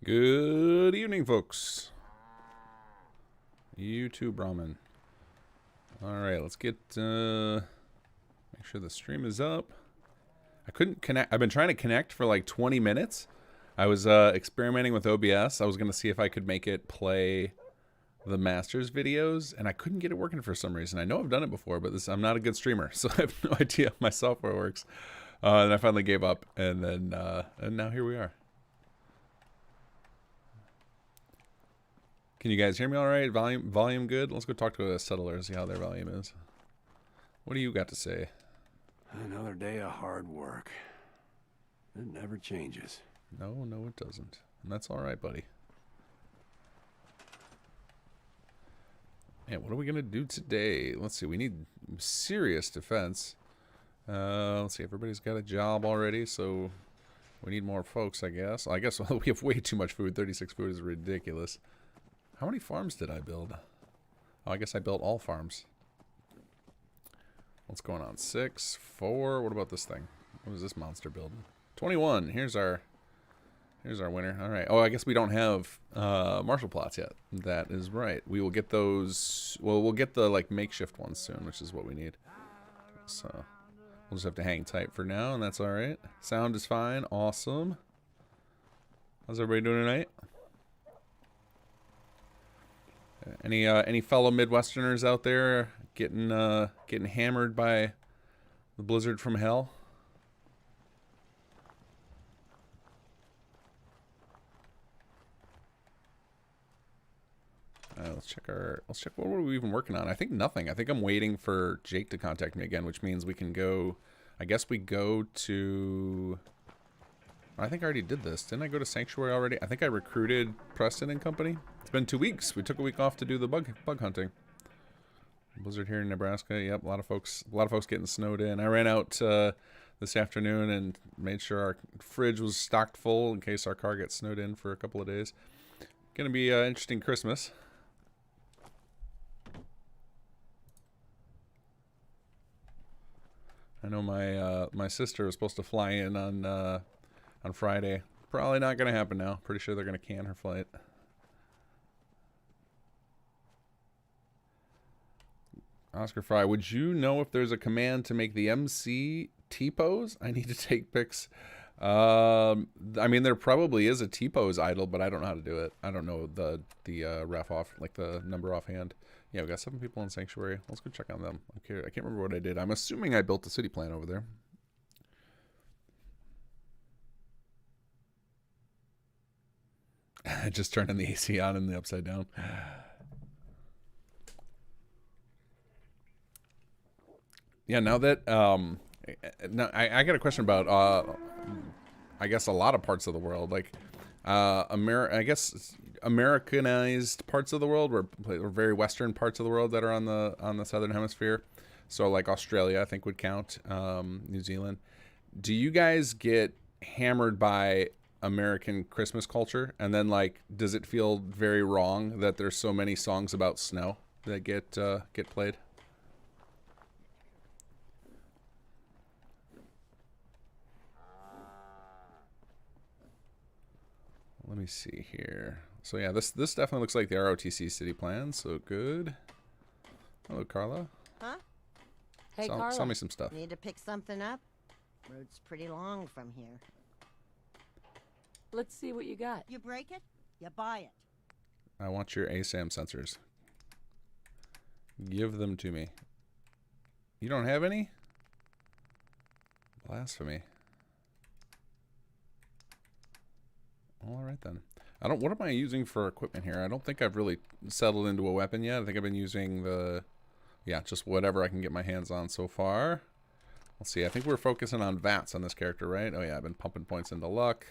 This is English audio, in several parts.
Good evening, folks. You too, Brahmin. Alright, let's get, make sure the stream is up. I couldn't connect. I've been trying to connect for like 20 minutes. I was experimenting with OBS. I was going to see if I could make it play the Masters videos, and I couldn't get it working for some reason. I know I've done it before, but I'm not a good streamer, so I have no idea how my software works. And I finally gave up, and then and now here we are. Can you guys hear me all right? Volume good? Let's go talk to a settler and see how their volume is. What do you got to say? Another day of hard work. It never changes. No, it doesn't. And that's all right, buddy. And what are we going to do today? Let's see. We need serious defense. Let's see. Everybody's got a job already, so we need more folks, I guess. I guess we have way too much food. 36 food is ridiculous. How many farms did I build? Oh, I guess I built all farms. What's going on? 6, 4. What about this thing? What is this monster building? 21. Here's our winner. All right. Oh, I guess we don't have marshal plots yet. That is right. We will get those. Well, we'll get the like makeshift ones soon, which is what we need. So we'll just have to hang tight for now, and that's all right. Sound is fine. Awesome. How's everybody doing tonight? Any fellow Midwesterners out there getting hammered by the blizzard from hell? Let's check what were we even working on. I think nothing. I think I'm waiting for Jake to contact me again, which means we can go. I guess we go to. I think I already did this. Didn't I go to Sanctuary already? I think I recruited Preston and company. It's been 2 weeks. We took a week off to do the bug hunting. Blizzard here in Nebraska. Yep, a lot of folks getting snowed in. I ran out this afternoon and made sure our fridge was stocked full in case our car gets snowed in for a couple of days. Gonna be an interesting Christmas. I know my sister was supposed to fly in on Friday. Probably not gonna happen now. Pretty sure they're gonna can her flight. Oscar Fry, would you know if there's a command to make the MC T-pose? I need to take pics. I mean, there probably is a T-pose idle, but I don't know how to do it. I don't know the ref off, like the number offhand. Yeah, we got 7 people in Sanctuary. Let's go check on them. Okay, I can't remember what I did. I'm assuming I built the city plan over there. Just turning the AC on in the upside down. Yeah, now that now I got a question about I guess a lot of parts of the world, like I guess Americanized parts of the world, or very Western parts of the world that are on the southern hemisphere. So like Australia, I think would count. New Zealand. Do you guys get hammered by American Christmas culture, and then like does it feel very wrong that there's so many songs about snow that get played? Let me see here. So yeah, this definitely looks like the ROTC city plan. So good. Hello, Carla. Huh? Hey, Carla. Sell me some stuff. Need to pick something up? Road's pretty long from here. Let's see what you got. You break it, you buy it. I want your ASAM sensors. Give them to me. You don't have any? Blasphemy. All right then. What am I using for equipment here? I don't think I've really settled into a weapon yet. I think I've been using just whatever I can get my hands on so far. Let's see. I think we're focusing on VATS on this character, right? Oh yeah, I've been pumping points into luck.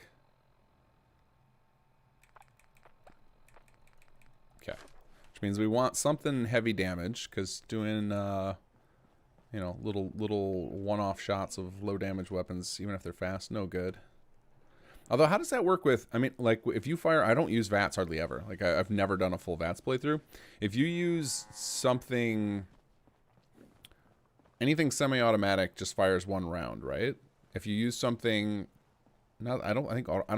Okay. Which means we want something heavy damage, because doing you know, little one-off shots of low damage weapons, even if they're fast, no good. Although, how does that work with, I mean, like, if you fire, I don't use VATS hardly ever. Like, I've never done a full VATS playthrough. If you use something, anything semi-automatic just fires 1 round, right? If you use something Now I don't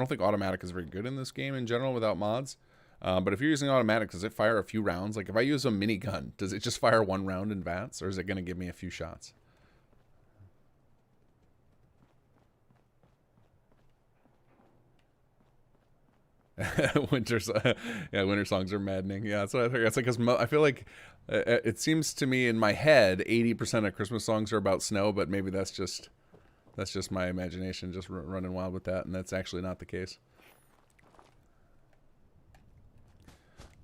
think automatic is very good in this game in general without mods. But if you're using automatic, does it fire a few rounds? Like if I use a minigun, does it just fire one round in VATS, or is it going to give me a few shots? Winter songs are maddening. Yeah, that's what I think. It's like, 'cause I feel like it seems to me in my head 80% of Christmas songs are about snow, but maybe that's just my imagination just running wild with that, and that's actually not the case.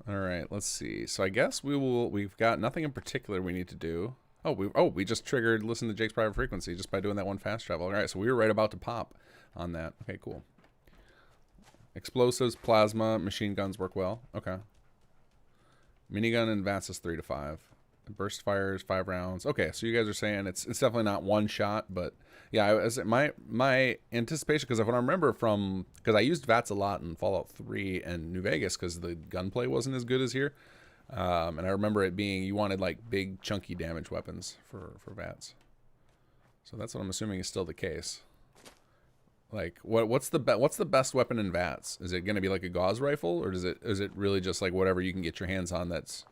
All right, let's see. So I guess we've got nothing in particular we need to do. We just triggered listen to Jake's private frequency just by doing that one fast travel. All right, so we were right about to pop on that. Okay, cool. Explosives, plasma, machine guns work well. Okay. Minigun and VATS is 3 to 5. Burst fires 5 rounds. Okay, so you guys are saying it's definitely not one shot, but yeah, my anticipation, because what I remember because I used VATS a lot in Fallout 3 and New Vegas because the gunplay wasn't as good as here, and I remember it being you wanted like big chunky damage weapons for VATS. So that's what I'm assuming is still the case. Like what's the best weapon in VATS? Is it going to be like a gauze rifle, or is it really just like whatever you can get your hands on that's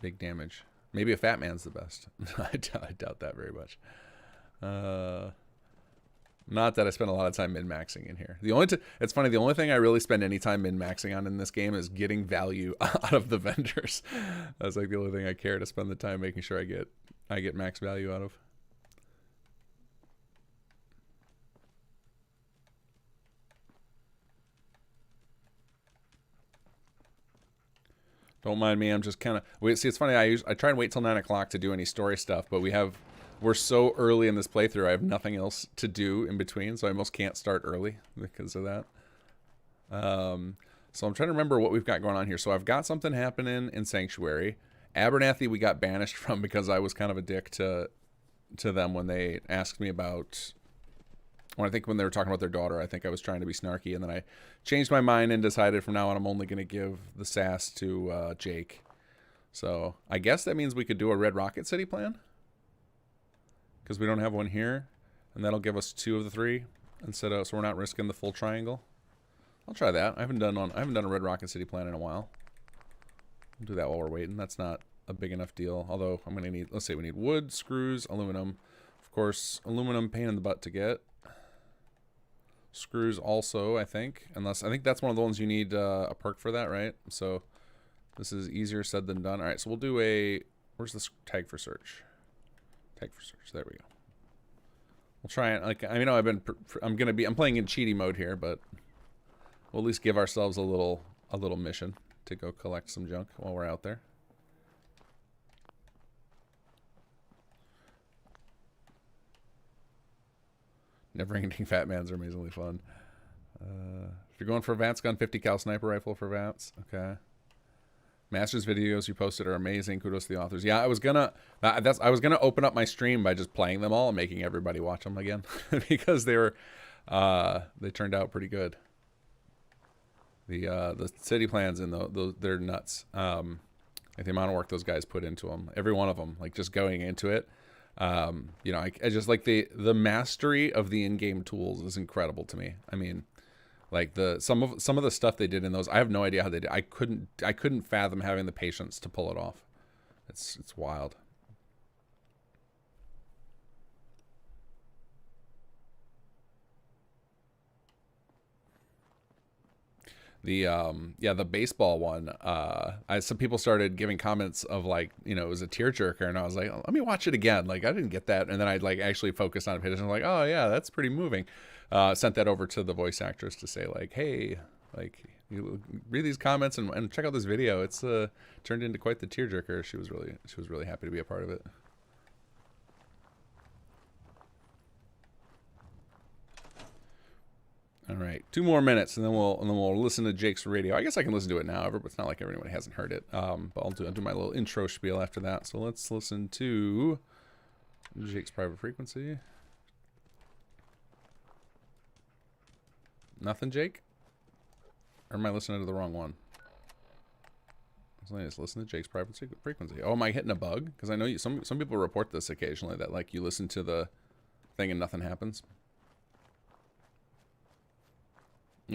big damage? Maybe a Fat Man's the best. I doubt that very much. Not that I spend a lot of time min-maxing in here. It's funny, the only thing I really spend any time min-maxing on in this game is getting value out of the vendors. That's like the only thing I care to spend the time making sure I get max value out of. Don't mind me. I'm just kind of... See, it's funny. I try and wait till 9 o'clock to do any story stuff, but we're so early in this playthrough, I have nothing else to do in between, so I almost can't start early because of that. So I'm trying to remember what we've got going on here. So I've got something happening in Sanctuary. Abernathy we got banished from because I was kind of a dick to them when they asked me about... When they were talking about their daughter, I think I was trying to be snarky, and then I changed my mind and decided from now on I'm only going to give the sass to Jake. So I guess that means we could do a Red Rocket City plan, because we don't have one here, and that'll give us 2 of the 3 instead of, so we're not risking the full triangle. I'll try that. I haven't done a Red Rocket City plan in a while. We'll do that while we're waiting. That's not a big enough deal. Although I'm going to need, let's say we need wood, screws, aluminum. Of course, aluminum pain in the butt to get. Screws also, I think. I think that's one of the ones you need a perk for that, right? So this is easier said than done. All right, so we'll do where's this tag for search? Tag for search. There we go. We'll try it. Like, I know I'm playing in cheaty mode here, but we'll at least give ourselves a little mission to go collect some junk while we're out there. Never-ending Fat Mans are amazingly fun. If you're going for a VATS gun, 50 cal sniper rifle for VATS. Okay. Masters videos you posted are amazing. Kudos to the authors. Yeah, I was gonna open up my stream by just playing them all and making everybody watch them again because they turned out pretty good. The city plans and they're nuts. Like the amount of work those guys put into them, every one of them, like just going into it. You know, I just like the mastery of the in-game tools is incredible to me. I mean, like some of the stuff they did in those, I have no idea how they did. I couldn't fathom having the patience to pull it off. It's wild. The baseball one, some people started giving comments of like, you know, it was a tearjerker, and I was like, oh, let me watch it again. Like, I didn't get that, and then I like actually focused on it, and I was like, oh yeah, that's pretty moving. Sent that over to the voice actress to say like, hey, like, you read these comments and check out this video. It's turned into quite the tearjerker. She was really happy to be a part of it. All right, 2 more minutes, and then we'll listen to Jake's radio. I guess I can listen to it now, but it's not like everybody hasn't heard it. But I'll do my little intro spiel after that. So let's listen to Jake's private frequency. Nothing, Jake? Or am I listening to the wrong one? Just listen to Jake's private frequency. Oh, am I hitting a bug? Because I know some people report this occasionally, that like you listen to the thing and nothing happens.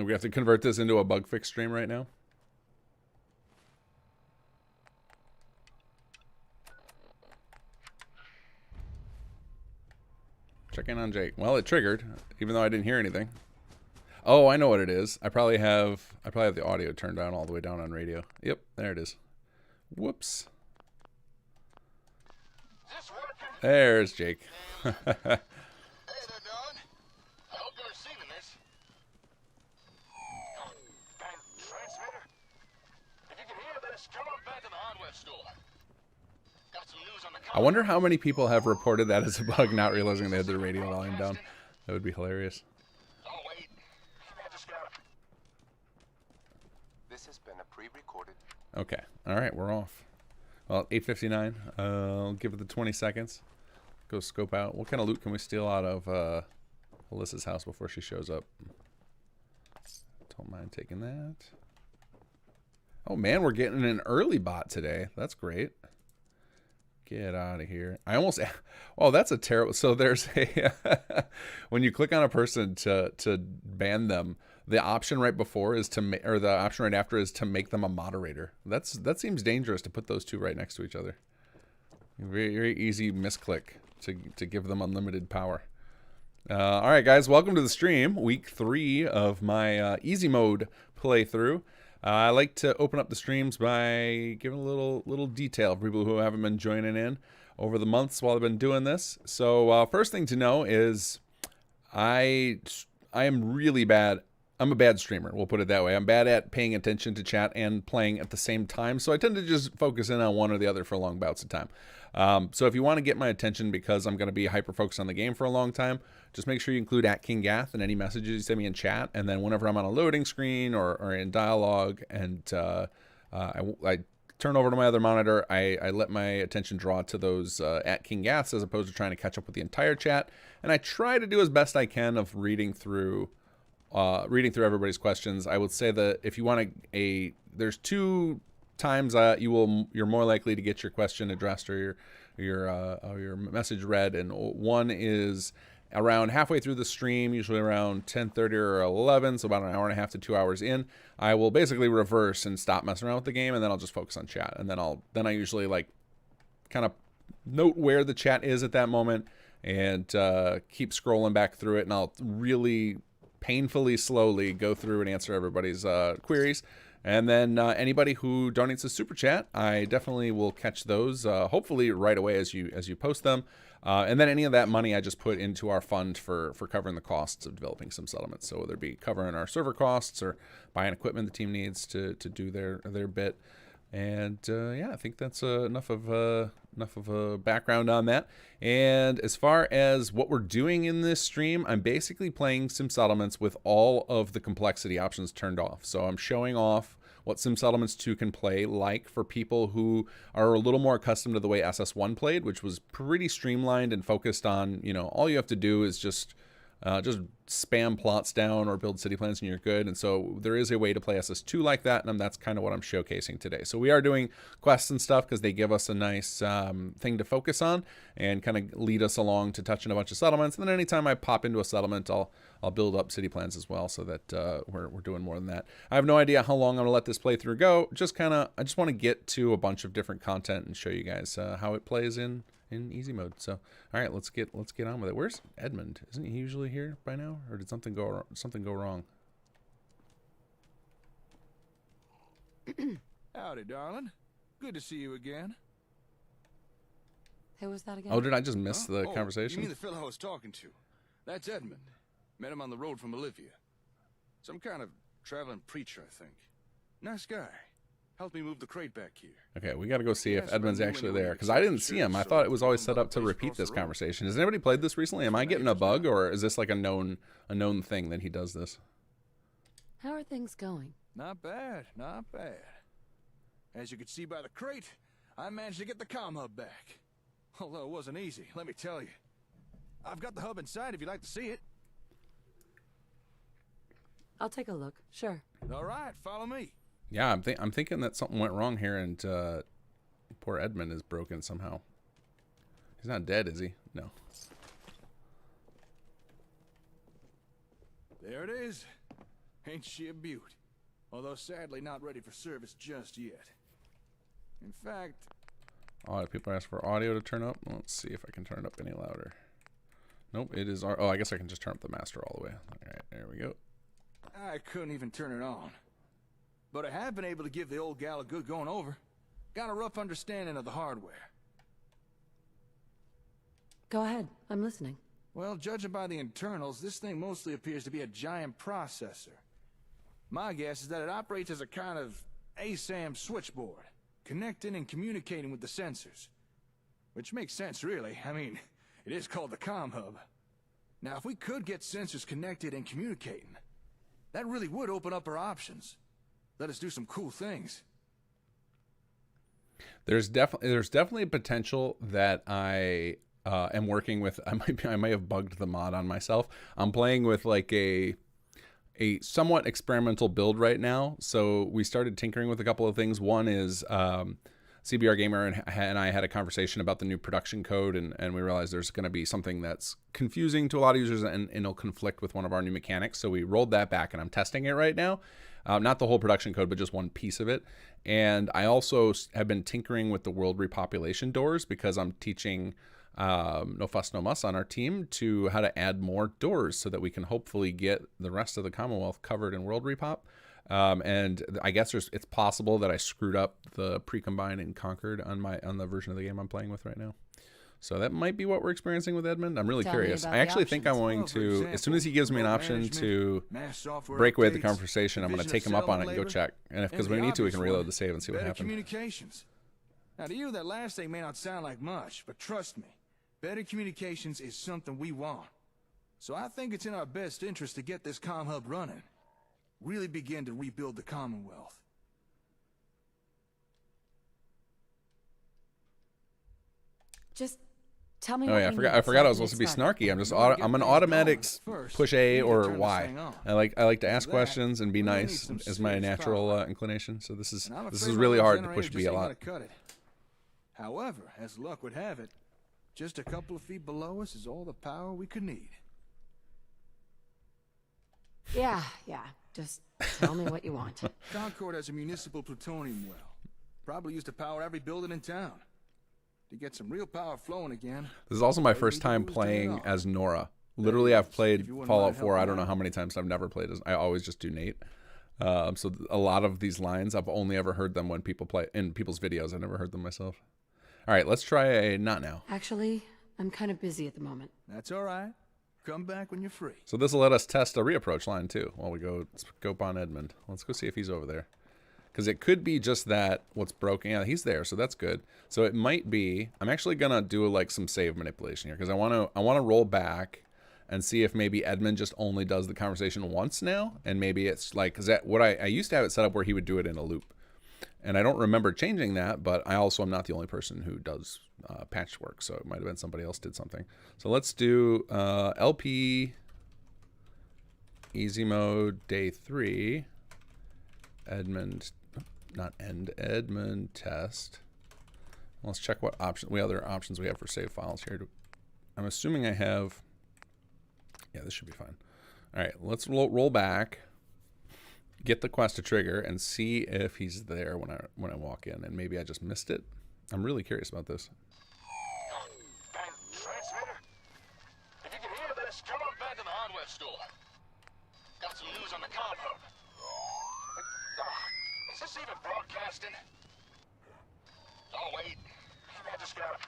We have to convert this into a bug fix stream right now. Check in on Jake. Well, it triggered, even though I didn't hear anything. Oh, I know what it is. I probably have the audio turned down all the way down on radio. Yep, there it is. Whoops. There's Jake. Hey there, Don. I hope you're receiving this. Bad transmitter? If you can hear this, come on back to the hardware store. Got some news on the I wonder how many people have reported that as a bug, not realizing they had their radio volume down. That would be hilarious. Oh, wait. I just got it. This has been a pre-recorded. Okay. All right, we're off. Well, 8:59. I'll give it the 20 seconds. Go scope out. What kind of loot can we steal out of Alyssa's house before she shows up? Don't mind taking that. Oh, man, we're getting an early bot today. That's great. Get out of here. I almost... Oh, that's a terrible... So there's a... when you click on a person to ban them, the option right before is to... Or the option right after is to make them a moderator. That seems dangerous to put those two right next to each other. Very, very easy misclick to give them unlimited power. All right, guys. Welcome to the stream. Week 3 of my easy mode playthrough. I like to open up the streams by giving a little detail for people who haven't been joining in over the months while I've been doing this. So first thing to know is I am really bad. I'm a bad streamer. We'll put it that way. I'm bad at paying attention to chat and playing at the same time. So I tend to just focus in on one or the other for long bouts of time. So if you want to get my attention because I'm going to be hyper-focused on the game for a long time, just make sure you include @KingGath in any messages you send me in chat. And then whenever I'm on a loading screen or in dialogue and I turn over to my other monitor, I let my attention draw to those @KingGaths as opposed to trying to catch up with the entire chat. And I try to do as best I can of reading through everybody's questions. I would say that if you want there's 2 times you're more likely to get your question addressed or your message read, and one is around halfway through the stream, usually around 10:30 or 11, so about an hour and a half to 2 hours in. I will basically reverse and stop messing around with the game, and then I'll just focus on chat, and then I usually like kind of note where the chat is at that moment and keep scrolling back through it, and I'll really painfully slowly go through and answer everybody's queries. And then anybody who donates a super chat, I definitely will catch those hopefully right away as you post them. And then any of that money I just put into our fund for covering the costs of developing some settlements. So whether it be covering our server costs or buying equipment the team needs to do their bit. And yeah, I think that's enough of a background on that. And as far as what we're doing in this stream, I'm basically playing Sim Settlements with all of the complexity options turned off. So I'm showing off what Sim Settlements 2 can play like for people who are a little more accustomed to the way SS1 played, which was pretty streamlined and focused on, all you have to do is just spam plots down or build city plans and you're good. And so there is a way to play SS2 like that, and that's kind of what I'm showcasing today. So we are doing quests and stuff because they give us a nice thing to focus on and kind of lead us along to touching a bunch of settlements. And then anytime I pop into a settlement, I'll build up city plans as well, so that we're doing more than that. I have no idea how long I'm gonna let this playthrough go. I just want to get to a bunch of different content and show you guys how it plays in easy mode. So all right, let's get on with it. Where's Edmund? Isn't he usually here by now, or did something go wrong? Howdy, darling. Good to see you again. Who was that again? Oh, did I just miss the You conversation? mean the fellow I was talking to? That's Edmund. Met him on the road from Olivia. Some kind of traveling preacher, I think. Nice guy. Helped me move the crate back here. Okay, we got to go see if Yes, Edmund's but we actually went there, away because I didn't to see him. I church, thought so it was always we set up to went repeat across this the road. conversation. Has anybody played this recently? Am I getting a bug, or is this like a known thing that he does this? How are things going? Not bad, not bad. As you can see by the crate, I managed to get the comm hub back. Although it wasn't easy, let me tell you. I've got the hub inside if you'd like to see it. I'll take a look. Sure. All right, follow me. Yeah, I'm thinking that something went wrong here, and poor Edmund is broken somehow. He's not dead, is he? No. There it is. Ain't she a beaut? Although sadly not ready for service just yet. In fact, People ask for audio to turn up. Let's see if I can turn it up any louder. Nope, it is. Oh, I guess I can just turn up the master all the way. All right, there we go. I couldn't even turn it on. But I have been able to give the old gal a good going over. Got a rough understanding of the hardware. Go ahead. I'm listening. Well, judging by the internals, this thing mostly appears to be a giant processor. My guess is that it operates as a kind of ASAM switchboard, connecting and communicating with the sensors. Which makes sense, really. I mean, it is called the comm hub. Now, if we could get sensors connected and communicating, that really would open up our options. Let us do some cool things. There's definitely a potential that I am working with. I might have bugged the mod on myself. I'm playing with like a somewhat experimental build right now. So we started tinkering with a couple of things. One is CBR Gamer and I had a conversation about the new production code, and we realized there's going to be something that's confusing to a lot of users and it'll conflict with one of our new mechanics. So we rolled that back and I'm testing it right now. Not the whole production code, but just one piece of it. And I also have been tinkering with the world repopulation doors because I'm teaching No Fuss No Muss on our team to how to add more doors so that we can hopefully get the rest of the Commonwealth covered in world repop. And I guess it's possible that I screwed up the pre-combine and Conquered on the version of the game I'm playing with right now. So that might be what we're experiencing with Edmund. I'm really Tell me curious. about I the actually think I'm options. going Well, for to, as example, soon as he gives me an remote option management, to mass software break away the updates, conversation, I'm going to division take of him up on settlement it and go labor, check. And if, because and we the need to, we obvious can reload one, the save and see what better happens. communications. Now, to you, that last thing may not sound like much, but trust me, better communications is something we want. So I think it's in our best interest to get this comm hub running. Really begin to rebuild the Commonwealth. Just tell me Oh what yeah, we need I so forgot I was can supposed to be get started. snarky. I'm just In order to I'm get an things automatic going, first, push we A need to or turn this Y. thing on. I like to ask that, questions and be we're gonna nice need some is my serious natural power. inclination. So this is And I'm this afraid is my really little hard to generator push just B a ain't lot. gonna cut it. However, as luck would have it, just a couple of feet below us is all the power we could need. Yeah. Just tell me what you want. Conqueror has a municipal plutonium well. Probably used to power every building in town. To get some real power flowing again. This is also my all you first need to time do is turn it playing on. as Nora. Literally, I've is, played if you wouldn't Fallout mind 4. I helping don't know out. how many times I've never played as. I always just do Nate. So a lot of these lines I've only ever heard them when people play in people's videos. I never heard them myself. All right, let's try a not now. Actually, I'm kind of busy at the moment. That's all right. Come back when you're free. So this will let us test a reapproach line too while we go scope on Edmund. Let's go see if he's over there. Because it could be just that what's broken. Yeah, he's there, so that's good. So it might be. I'm actually gonna do like some save manipulation here because I want to roll back and see if maybe Edmund just only does the conversation once now, and maybe it's like because what I used to have it set up where he would do it in a loop, and I don't remember changing that. But I also am not the only person who does patchwork, so it might have been somebody else did something. So let's do LP easy mode day 3. Edmund. Not end Edmund test. Let's check what other options we have for save files here. I'm assuming I have. Yeah, this should be fine. All right, let's roll back, get the quest to trigger, and see if he's there when I walk in. And maybe I just missed it. I'm really curious about this. Transmitter? If you can hear this, come on back to the hardware store. Got some news on the comm hub. Is this even broadcasting? Oh, wait. Maybe I just gotta...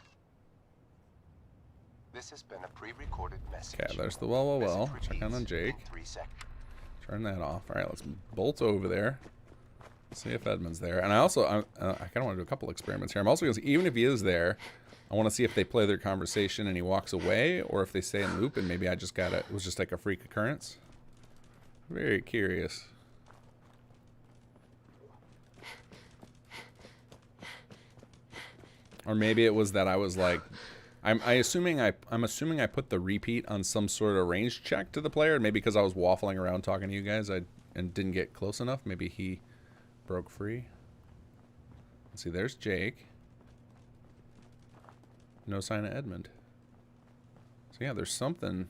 This has been a pre-recorded message. Okay, there's the well. Message Check on repeats Jake. in 3 seconds. Turn that off. All right, let's bolt over there. See if Edmund's there. And I also, I kind of want to do a couple experiments here. I'm also going to see, even if he is there, I want to see if they play their conversation and he walks away, or if they stay in loop and maybe I just got it. It was just like a freak occurrence. Very curious. Or maybe it was that I was like, I'm assuming I put the repeat on some sort of range check to the player, and maybe because I was waffling around talking to you guys, and didn't get close enough. Maybe he broke free. Let's see. There's Jake. No sign of Edmund. So yeah, there's something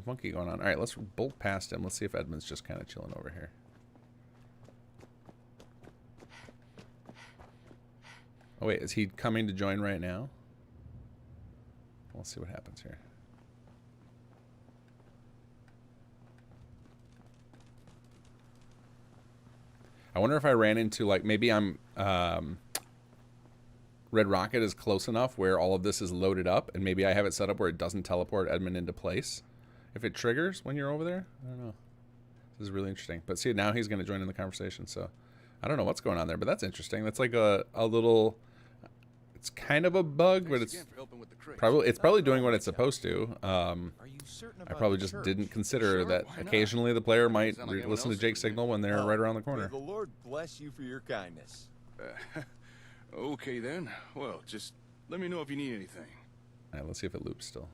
funky going on. All right, let's bolt past him. Let's see if Edmund's just kind of chilling over here. Oh wait, is he coming to join right now? Let's see what happens here. I wonder if I ran into, like, maybe I'm Red Rocket is close enough where all of this is loaded up, and maybe I have it set up where it doesn't teleport Edmund into place if it triggers when you're over there. I don't know. This is really interesting. But see, now he's going to join in the conversation, so I don't know what's going on there, but that's interesting. That's like a little... It's kind of a bug, but it's probably doing what it's supposed to. I probably just didn't consider that occasionally the player might listen to Jake's signal when they're right around the corner. May the Lord bless you for your kindness. Okay then. Well, just let me know if you need anything. All right, let's see if it loops still.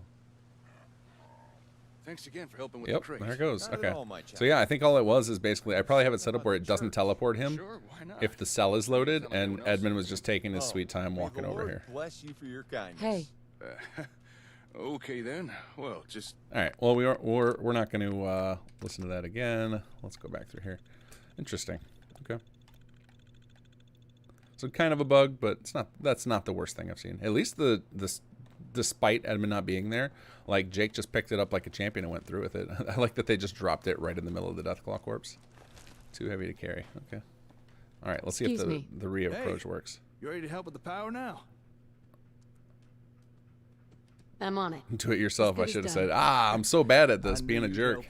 Thanks again for helping with the crate. There it goes. Not at Okay. all, my So yeah, I think all it was is basically I probably have it set up where it doesn't teleport him Sure, why not? if the cell is loaded, and Edmund was just taking his sweet time May walking the over Lord here. bless you for your kindness. Hey, Okay then. Well, just All right. Well, we're not going to listen to that again. Let's go back through here. Interesting. Okay. So kind of a bug, but it's not. That's not the worst thing I've seen. At least despite Edmund not being there, like Jake just picked it up like a champion and went through with it. I like that they just dropped it right in the middle of the Deathclaw corpse. Too heavy to carry. Okay. All right. Let's see Excuse if me. the reapproach works. you ready to help with the power now? I'm on it. Do it yourself. I As good should have as said, done. I'm so bad at this, I being knew a you'd jerk. help.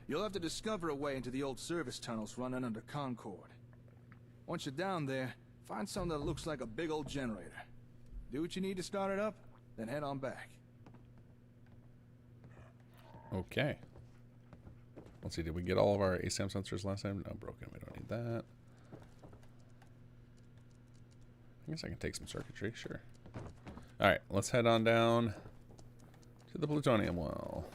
You'll have to discover a way into the old service tunnels running under Conqueror. Once you're down there, find something that looks like a big old generator. Do what you need to start it up, then head on back. Okay. Let's see, did we get all of our ASAM sensors last time? No, broken. We don't need that. I guess I can take some circuitry, sure. Alright, let's head on down to the plutonium well.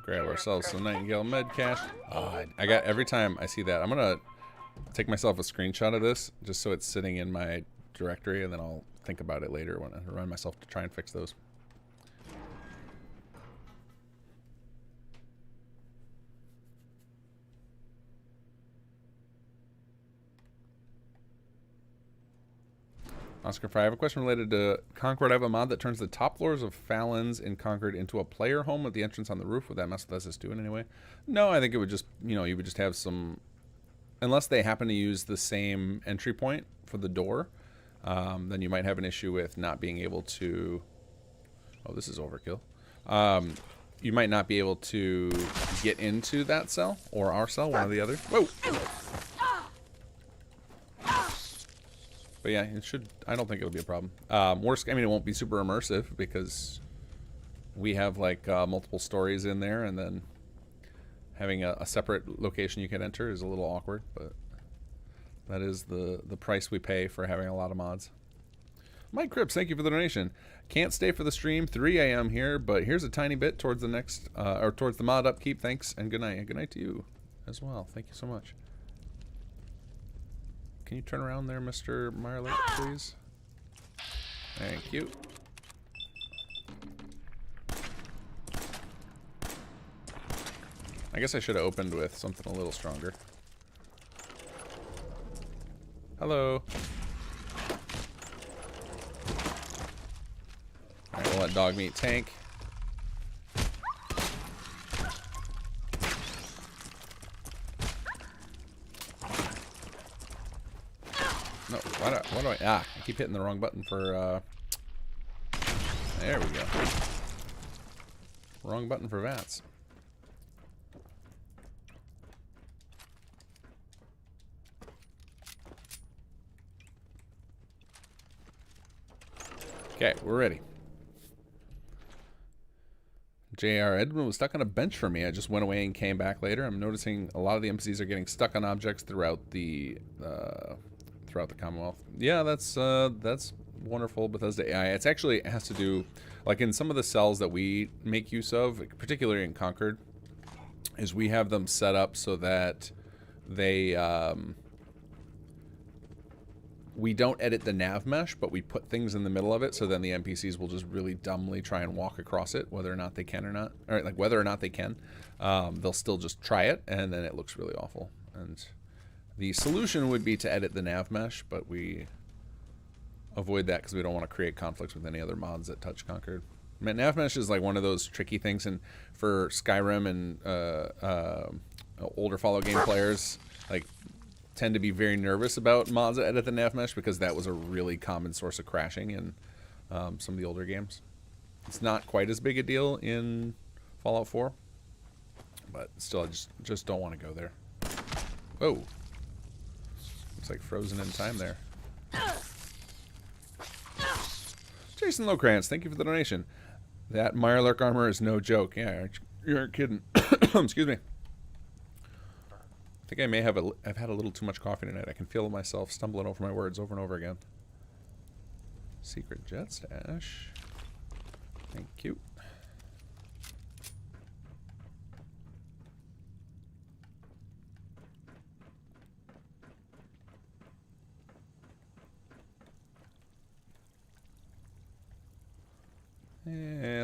Grab ourselves some Nightingale med cache. I got, every time I see that, I'm gonna take myself a screenshot of this just so it's sitting in my directory, and then I'll think about it later when I remind myself to try and fix those. Oscar Fry, I have a question related to Conqueror. I have a mod that turns the top floors of Fallon's in Conquered into a player home with the entrance on the roof. Would that mess with SS2 in any way? No, I think it would just, you know, you would just have some, unless they happen to use the same entry point for the door, then you might have an issue with not being able to, oh, this is overkill. You might not be able to get into that cell or our cell, one or the other. Whoa! But yeah, it should, I don't think it'll be a problem. Worst, I mean, it won't be super immersive because we have like multiple stories in there, and then having a separate location you can enter is a little awkward, but that is the price we pay for having a lot of mods. Mike Cripps, thank you for the donation. Can't stay for the stream, 3 a.m. here, but here's a tiny bit towards the next, or towards the mod upkeep. Thanks, and good night. And good night to you as well. Thank you so much. Can you turn around there, Mr. Meyerlet, please? Thank you. I guess I should have opened with something a little stronger. Hello. Alright, we'll let dog meat tank. No, why do I keep hitting the wrong button for, there we go. Wrong button for VATS. Okay, we're ready. JR Edmund was stuck on a bench for me. I just went away and came back later. I'm noticing a lot of the NPCs are getting stuck on objects throughout the Commonwealth. Yeah, that's wonderful Bethesda AI. It's actually, it has to do, like in some of the cells that we make use of, particularly in Conquered, is we have them set up so that they we don't edit the nav mesh, but we put things in the middle of it, so then the NPCs will just really dumbly try and walk across it, whether or not they can or not. Or like whether or not they can, they'll still just try it, and then it looks really awful. And the solution would be to edit the nav mesh, but we avoid that because we don't want to create conflicts with any other mods that touch Conquered. Nav mesh is like one of those tricky things, and for Skyrim and older Fallout game players, like, tend to be very nervous about mods that edit the nav mesh because that was a really common source of crashing in some of the older games. It's not quite as big a deal in Fallout 4, but still, I just don't want to go there. Whoa. Looks like frozen in time there. Jason Locrance, thank you for the donation. That Mirelurk armor is no joke. Yeah, you aren't kidding. Excuse me. I think I may have I've had a little too much coffee tonight. I can feel myself stumbling over my words over and over again. Secret jet stash. Thank you.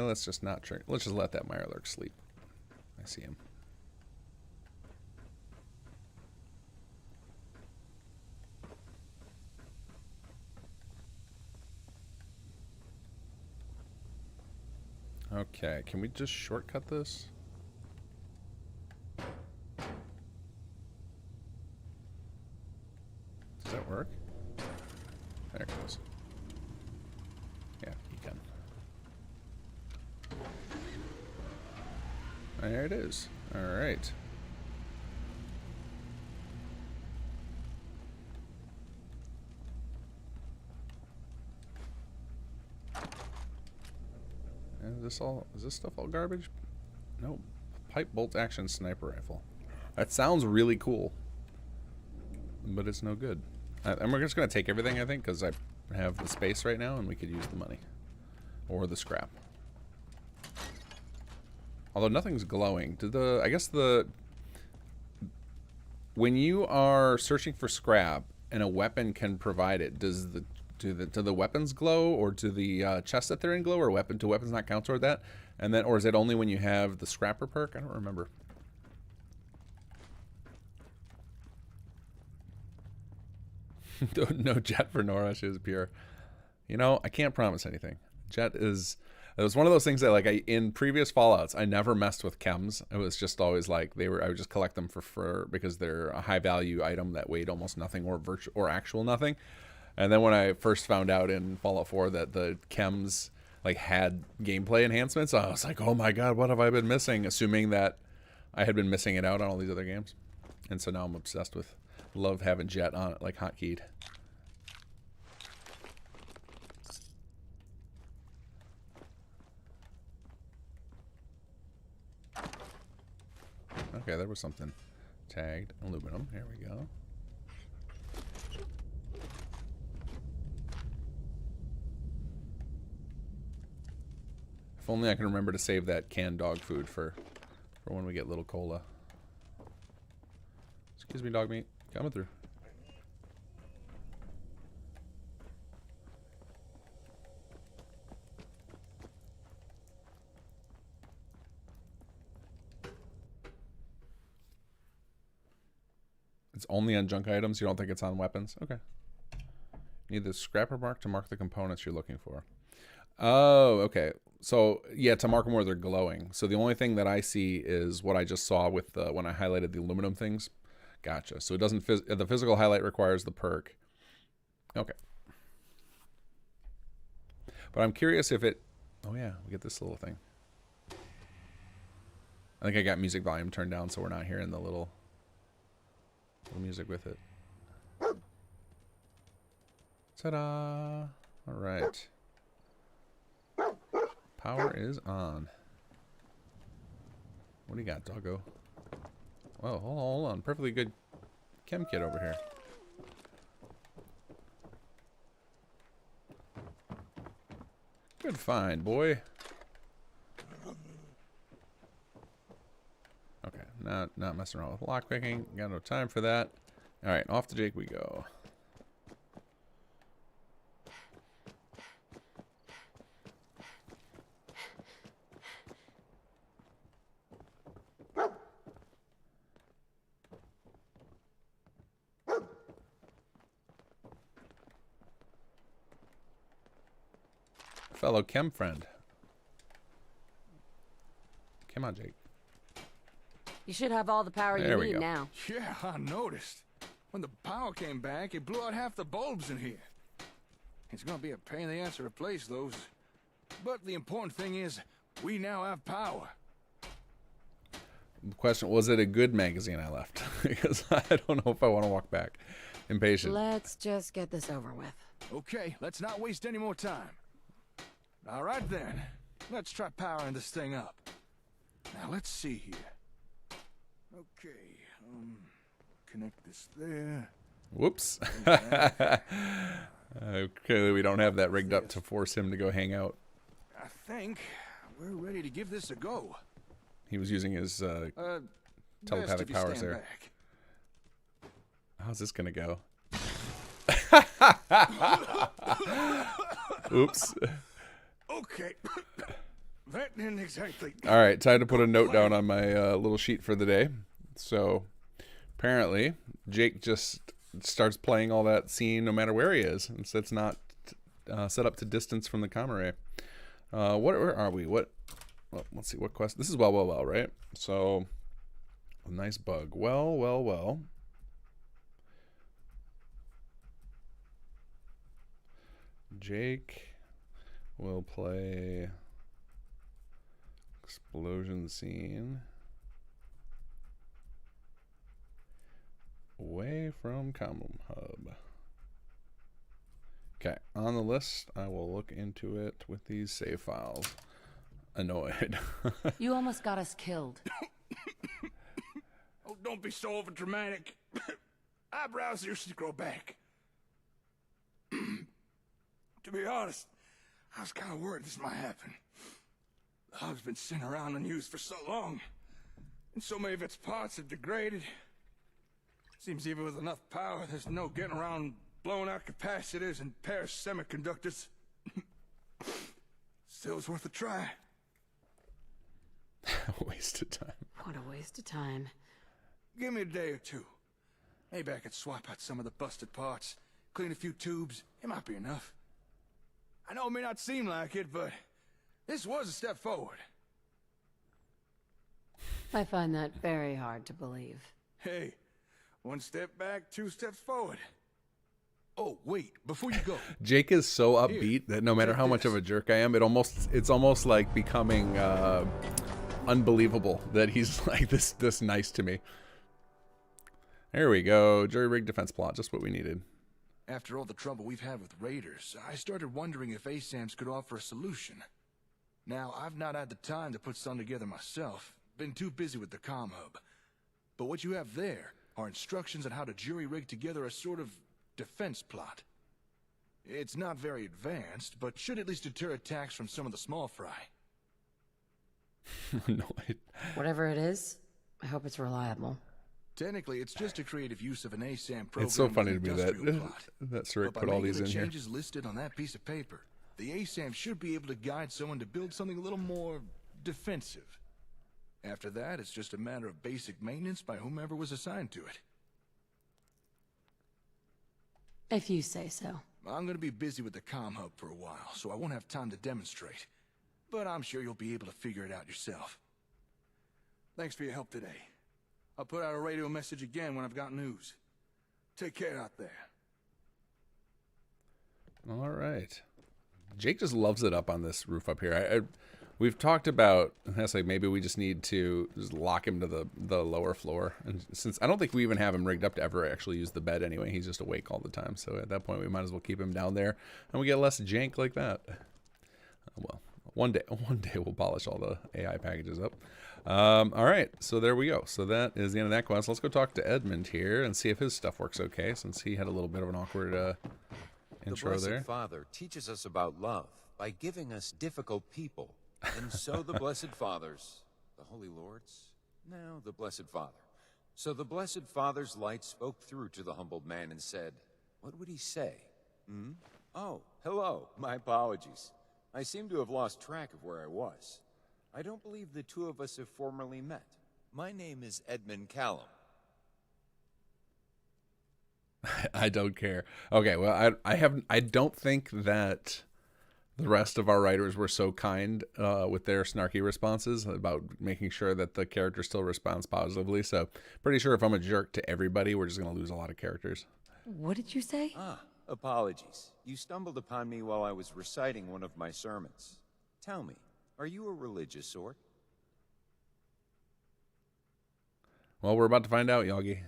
Let's just not try. Let's just let that Mirelurk sleep. I see him. Okay, can we just shortcut this? Does that work? There it goes. Yeah, you can. There it is. Alright. Is this stuff all garbage? No. Pipe bolt action sniper rifle. That sounds really cool, but it's no good. And we're just gonna take everything, I think, because I have the space right now, and we could use the money or the scrap. Although nothing's glowing. I guess when you are searching for scrap and a weapon can provide it, do the weapons glow, or do the chests that they're in glow, or do weapons not count toward that? And then, or is it only when you have the scrapper perk? I don't remember. No jet for Norash is pure. You know, I can't promise anything. Jet is... It was one of those things that, like, in previous Fallouts, I never messed with chems. It was just always like I would just collect them because they're a high value item that weighed almost nothing or actual nothing. And then when I first found out in Fallout 4 that the chems like had gameplay enhancements, I was like, oh my god, what have I been missing? Assuming that I had been missing it out on all these other games. And so now I'm obsessed with, love having Jet on it, like hotkeyed. Okay, there was something tagged. Aluminum. Here we go. If only I can remember to save that canned dog food for when we get little cola. Excuse me, dog meat. Coming through. It's only on junk items? You don't think it's on weapons? Okay. Need the scrapper mark to mark the components you're looking for. Oh, okay. So, yeah, to mark them where they're glowing. So the only thing that I see is what I just saw with when I highlighted the aluminum things. Gotcha. So it doesn't... the physical highlight requires the perk. Okay. But I'm curious if it... Oh, yeah. We get this little thing. I think I got music volume turned down so we're not hearing the little music with it. Ta-da! Alright. Power is on. What do you got, doggo? Whoa, hold on. Perfectly good chem kit over here. Good find, boy. Okay, not messing around with lockpicking. Got no time for that. Alright, off to Jake we go. fellow chem friend. Come on, Jake. You should have all the power There you we need go. now. Yeah, I noticed. When the power came back, it blew out half the bulbs in here. It's gonna be a pain in the ass to replace those. But the important thing is, we now have power. The question, was it a good magazine I left? Because I don't know if I want to walk back. Impatient. Let's just get this over with. Okay, let's not waste any more time. All right then, let's try powering this thing up. Now let's see here. Okay, connect this there. Whoops. Clearly we don't have that rigged up to force him to go hang out. I think we're ready to give this a go. He was using his Best telepathic if you powers stand there. back. How's this gonna go? Oops. Okay. That didn't exactly. All right, time to put a note down on my little sheet for the day. So apparently Jake just starts playing all that scene no matter where he is, and so it's not set up to distance from the Conqueror. Where are we? Well, let's see what quest. This is well, right? So a nice bug. Well. Jake will play explosion scene away from common hub. Okay, on the list, I will look into it with these save files. Annoyed. You almost got us killed. Oh, don't be so over dramatic. Eyebrows usually grow back. To be honest, I was kind of worried this might happen. The hub's been sitting around unused for so long, and so many of its parts have degraded. Seems even with enough power, there's no getting around blowing out capacitors and pairs semiconductors. Still, it's worth a try. Waste of time. What a waste of time. Give me a day or two. Maybe I could swap out some of the busted parts, clean a few tubes. It might be enough. I know it may not seem like it, but this was a step forward. I find that very hard to believe. Hey, one step back, two steps forward. Oh, wait, before you go. Jake is so upbeat that no matter how much of a jerk I am, it's almost like becoming unbelievable that he's like this nice to me. There we go. Jury-rigged defense plot, just what we needed. After all the trouble we've had with raiders, I started wondering if ASAMs could offer a solution. Now, I've not had the time to put some together myself. Been too busy with the comm hub. But what you have there are instructions on how to jury-rig together a sort of defense plot. It's not very advanced, but should at least deter attacks from some of the small fry. Whatever it is, I hope it's reliable. Technically, it's just a creative use of an ASAM program. It's so funny to with me industrial plot. that Surik But put by all making these in the here. changes listed on that piece of paper, the ASAM should be able to guide someone to build something a little more defensive. After that, it's just a matter of basic maintenance by whomever was assigned to it. If you say so. I'm going to be busy with the comm hub for a while, so I won't have time to demonstrate. But I'm sure you'll be able to figure it out yourself. Thanks for your help today. I'll put out a radio message again when I've got news. Take care out there. All right. Jake just loves it up on this roof up here. We've talked about, that's like maybe we just need to just lock him to the lower floor. And since I don't think we even have him rigged up to ever actually use the bed anyway, he's just awake all the time. So at that point, we might as well keep him down there, and we get less jank like that. Well, one day we'll polish all the AI packages up. All right, so there we go. So that is the end of that quest. Let's go talk to Edmund here and see if his stuff works okay, since he had a little bit of an awkward intro the Blessed there. Father teaches us about love by giving us difficult people. And so the Blessed Fathers, the Holy Lords, now the Blessed Father. So the Blessed Father's light spoke through to the humbled man and said, what would he say? Oh, hello, my apologies. I seem to have lost track of where I was. I don't believe the two of us have formerly met. My name is Edmund Callum. I don't care. Okay, well, I don't think that the rest of our writers were so kind with their snarky responses about making sure that the character still responds positively. So pretty sure if I'm a jerk to everybody, we're just going to lose a lot of characters. What did you say? Ah, apologies. You stumbled upon me while I was reciting one of my sermons. Tell me, are you a religious sort? Well, we're about to find out, Yagi.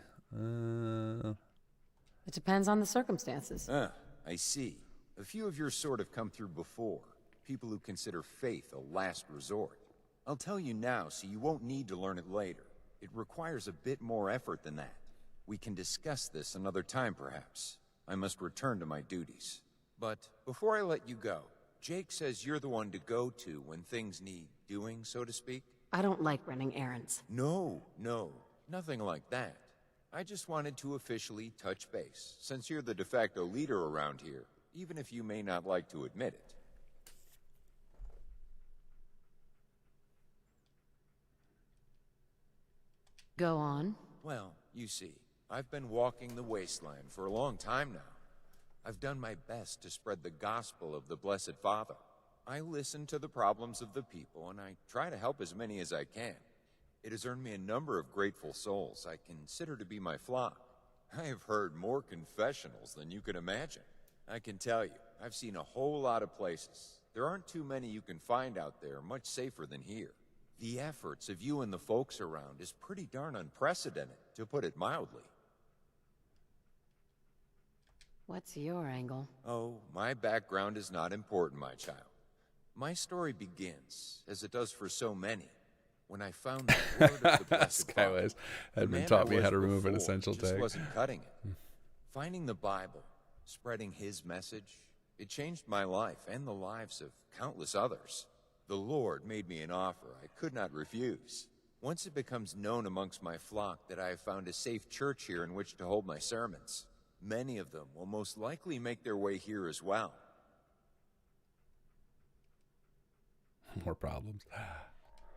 It depends on the circumstances. Ah, I see. A few of your sort have come through before. People who consider faith a last resort. I'll tell you now so you won't need to learn it later. It requires a bit more effort than that. We can discuss this another time, perhaps. I must return to my duties. But before I let you go, Jake says you're the one to go to when things need doing, so to speak? I don't like running errands. No, nothing like that. I just wanted to officially touch base, since you're the de facto leader around here, even if you may not like to admit it. Go on. Well, you see, I've been walking the wasteland for a long time now. I've done my best to spread the gospel of the Blessed Father. I listen to the problems of the people, and I try to help as many as I can. It has earned me a number of grateful souls I consider to be my flock. I have heard more confessionals than you can imagine. I can tell you, I've seen a whole lot of places. There aren't too many you can find out there much safer than here. The efforts of you and the folks around is pretty darn unprecedented, to put it mildly. What's your angle? Oh, my background is not important, my child. My story begins, as it does for so many, when I found the word of the Blessed Father. Skyways. Edmund taught me how to remove an essential just tag. wasn't cutting it. Finding the Bible, spreading his message, it changed my life and the lives of countless others. The Lord made me an offer I could not refuse. Once it becomes known amongst my flock that I have found a safe church here in which to hold my sermons, many of them will most likely make their way here as well. More problems.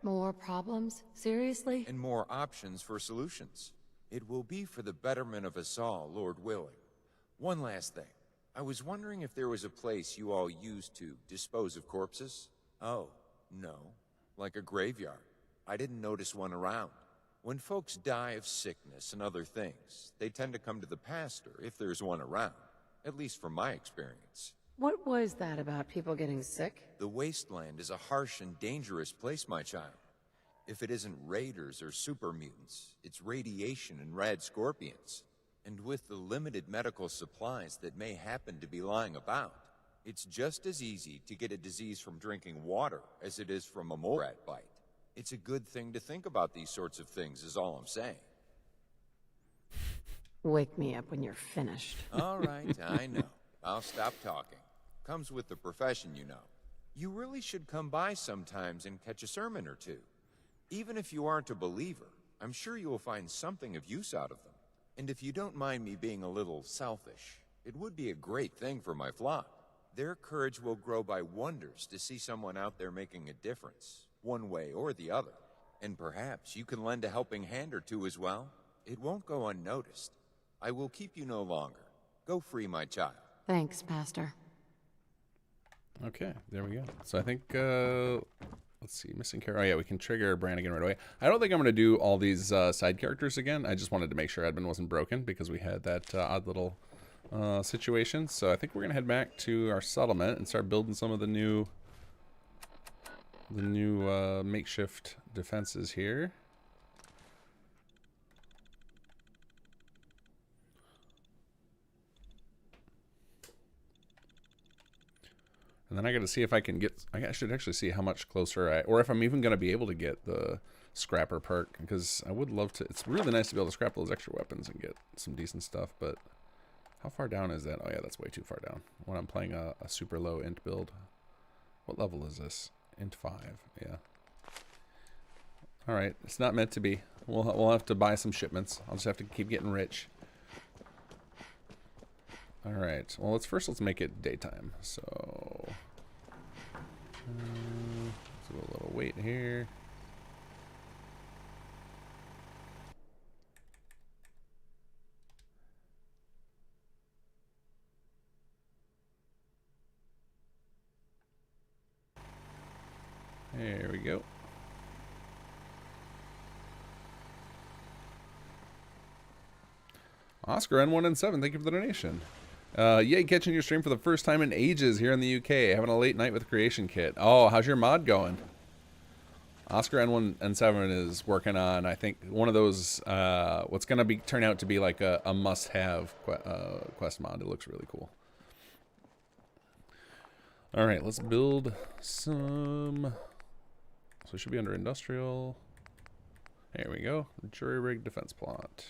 More problems? Seriously? And more options for solutions. It will be for the betterment of us all, Lord willing. One last thing. I was wondering if there was a place you all used to dispose of corpses? Oh, no. Like a graveyard. I didn't notice one around. When folks die of sickness and other things, they tend to come to the pastor if there's one around. At least from my experience. What was that about people getting sick? The wasteland is a harsh and dangerous place, my child. If it isn't raiders or super mutants, it's radiation and rad scorpions. And with the limited medical supplies that may happen to be lying about, it's just as easy to get a disease from drinking water as it is from a mole rat bite. It's a good thing to think about these sorts of things, is all I'm saying. Wake me up when you're finished. All right, I know. I'll stop talking. Comes with the profession, you know. You really should come by sometimes and catch a sermon or two. Even if you aren't a believer, I'm sure you will find something of use out of them. And if you don't mind me being a little selfish, it would be a great thing for my flock. Their courage will grow by wonders to see someone out there making a difference, one way or the other. And perhaps you can lend a helping hand or two as well. It won't go unnoticed. I will keep you no longer. Go free, my child. Thanks, Pastor. Okay, there we go. So I think, let's see, missing character. Oh yeah, we can trigger Brannigan right away. I don't think I'm going to do all these side characters again. I just wanted to make sure Edmund wasn't broken because we had that odd little situation. So I think we're going to head back to our settlement and start building some of the new makeshift defenses here. And then I got to see if I can get, I should actually see how much closer or if I'm even going to be able to get the scrapper perk, because I would love to. It's really nice to be able to scrap those extra weapons and get some decent stuff, but how far down is that? Oh yeah, that's way too far down when I'm playing a super low int build. What level is this? Int 5, yeah. All right, it's not meant to be. We'll have to buy some shipments. I'll just have to keep getting rich. All right. Well, let's make it daytime. So let's do a little wait here. There we go. Oscar N1N7, thank you for the donation. Yay, catching your stream for the first time in ages here in the UK. Having a late night with Creation Kit. Oh, how's your mod going? Oscar N1N7 is working on, I think, one of those, what's going to turn out to be like a must-have quest mod. It looks really cool. All right, let's build some... So it should be under industrial. There we go. Jury rig defense plot.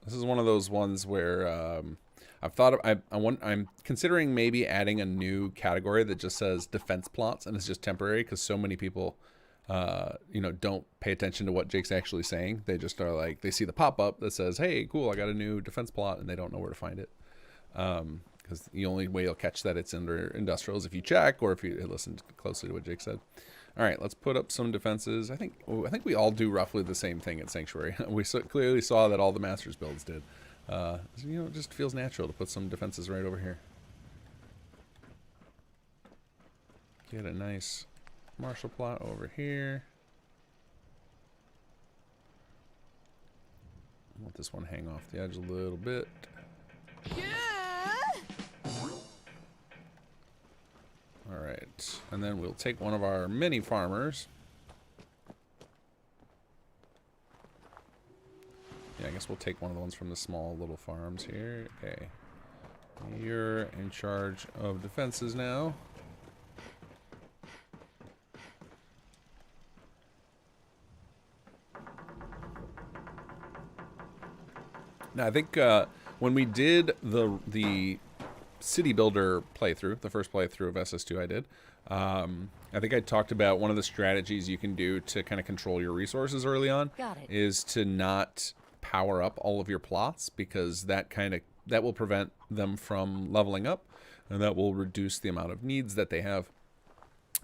This is one of those ones where I've thought of, I'm considering maybe adding a new category that just says defense plots and it's just temporary because so many people, you know, don't pay attention to what Jake's actually saying. They just are like, they see the pop-up that says, hey, cool, I got a new defense plot, and they don't know where to find it. Because the only way you'll catch that it's under industrial is if you check or if you listen closely to what Jake said. All right, let's put up some defenses. I think we all do roughly the same thing at Sanctuary. We clearly saw that all the Masters builds did. You know, it just feels natural to put some defenses right over here. Get a nice martial plot over here. Let this one hang off the edge a little bit. All right, and then we'll take one of our mini farmers. Yeah, I guess we'll take one of the ones from the small little farms here. Okay, you're in charge of defenses now. Now, I think when we did the city builder playthrough, the first playthrough of SS2 I did, I think I talked about one of the strategies you can do to kind of control your resources early on is to not power up all of your plots, because that will prevent them from leveling up, and that will reduce the amount of needs that they have.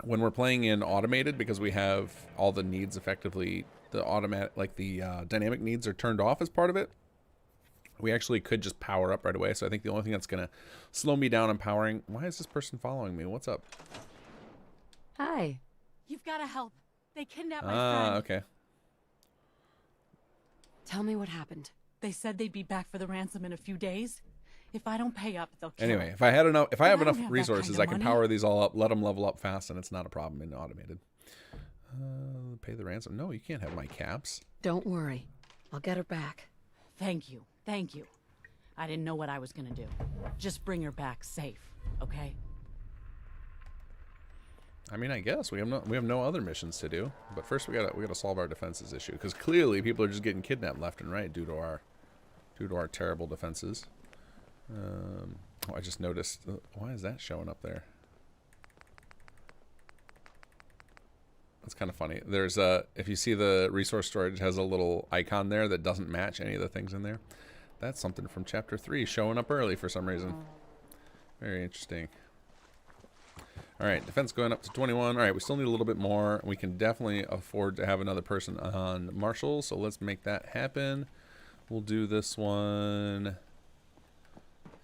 When we're playing in automated, because we have all the needs effectively, the automatic, like the dynamic needs are turned off as part of it. We actually could just power up right away. So I think the only thing that's going to slow me down in powering... Why is this person following me? What's up? Hi. You've got to help. They kidnapped my friend. Okay. Tell me what happened. They said they'd be back for the ransom in a few days. If I don't pay up, they'll kill Anyway, me. if I have enough have resources, that I kind can of power money. these all up, let them level up fast, and it's not a problem in automated. Pay the ransom. No, you can't have my caps. Don't worry. I'll get her back. Thank you. Thank you. I didn't know what I was going to do. Just bring her back safe, okay? I mean, I guess we have no other missions to do, but first we gotta solve our defenses issue, because clearly people are just getting kidnapped left and right due to our terrible defenses. Oh, I just noticed. Why is that showing up there? That's kind of funny. There's if you see the resource storage has a little icon there that doesn't match any of the things in there. That's something from chapter 3 showing up early for some reason. Very interesting. All right, defense going up to 21. All right, we still need a little bit more. We can definitely afford to have another person on Marshall, so let's make that happen. We'll do this one.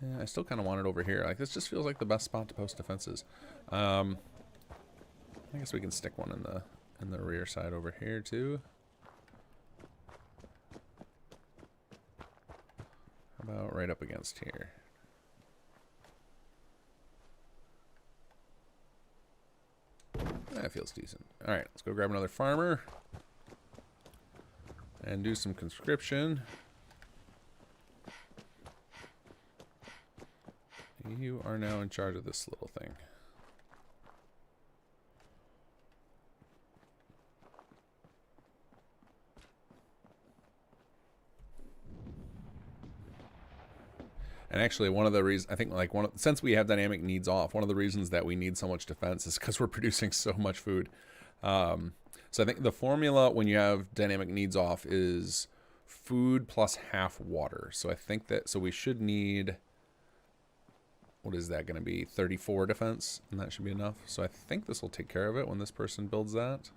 Yeah, I still kind of want it over here. Like, this just feels like the best spot to post defenses. I guess we can stick one in the rear side over here too. How about right up against here? That feels decent. All right, let's go grab another farmer and do some conscription. You are now in charge of this little thing. And actually, one of the reasons, I think, like, since we have dynamic needs off, one of the reasons that we need so much defense is because we're producing so much food. So I think the formula when you have dynamic needs off is food plus half water. So I think that, so we should need, what is that going to be? 34 defense, and that should be enough. So I think this will take care of it when this person builds that.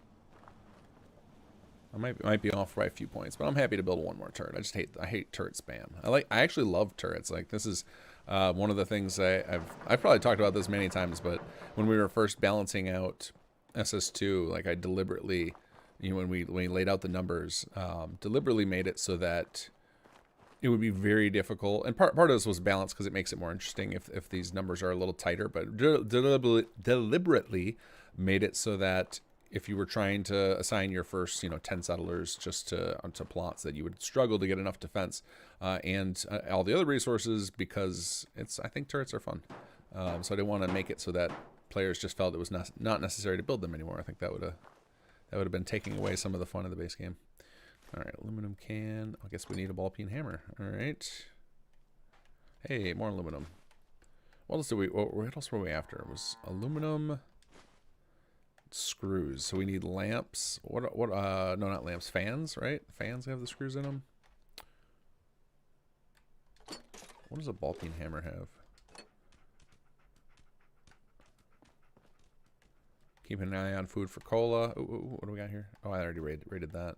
I might be off by a few points, but I'm happy to build one more turret. I hate turret spam. I actually love turrets. Like, this is one of the things I've probably talked about this many times, but when we were first balancing out SS2, like I deliberately, when we laid out the numbers, deliberately made it so that it would be very difficult. And part of this was balanced because it makes it more interesting if these numbers are a little tighter, but deliberately made it so that if you were trying to assign your first, 10 settlers just to plots, that you would struggle to get enough defense and all the other resources, because I think turrets are fun. So I didn't want to make it so that players just felt it was not necessary to build them anymore. I think that would have been taking away some of the fun of the base game. All right, aluminum can. I guess we need a ball-peen hammer. All right. Hey, more aluminum. What else were we after? It was aluminum, screws. So we need lamps. No, not lamps. Fans, right? Fans have the screws in them. What does a ball-peen hammer have? Keep an eye on food for cola. Ooh, what do we got here? Oh, I already rated that.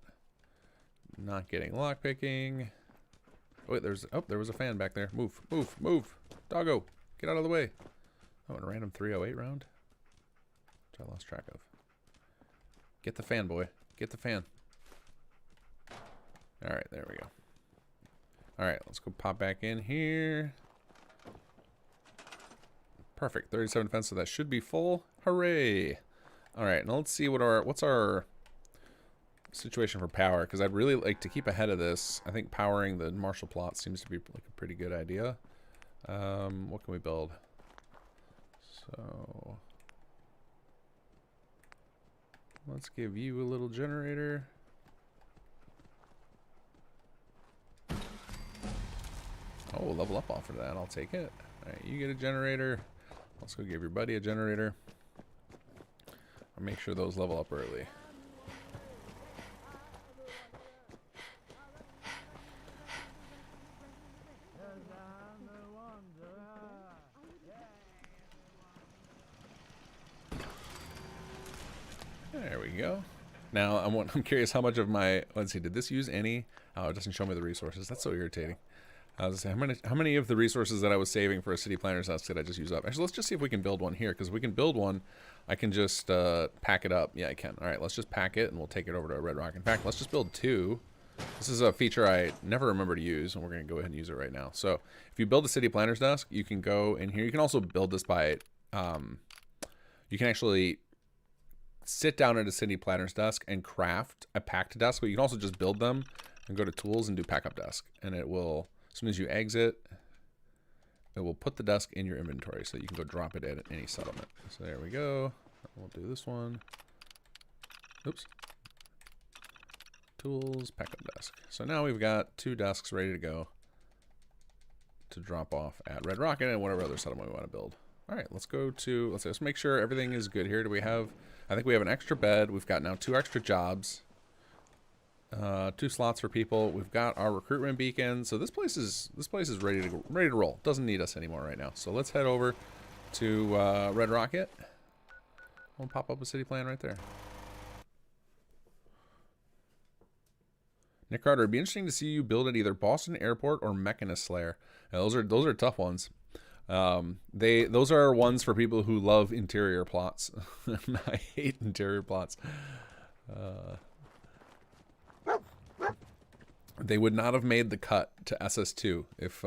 Not getting lockpicking. Oh, wait, there was a fan back there. Move, move, move. Doggo, get out of the way. Oh, and a random 308 round, which I lost track of. Get the fan, boy. Get the fan. All right, there we go. All right, let's go pop back in here. Perfect, 37 defense, so that should be full. Hooray! All right, now let's see what's our situation for power, because I'd really like to keep ahead of this. I think powering the Marshall plot seems to be like a pretty good idea. What can we build? So let's give you a little generator. Oh, level up off of that. I'll take it. All right, you get a generator. Let's go give your buddy a generator. I'll make sure those level up early. There we go. Now I'm curious how much of my, let's see, did this use any? Oh, it doesn't show me the resources. That's so irritating. I was gonna say, how many of the resources that I was saving for a city planner's house did I just use up? Actually, let's just see if we can build one here, because if we can build one, I can just pack it up. Yeah, I can. All right, let's just pack it, and we'll take it over to Red Rock. In fact, let's just build 2. This is a feature I never remember to use, and we're going to go ahead and use it right now. So if you build a city planner's desk, you can go in here. You can also build this by, you can actually sit down at a city planner's desk and craft a packed desk, but you can also just build them and go to tools and do pack up desk, and it will, as soon as you exit, it will put the desk in your inventory, so you can go drop it at any settlement. So there we go. We'll do this one. Oops. Tools, pack up desk. So now we've got 2 desks ready to go to drop off at Red Rocket and whatever other settlement we want to build. All right, let's go to, let's make sure everything is good here. Do we have, I think we have an extra bed. We've got now 2 extra jobs. 2 slots for people. We've got our recruitment beacon. So this place is ready to roll. Doesn't need us anymore right now. So let's head over to Red Rocket. We'll pop up a city plan right there. Nick Carter, it'd be interesting to see you build at either Boston Airport or Mechanist Slayer. Now, those are tough ones. Those are ones for people who love interior plots. I hate interior plots. They would not have made the cut to SS2 if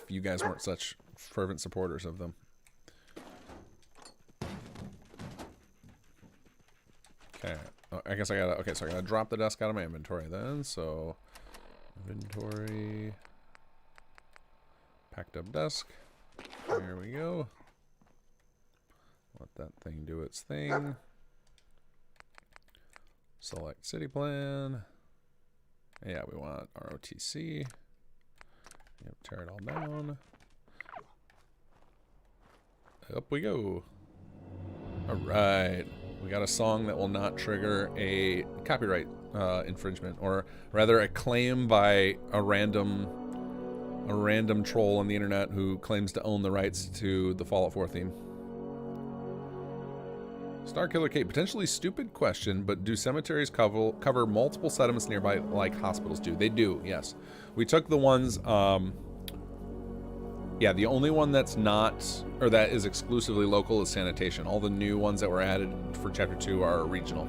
you guys weren't such fervent supporters of them. Okay, I guess I gotta. Okay, so I gotta drop the desk out of my inventory then. So inventory, packed up desk. There we go. Let that thing do its thing. Select city plan. Yeah, we want ROTC. Yep, tear it all down. Up we go. All right. We got a song that will not trigger a copyright infringement, or rather a claim by a random troll on the internet who claims to own the rights to the Fallout 4 theme. Starkiller Kate, potentially stupid question, but do cemeteries cover multiple settlements nearby like hospitals do? They do, yes. We took the ones, Yeah, the only one that's not, or that is exclusively local is sanitation. All the new ones that were added for Chapter 2 are regional.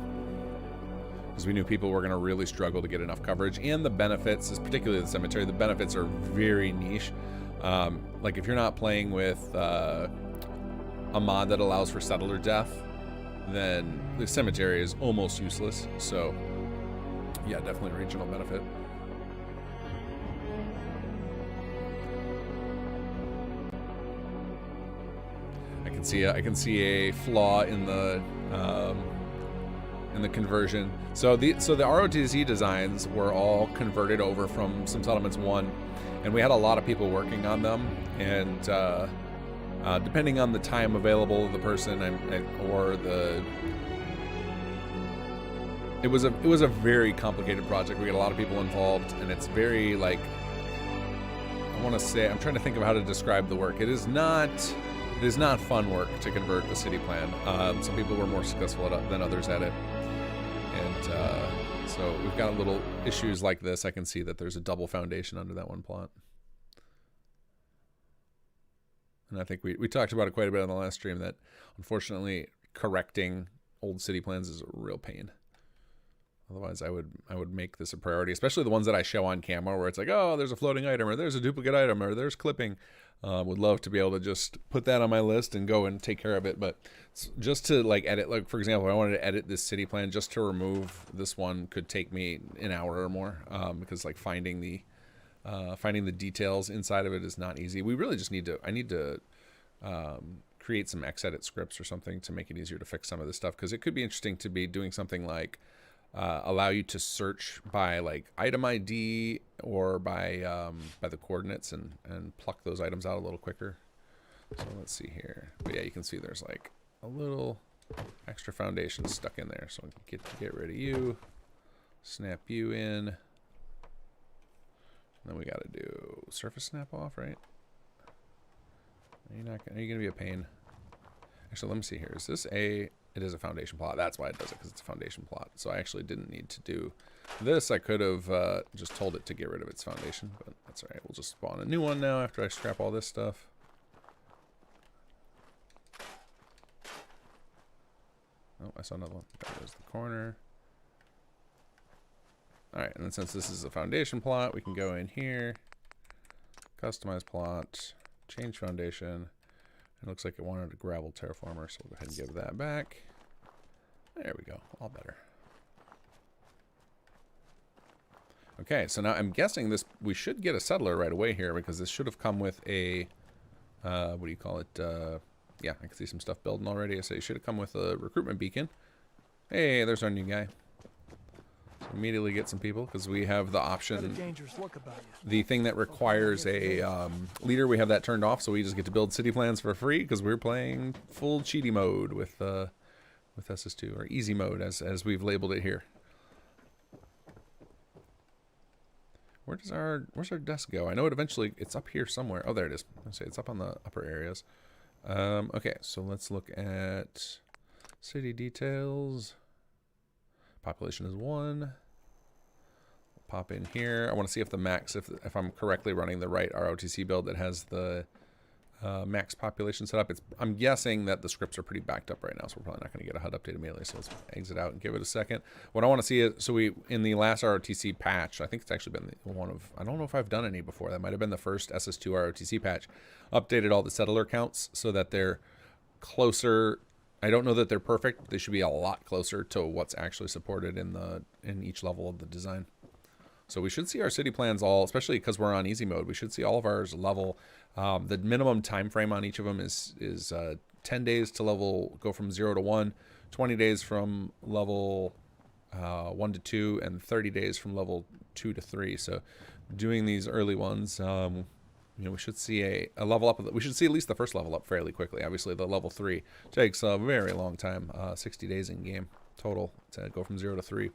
Because we knew people were going to really struggle to get enough coverage. And the benefits, particularly the cemetery, the benefits are very niche. Like if you're not playing with a mod that allows for settler death, then the cemetery is almost useless. So yeah, definitely regional benefit. I can see a flaw in the conversion. So the ROTC designs were all converted over from some Settlements 1, and we had a lot of people working on them. And depending on the time available of the person it was a very complicated project. We got a lot of people involved, and it's very like, I want to say, I'm trying to think of how to describe the work. It is not fun work to convert a city plan. Some people were more successful than others at it. And so we've got little issues like this. I can see that there's a double foundation under that one plot. And I think we talked about it quite a bit on the last stream, that unfortunately correcting old city plans is a real pain. Otherwise, I would make this a priority, especially the ones that I show on camera where it's like, oh, there's a floating item, or there's a duplicate item, or there's clipping. Would love to be able to just put that on my list and go and take care of it. But just to like edit, like for example, I wanted to edit this city plan, just to remove this one could take me an hour or more, because like finding the details inside of it is not easy. We really just I need to create some Xedit scripts or something to make it easier to fix some of this stuff, because it could be interesting to be doing something like allow you to search by like item ID or by the coordinates and pluck those items out a little quicker. So let's see here. But yeah, you can see there's like a little extra foundation stuck in there. So I can get rid of you, snap you in. And then we got to do surface snap off, right? Are you gonna be a pain? Actually, let me see here. Is this it is a foundation plot. That's why it does it, because it's a foundation plot. So I actually didn't need to do this. I could have just told it to get rid of its foundation, but that's all right. We'll just spawn a new one now after I scrap all this stuff. Oh, I saw another one. There's the corner. All right, and then since this is a foundation plot, we can go in here, customize plot, change foundation. It looks like it wanted a gravel terraformer, so we'll go ahead and give that back. There we go, all better. Okay, so now I'm guessing we should get a settler right away here, because this should have come with a, what do you call it? Yeah, I can see some stuff building already. So it should have come with a recruitment beacon. Hey, there's our new guy. So immediately get some people, because we have the option, the thing that requires a leader, we have that turned off, so we just get to build city plans for free, because we're playing full cheaty mode with SS2, or easy mode as we've labeled it here. Where's our desk go? I know it eventually, it's up here somewhere. Oh, there it is. Let's say it's up on the upper areas. Okay, so let's look at city details. Population is 1. Pop in here. I want to see if the max, if I'm correctly running the right ROTC build that has the max population set up. I'm guessing that the scripts are pretty backed up right now, so we're probably not going to get a HUD update immediately. So let's exit out and give it a second. What I want to see is, so in the last ROTC patch, I think it's actually been one of, I don't know if I've done any before. That might have been the first SS2 ROTC patch. Updated all the settler counts so that they're closer. I don't know that they're perfect. They should be a lot closer to what's actually supported in each level of the design. So we should see our city plans all, especially because we're on easy mode, we should see all of ours level. The minimum time frame on each of them is 10 days to go from 0 to 1, 20 days from level 1 to 2, and 30 days from level 2 to 3. So doing these early ones, we should see a level up. We should see at least the first level up fairly quickly. Obviously, the level 3 takes a very long time, 60 days in game total to go from 0 to 3.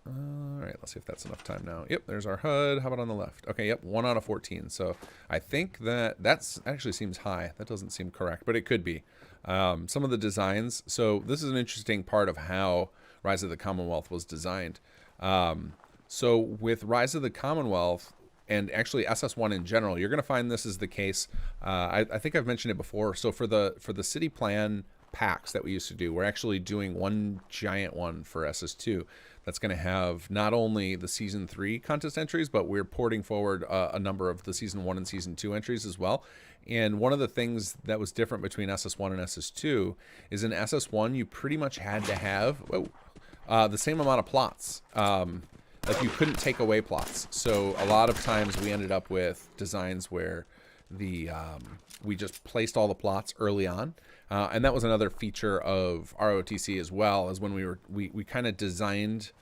All right, let's see if that's enough time now. Yep, there's our HUD. How about on the left? Okay, yep, 1 out of 14. So I think that's actually seems high. That doesn't seem correct, but it could be. Some of the designs. So this is an interesting part of how Rise of the Commonwealth was designed. So with Rise of the Commonwealth, and actually SS1 in general, you're going to find this is the case. I think I've mentioned it before. So for the city plan packs that we used to do, we're actually doing one giant one for SS2 that's going to have not only the season 3 contest entries, but we're porting forward a number of the season 1 and season 2 entries as well. And one of the things that was different between SS1 and SS2 is in SS1 you pretty much had to have the same amount of plots. Like you couldn't take away plots. So a lot of times we ended up with designs where we just placed all the plots early on. And that was another feature of ROTC as well, as when we kind of designed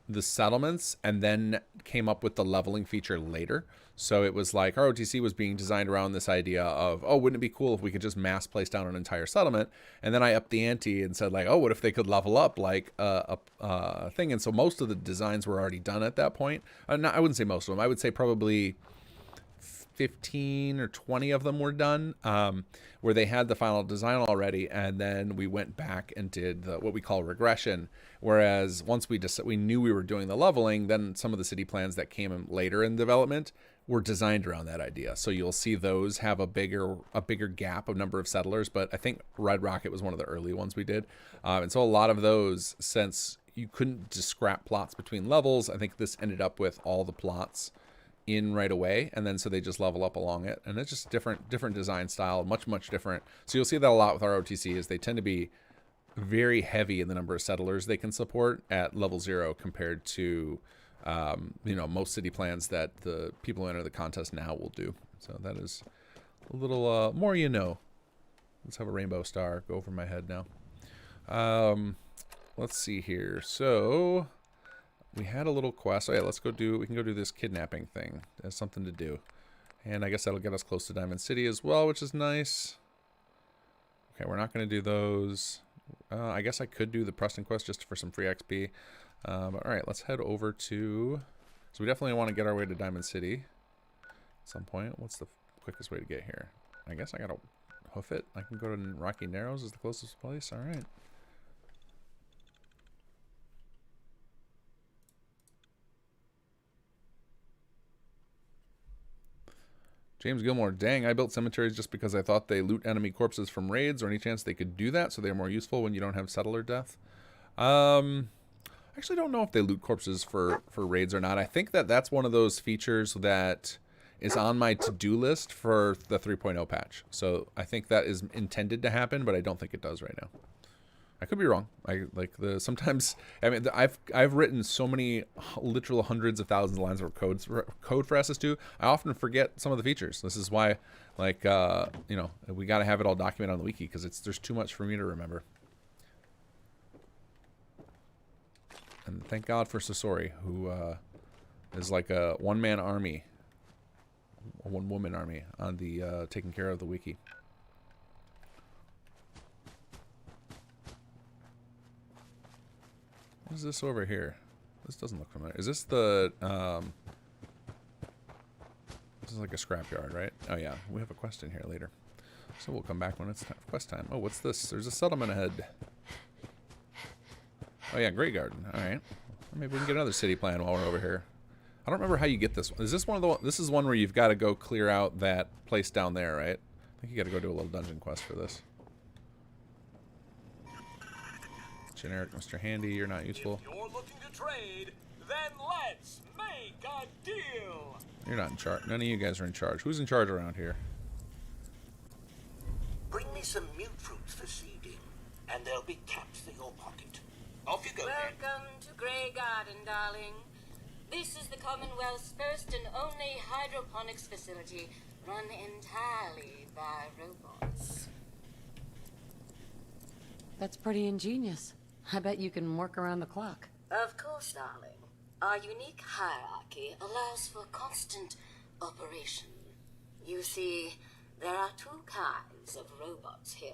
the settlements and then came up with the leveling feature later. So it was like ROTC was being designed around this idea of, oh, wouldn't it be cool if we could just mass place down an entire settlement? And then I upped the ante and said like, oh, what if they could level up like a thing? And so most of the designs were already done at that point. I wouldn't say most of them. I would say probably 15 or 20 of them were done, where they had the final design already, and then we went back and did what we call regression. Whereas once we knew we were doing the leveling, then some of the city plans that came in later in development were designed around that idea. So you'll see those have a bigger gap of number of settlers, but I think Red Rocket was one of the early ones we did. And so a lot of those, since you couldn't just scrap plots between levels, I think this ended up with all the plots in right away, and then so they just level up along it, and it's just different design style, much different. So you'll see that a lot with ROTC is they tend to be very heavy in the number of settlers they can support at level 0 compared to most city plans that the people who enter the contest now will do. So that is a little more Let's have a rainbow star go over my head now. Let's see here. So we had a little quest. Oh yeah, we can go do this kidnapping thing. There's something to do. And I guess that'll get us close to Diamond City as well, which is nice. Okay, we're not going to do those. I guess I could do the Preston quest just for some free XP. But alright, let's head over to... So we definitely want to get our way to Diamond City at some point. What's the quickest way to get here? I guess I gotta hoof it. I can go to Rocky Narrows is the closest place. Alright. James Gilmore, dang, I built cemeteries just because I thought they loot enemy corpses from raids, or any chance they could do that so they're more useful when you don't have settler death. I actually don't know if they loot corpses for raids or not. I think that's one of those features that is on my to-do list for the 3.0 patch. So I think that is intended to happen, but I don't think it does right now. I could be wrong. Sometimes I've written so many literal hundreds of thousands of lines of code for SS2. I often forget some of the features. This is why, we got to have it all documented on the wiki because there's too much for me to remember. And thank God for Sasori, who is like a one-man army, a one-woman army on the taking care of the wiki. What is this over here? This doesn't look familiar. Is this the, this is like a scrapyard, right? Oh yeah, we have a quest in here later. So we'll come back when it's quest time. Oh, what's this? There's a settlement ahead. Oh yeah, Graygarden. Alright. Maybe we can get another city plan while we're over here. I don't remember how you get this one. Is this one of the this is one where you've got to go clear out that place down there, right? I think you got to go do a little dungeon quest for this. Generic Mr. Handy, you're not useful. If you're looking to trade, then let's make a deal. You're not in charge. None of you guys are in charge. Who's in charge around here? Bring me some mute fruits for seeding, and there'll be caps for your pocket. Off you go, then. Welcome to Graygarden, darling. This is the Commonwealth's first and only hydroponics facility run entirely by robots. That's pretty ingenious. I bet you can work around the clock. Of course, darling. Our unique hierarchy allows for constant operation. You see, there are two kinds of robots here.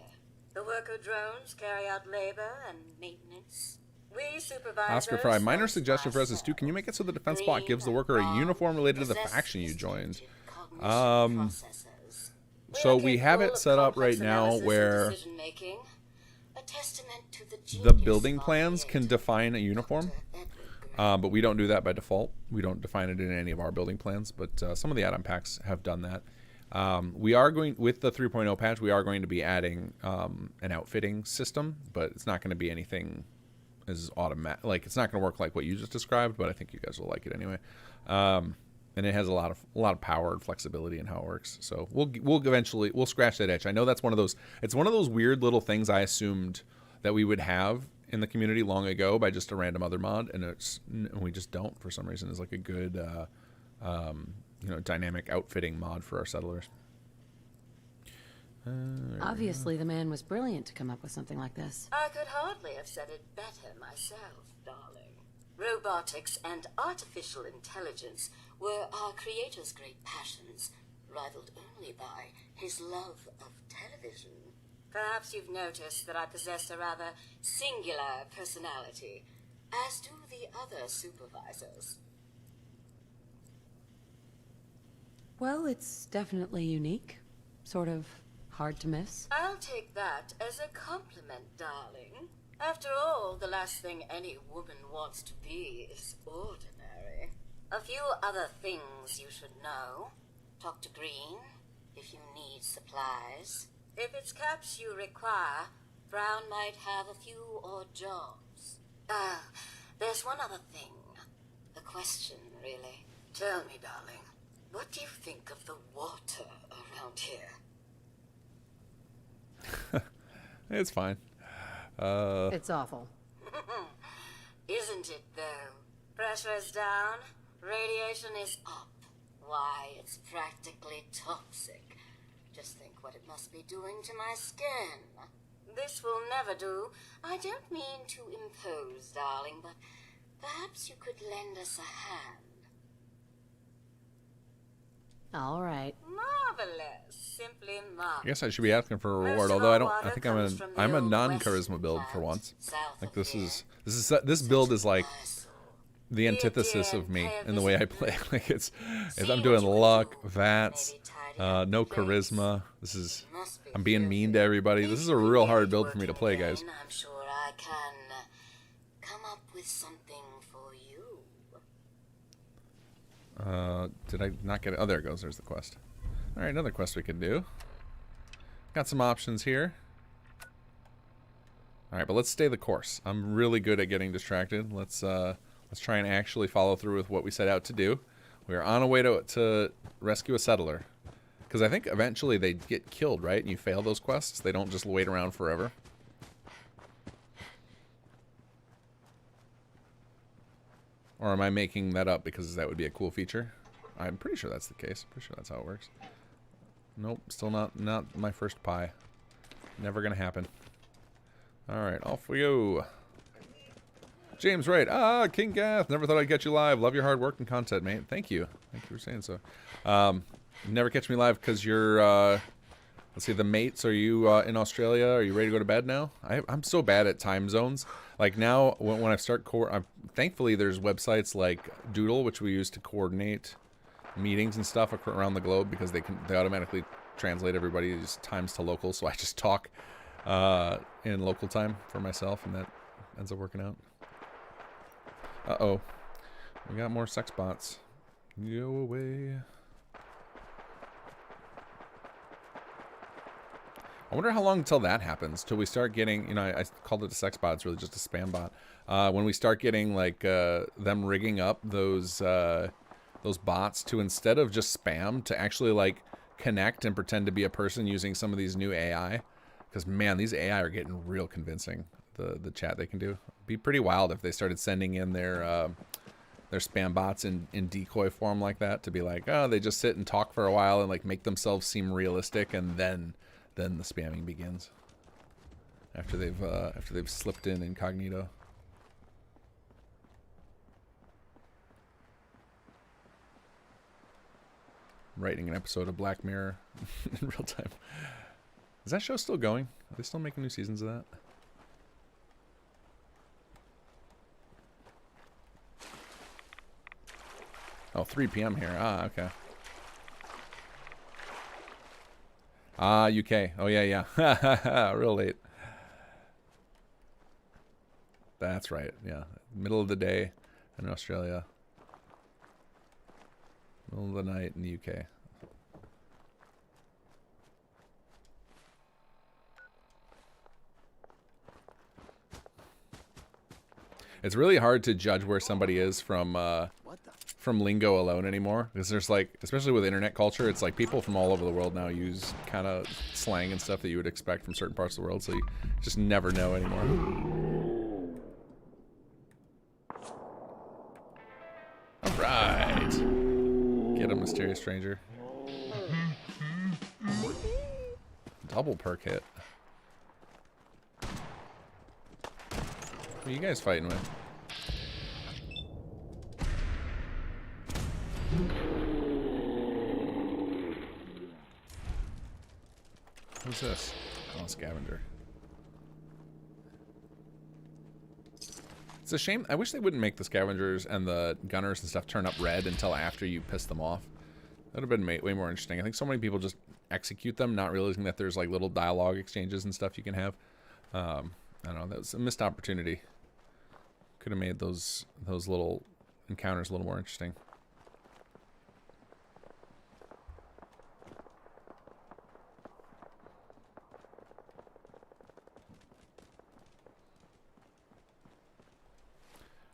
The worker drones carry out labor and maintenance. We supervise. Oscar Fry, minor suggestion for SS2. Can you make it so the defense spot gives the worker a uniform related to the faction you joined? So we have it set up right now where the building plans can define a uniform. but we don't do that by default. We don't define it in any of our building plans, but some of the add-on packs have done that. We are going, with the 3.0 patch, we are going to be adding an outfitting system, but it's not going to be anything as automatic. Like, it's not going to work like what you just described, but I think you guys will like it anyway. And it has a lot of power and flexibility in how it works. So we'll eventually scratch that itch. I know that's one of those. It's one of those weird little things I assumed that we would have in the community long ago by just a random other mod, and we just don't for some reason. It's like a good dynamic outfitting mod for our settlers. Obviously, the man was brilliant to come up with something like this. I could hardly have said it better myself, darling. Robotics and artificial intelligence were our creator's great passions, rivaled only by his love of television. Perhaps you've noticed that I possess a rather singular personality, as do the other supervisors. Well, it's definitely unique. Sort of hard to miss. I'll take that as a compliment, darling. After all, the last thing any woman wants to be is ordinary. A few other things you should know. Talk to Green if you need supplies. If it's caps you require, Brown might have a few odd jobs. There's one other thing. A question, really. Tell me, darling, what do you think of the water around here? It's fine. It's awful. Isn't it, though? Pressure's down, radiation is up. Why, it's practically toxic. Just think what it must be doing to my skin. This will never do. I don't mean to impose, darling, but perhaps you could lend us a hand. All right. Marvelous. Simply marvelous. I guess I should be asking for a reward, although I think I'm a non-charisma build for once. Like this build is like the antithesis of me in the way I play. Like I'm doing luck, VATS, no charisma. I'm being mean to everybody. This is a real hard build for me to play, guys. I'm sure I can come up with something for you. Did I not get it? Oh, there it goes. There's the quest. All right, another quest we can do. Got some options here. All right, but let's stay the course. I'm really good at getting distracted. Let's try and actually follow through with what we set out to do. We are on a way to rescue a settler. Because I think eventually they get killed, right? And you fail those quests. They don't just wait around forever. Or am I making that up because that would be a cool feature? I'm pretty sure that's the case. Pretty sure that's how it works. Nope, still not my first pie. Never gonna happen. Alright, off we go. James Wright. King Gath. Never thought I'd catch you live. Love your hard work and content, mate. Thank you. Thank you for saying so. Never catch me live because you're, let's see, the mates. Are you in Australia? Are you ready to go to bed now? I'm so bad at time zones. Like now, when I start, thankfully there's websites like Doodle, which we use to coordinate meetings and stuff around the globe because they automatically translate everybody's times to local. So I just talk in local time for myself, and that ends up working out. Uh-oh. We got more sex bots. Go away. I wonder how long until that happens, till we start getting, I called it a sex bot, it's really just a spam bot. When we start getting, like, them rigging up those bots to, instead of just spam, to actually, like, connect and pretend to be a person using some of these new AI. Because, man, these AI are getting real convincing, the chat they can do. It'd be pretty wild if they started sending in their spam bots in decoy form like that, to be like, oh, they just sit and talk for a while and, like, make themselves seem realistic, and then the spamming begins after they've slipped in incognito. Writing an episode of Black Mirror in real time. Is that show still going? Are they still making new seasons of that? Oh, 3 p.m. here. Okay. UK. Oh, yeah. Real late. That's right. Yeah. Middle of the day. in Australia. Middle of the night in the UK. It's really hard to judge where somebody is from lingo alone anymore, because there's like, especially with internet culture, it's like people from all over the world now use kind of slang and stuff that you would expect from certain parts of the world, so you just never know anymore. All right, get a mysterious stranger. Double perk hit. What are you guys fighting with? Who's this? Oh, scavenger. It's a shame. I wish they wouldn't make the scavengers and the gunners and stuff turn up red until after you piss them off. That would have been way more interesting. I think so many people just execute them, not realizing that there's like little dialogue exchanges and stuff you can have. I don't know. That was a missed opportunity. Could have made those little encounters a little more interesting.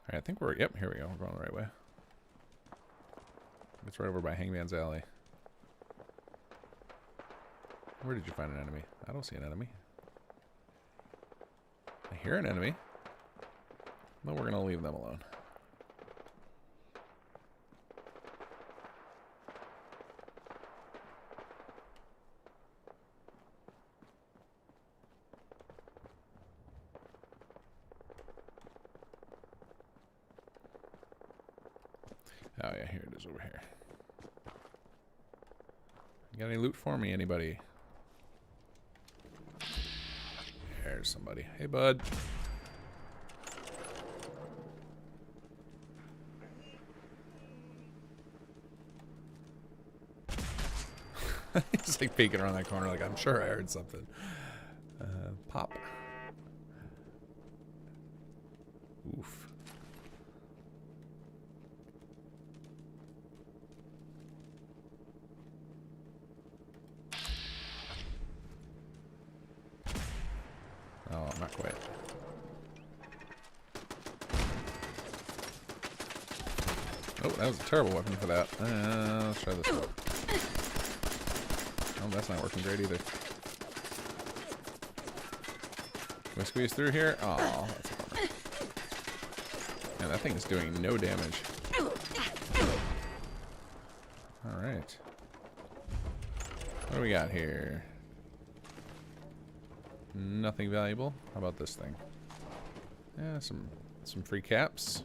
Alright, I think we're, yep, here we go. We're going the right way. It's right over by Hangman's Alley. Where did you find an enemy? I don't see an enemy. I hear an enemy. No, we're going to leave them alone. Oh yeah, here it is over here. You got any loot for me, anybody? There's somebody. Hey, bud. He's like peeking around that corner like, I'm sure I heard something. Pop. Oof. Oh, not quite. Oh, that was a terrible weapon for that. Let's try this one. Oh, that's not working great either. Can we squeeze through here? Oh, that's a bummer. Man, that thing is doing no damage. Alright. What do we got here? Nothing valuable. How about this thing? Yeah, some free caps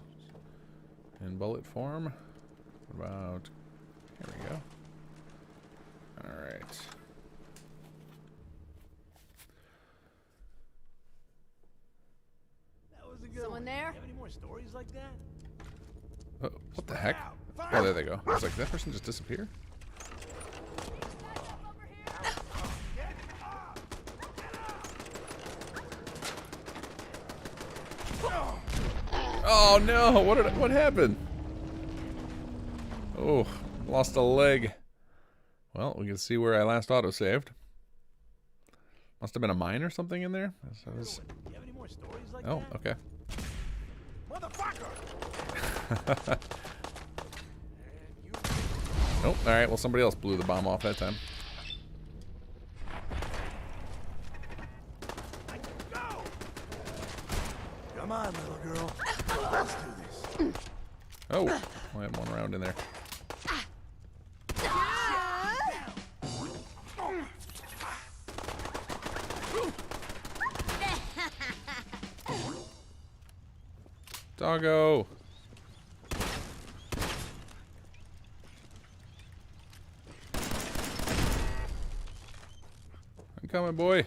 in bullet form. What about, here we go. All right. That was a good Someone one. there? Have any more stories like that? Oh, what the heck? Oh, there they go. I was like, did that person just disappear? Oh no! What happened? Oh, lost a leg. Well, we can see where I last autosaved. Must have been a mine or something in there. Do you have any more stories like Oh, that? okay. Motherfucker! Oh, all right. Well, somebody else blew the bomb off that time. Come on, little girl. Let's do this. Oh, I had one round in there. Doggo. I'm coming, boy.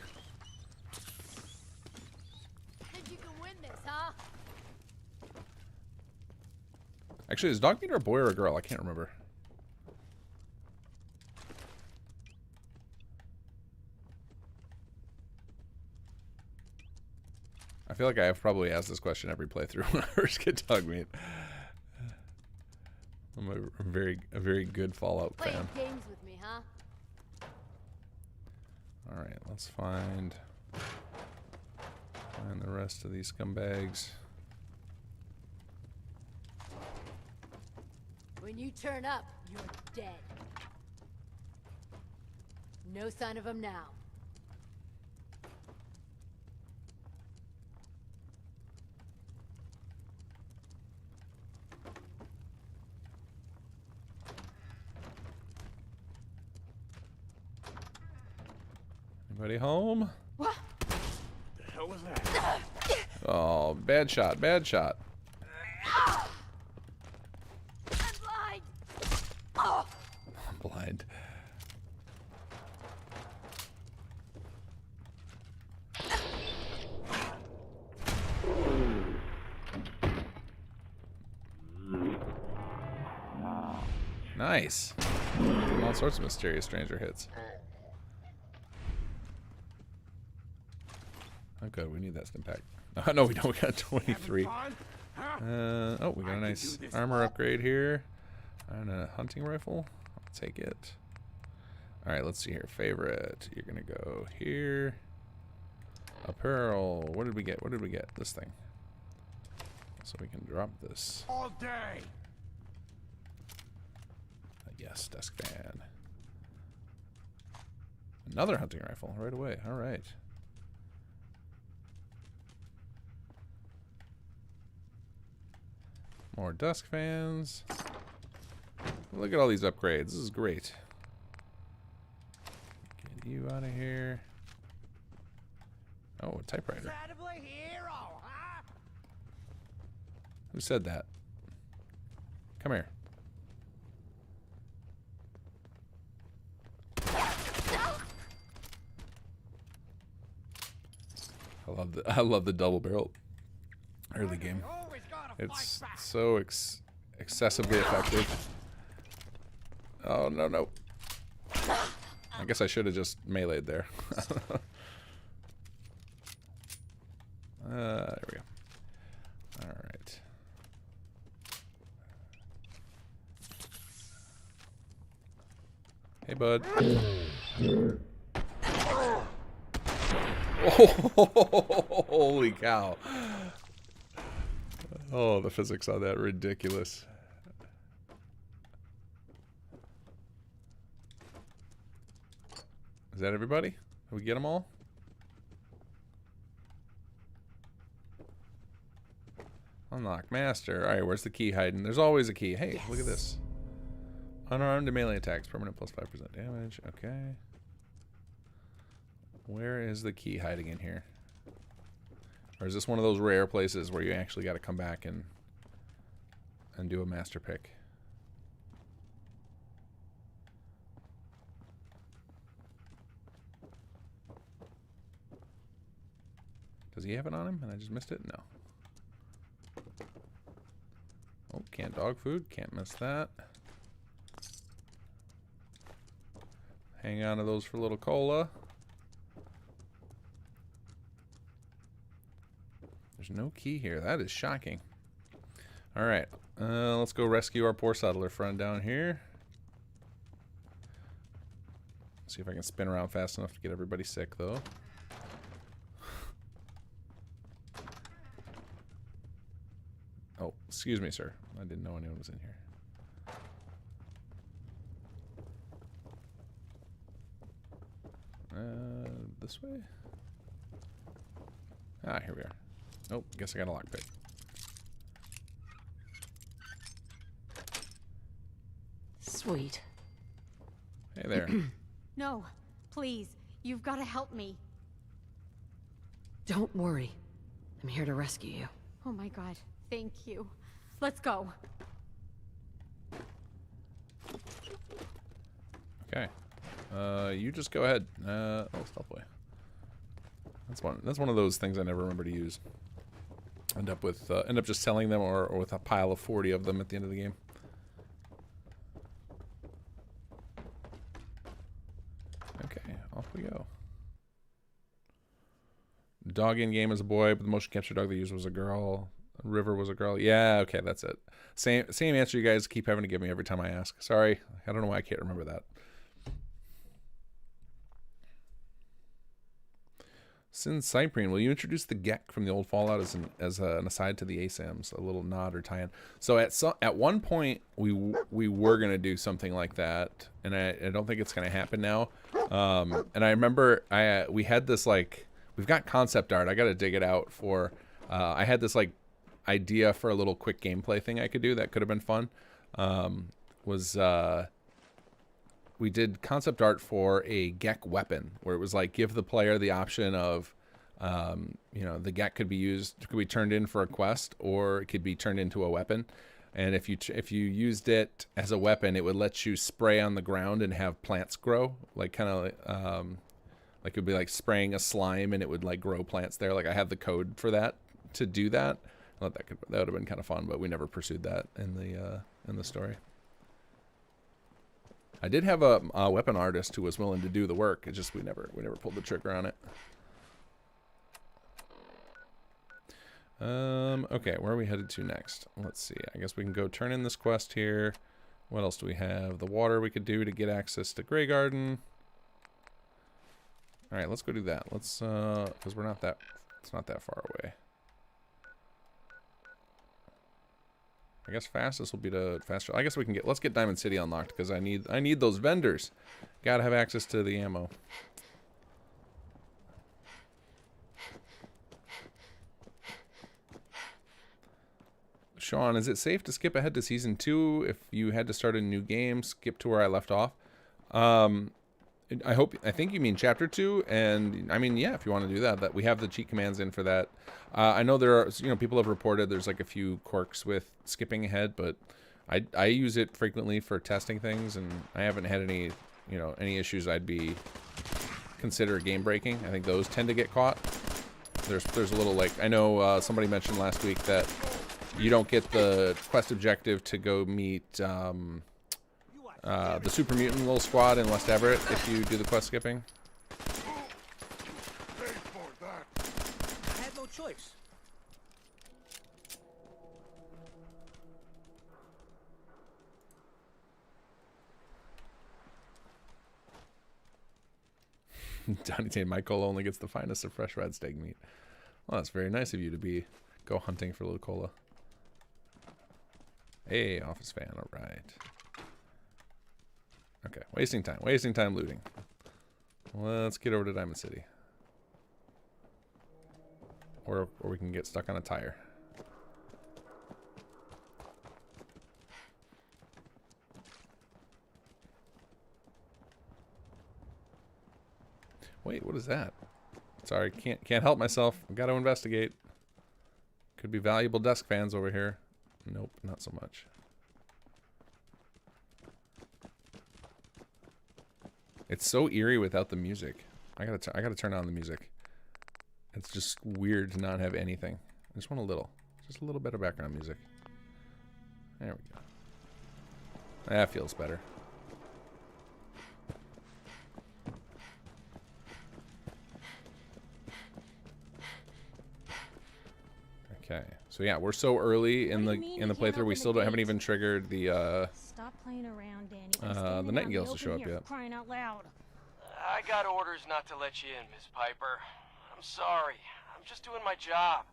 Think you can win this, huh? Actually, is dog meter a boy or a girl? I can't remember. I feel like I have probably asked this question every playthrough when I first get dog meat. I'm a very good Fallout Playing fan. games with me, huh? All right, let's find the rest of these scumbags. When you turn up, you're dead. No sign of him now. Anybody home? What? The hell was that? Oh, bad shot, bad shot. I'm blind. Oh. I'm blind. Nice. All sorts of mysterious stranger hits. Oh, good. We need that stim pack. Oh, no, we don't. We got 23. Oh, we got a nice armor upgrade here. And a hunting rifle. I'll take it. Alright, let's see here. Favorite. You're going to go here. Apparel. What did we get? What did we get? This thing. So we can drop this. All day. Yes, desk fan. Another hunting rifle right away. Alright. More dusk fans. Look at all these upgrades. This is great. Get you out of here. Oh, a typewriter. Who said that? Come here. I love the double barrel early game. It's so excessively effective. Oh, no, no. I guess I should have just meleeed there. There we go. Alright. Hey, bud. Oh, holy cow. Oh, the physics on that, ridiculous. Is that everybody? Did we get them all? Unlock master. Alright, where's the key hiding? There's always a key. Hey, look at this. Unarmed and melee attacks. Permanent plus 5% damage. Okay. Where is the key hiding in here? Or is this one of those rare places where you actually got to come back and do a master pick? Does he have it on him and I just missed it? No. Oh, canned dog food. Can't miss that. Hang on to those for a little cola. There's no key here. That is shocking. Alright. Let's go rescue our poor settler friend down here. See if I can spin around fast enough to get everybody sick, though. Oh, excuse me, sir. I didn't know anyone was in here. This way? Ah, here we are. Nope, guess I got a lockpick. Sweet. Hey there. No, please. You've got to help me. Don't worry. I'm here to rescue you. Oh my god. Thank you. Let's go. Okay. You just go ahead. Oh, stealth way. That's one of those things I never remember to use. End up just selling them or with a pile of 40 of them at the end of the game. Okay, off we go. Dog in game is a boy, but the motion capture dog they used was a girl. River was a girl. Yeah, okay, that's it. Same answer you guys keep having to give me every time I ask. Sorry, I don't know why I can't remember that. Sin Cyprian, will you introduce the Gek from the old Fallout as an aside to the ASAMs, a little nod or tie-in? So at one point we were gonna do something like that, and I don't think it's gonna happen now. And I remember we had this, like, we've got concept art. I gotta dig it out for. I had this like idea for a little quick gameplay thing I could do that could have been fun. We did concept art for a Gek weapon, where it was like give the player the option of, you know, the Gek could be turned in for a quest, or it could be turned into a weapon. And if you used it as a weapon, it would let you spray on the ground and have plants grow, like kind of like it would be like spraying a slime and it would like grow plants there. Like I have the code for that to do that. I thought that would have been kind of fun, but we never pursued that in the story. I did have a weapon artist who was willing to do the work. It just we never pulled the trigger on it. Okay, where are we headed to next? Let's see. I guess we can go turn in this quest here. What else do we have? The water we could do to get access to Graygarden. All right, let's go do that. Let's because it's not that far away. I guess fastest will be to faster. I guess we can let's get Diamond City unlocked because I need those vendors. Gotta have access to the ammo. Sean, is it safe to skip ahead to season 2 if you had to start a new game? Skip to where I left off. I think you mean chapter 2, and I mean, yeah, if you want to do that we have the cheat commands in for that. I know there are, people have reported there's like a few quirks with skipping ahead, but I use it frequently for testing things, and I haven't had any issues I'd be consider game breaking. I think those tend to get caught. There's a little, like, I know somebody mentioned last week that you don't get the quest objective to go meet the Super Mutant little squad in West Everett if you do the quest skipping. I had no choice. Donnie Tate, my cola only gets the finest of fresh red steak meat. Well, that's very nice of you to go hunting for little cola. Hey, office fan, all right. Okay, wasting time looting. Let's get over to Diamond City. Or we can get stuck on a tire. Wait, what is that? Sorry, can't help myself. I've got to investigate. Could be valuable desk fans over here. Nope, not so much. It's so eerie without the music. I gotta turn on the music. It's just weird to not have anything. I just want just a little bit of background music. There we go. That feels better. Okay, so yeah, we're so early in the playthrough. We still haven't even triggered the Stop playing around, Danny. the Nightingales to show up yet. Crying out loud. I got orders not to let you in, Miss Piper. I'm sorry. I'm just doing my job.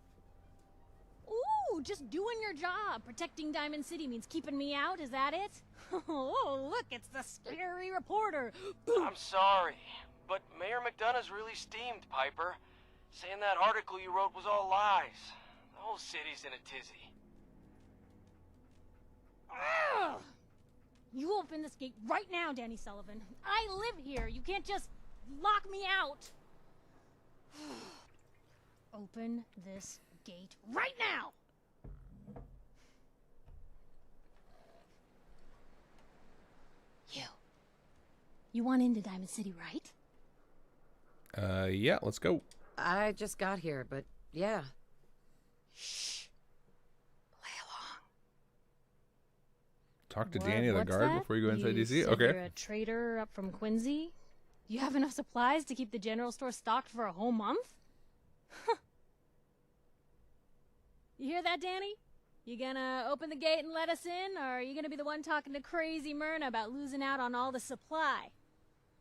Ooh, just doing your job. Protecting Diamond City means keeping me out, is that it? Oh, look, it's the scary reporter. I'm sorry, but Mayor McDonough's really steamed, Piper. Saying that article you wrote was all lies. The whole city's in a tizzy. Ugh. You open this gate right now, Danny Sullivan. I live here. You can't just lock me out. Open this gate right now. You want into Diamond City, right? Yeah, let's go. I just got here, but yeah. Shh. Play along. Talk to Danny the guard before you go inside DC. Okay. You're a trader up from Quincy? You have enough supplies to keep the general store stocked for a whole month? You hear that, Danny? You gonna open the gate and let us in, or are you gonna be the one talking to crazy Myrna about losing out on all the supply?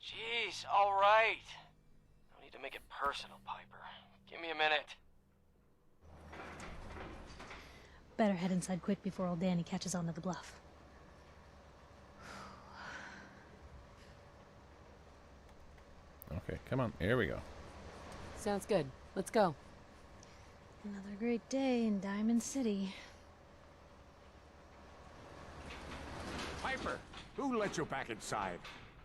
Jeez, all right. No need to make it personal, Piper. Give me a minute. Better head inside quick before old Danny catches on to the bluff. Okay, come on. Here we go. Sounds good. Let's go. Another great day in Diamond City. Piper, who let you back inside?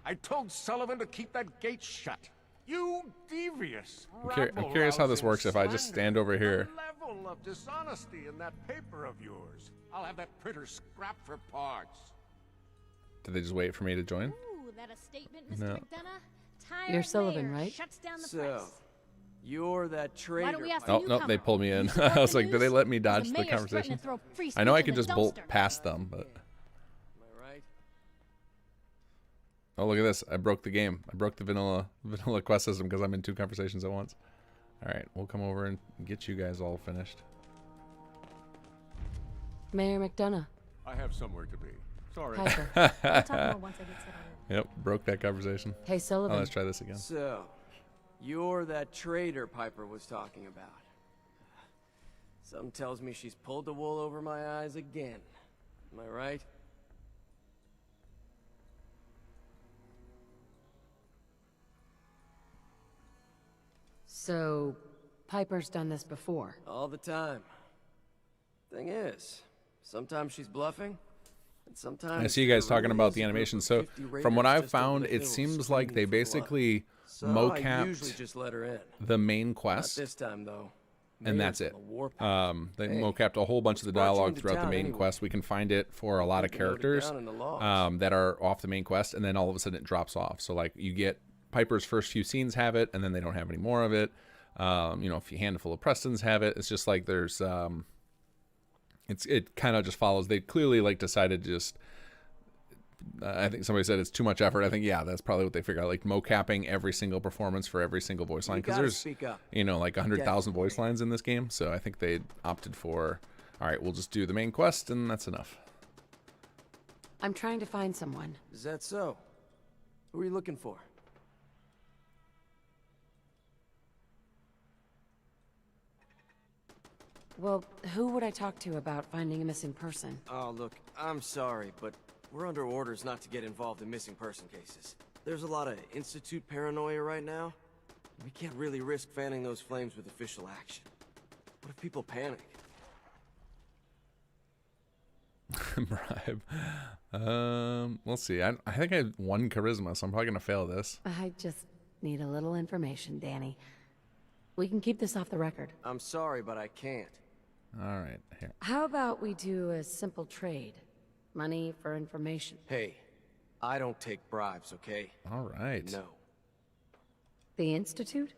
I told Sullivan to keep that gate shut. You devious. I'm curious how this works if I just stand over here. The level of dishonesty in that paper of yours. I'll have that printer scrapped for parts. Did they just wait for me to join? Ooh, that a statement, Mr. No. McDonough? Tired You're Sullivan, mayor right? Shuts down the So, press. you're that traitor. Why don't we ask Oh, the no, newcomer? they pulled me in. You I was support like, the did they let me news? dodge The the mayor's conversation? threatening to throw free I know I speech could in the just bolt dumpster. past them, but... Am I right? Oh, look at this. I broke the game. I broke the vanilla quest system because I'm in 2 conversations at once. Alright, we'll come over and get you guys all finished. Mayor McDonough. I have somewhere to be. Sorry. Piper. I'll talk more once I get settled in. Yep, broke that conversation. Hey, Sullivan. Oh, let's try this again. So, you're that traitor Piper was talking about. Something tells me she's pulled the wool over my eyes again. Am I right? So, Piper's done this before. All the time. Thing is, sometimes she's bluffing, and sometimes I see you guys there talking really about is the a group animation. of So, 50 from what raiders I've just over found, the it hills seems like they screaming for blood. basically So I usually mocapped just let her in. the main Not quest, this time, though. and Mayor's that's it. on the warpath. They Hey, mocapped a whole bunch of the what's brought you dialogue into throughout the town main anyway? quest. We can find it for a lot of We can note it characters down in the logs. that are off the main quest, and then all of a sudden it drops off. So, like, you get Piper's first few scenes have it, and then they don't have any more of it. You know, a handful of Prestons have it. It's just like there's... it kind of just follows. They clearly like decided to just... I think somebody said it's too much effort. I think, yeah, that's probably what they figured out. Like, mocapping every single performance for every single voice line. Because gotta there's, speak up. you know, like 100,000 voice lines in this game. So I think they opted for, all right, we'll just do the main quest, and that's enough. I'm trying to find someone. Is that so? Who are you looking for? Well, who would I talk to about finding a missing person? Oh, look, I'm sorry, but we're under orders not to get involved in missing person cases. There's a lot of Institute paranoia right now. We can't really risk fanning those flames with official action. What if people panic? Bribe. We'll see. I think I have 1 charisma, so I'm probably going to fail this. I just need a little information, Danny. We can keep this off the record. I'm sorry, but I can't. All right, here. How about we do a simple trade? Money for information. Hey, I don't take bribes, okay? All right. No. The Institute?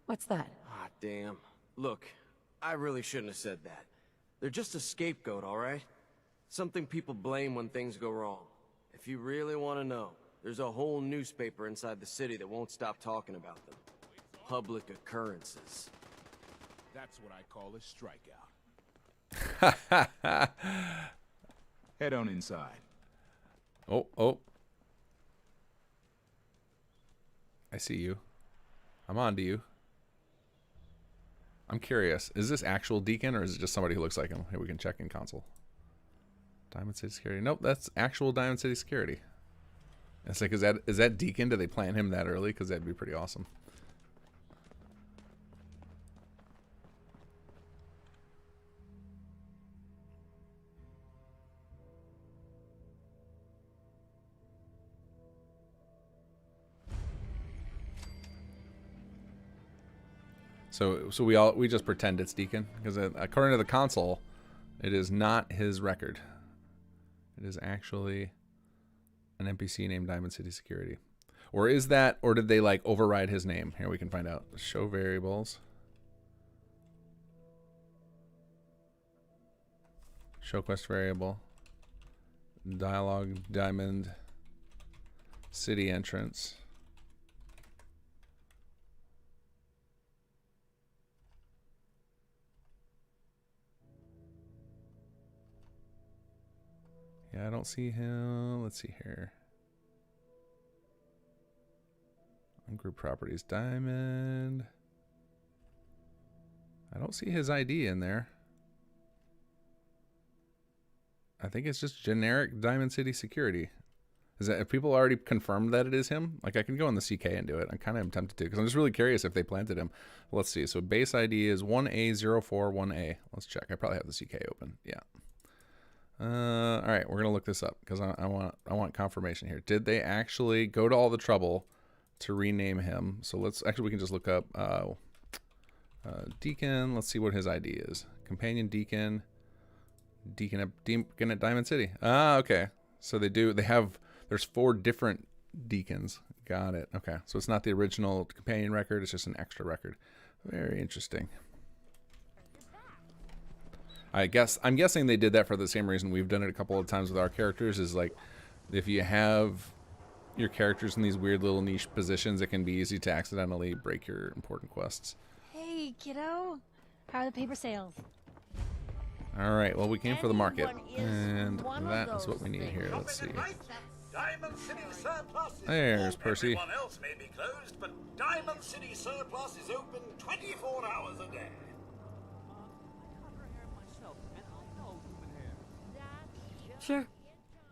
What's that? Ah, damn. Look, I really shouldn't have said that. They're just a scapegoat, all right? Something people blame when things go wrong. If you really want to know, there's a whole newspaper inside the city that won't stop talking about them. Public occurrences. That's what I call a strikeout. Head on inside. Oh. I see you. I'm on to you. I'm curious. Is this actual Deacon, or is it just somebody who looks like him? Here, we can check in console. Diamond City Security. Nope, that's actual Diamond City Security. It's like, is that Deacon? Did they plan him that early? Because that'd be pretty awesome. So we just pretend it's Deacon, because according to the console, it is not his record. It is actually an NPC named Diamond City Security. Or is that, or did they like override his name? Here we can find out. Show variables. Show quest variable. Dialogue Diamond City entrance. don't see him. Let's see here. Ungroup properties, Diamond. I don't see his ID in there. I think it's just generic Diamond City security. Is that if people already confirmed that it is him? Like, I can go on the CK and do it. I kind of am tempted to because I'm just really curious if they planted him. Let's see. So base ID is 1A041A. Let's check. I probably have the CK open. Yeah. All right, we're gonna look this up because I want confirmation here. Did they actually go to all the trouble to rename him? So let's actually we can just look up Deacon. Let's see what his ID is. Companion Deacon. Deacon at Diamond City. Ah, okay. So they have. There's 4 different deacons. Got it. Okay. So it's not the original companion record. It's just an extra record. Very interesting. I'm guessing they did that for the same reason we've done it a couple of times with our characters. Is like, if you have your characters in these weird little niche positions, it can be easy to accidentally break your important quests. Hey, kiddo. How are the paper sales? All right. Well, we came for the market, and that is what we need here. Let's see. Diamond City Surplus is There's Percy. Everyone else may be closed, but Diamond City Surplus is open 24 hours a day. Sure.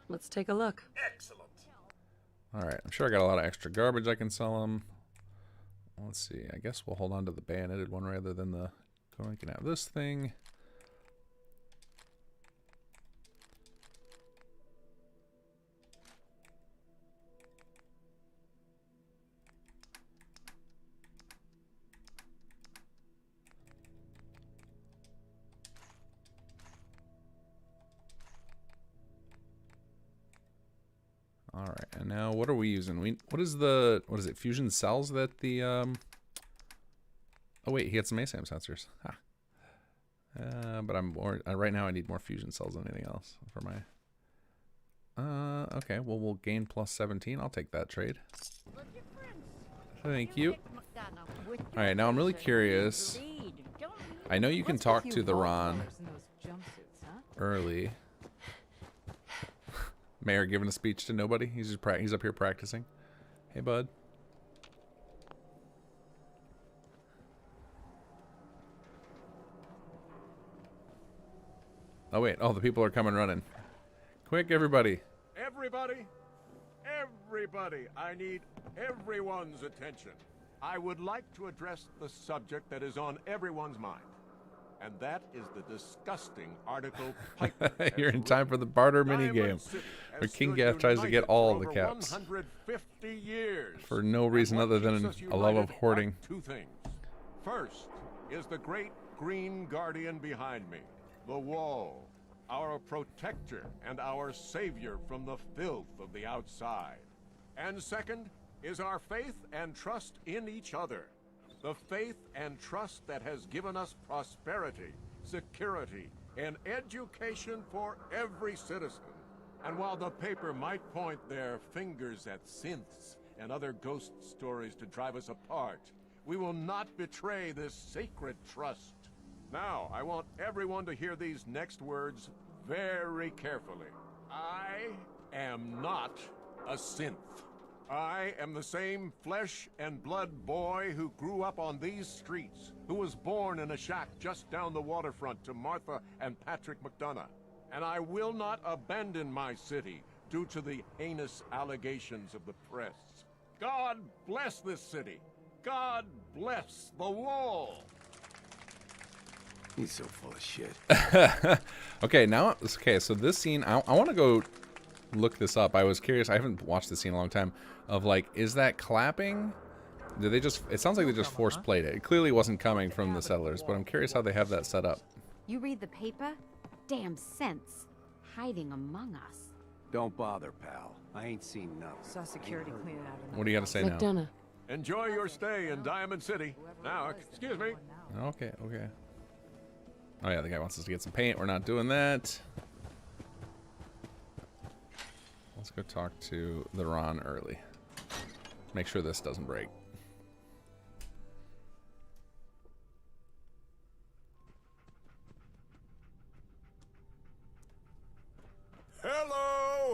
Let's take a look. Excellent. All right. I'm sure I got a lot of extra garbage I can sell them. Let's see. I guess we'll hold on to the bayoneted one rather than the... We can have this thing. All right, and now what are we using? What is it? Fusion cells that the Oh wait, he had some ASAM sensors. Huh. But I'm more right now. I need more fusion cells than anything else for my. Okay, well we'll gain plus 17. I'll take that trade. Thank you. All right, now I'm really curious. I know you can talk to the Ron early. Mayor giving a speech to nobody. He's just he's up here practicing. Hey, bud. Oh wait. Oh, the people are coming running. Quick, everybody. Everybody, I need everyone's attention. I would like to address the subject that is on everyone's mind. And that is the disgusting article Piper. You're in time for the barter minigame, where King Gath tries to get all the caps. 150 years. For no reason other than a love of hoarding. 2 things. First is the great green guardian behind me, the wall, our protector and our savior from the filth of the outside. And second is our faith and trust in each other. The faith and trust that has given us prosperity, security, and education for every citizen. And while the paper might point their fingers at synths and other ghost stories to drive us apart, we will not betray this sacred trust. Now, I want everyone to hear these next words very carefully. I am not a synth. I am the same flesh and blood boy who grew up on these streets, who was born in a shack just down the waterfront to Martha and Patrick McDonough. And I will not abandon my city due to the heinous allegations of the press. God bless this city. God bless the wall. He's so full of shit. Okay, so this scene, I want to go look this up. I was curious. I haven't watched this scene in a long time. Of like, is that clapping? Did they just? It sounds like they just force played it. It clearly wasn't coming from the settlers, but I'm curious how they have that set up. You read the paper? Damn sense. Hiding among us. Don't bother, pal. I ain't seen nothing. Saw security cleaning out. What do you got to say now? Enjoy your stay in Diamond City. Now, excuse me. Okay. Oh yeah, the guy wants us to get some paint. We're not doing that. Let's go talk to the Ron early. Make sure this doesn't break. Hello,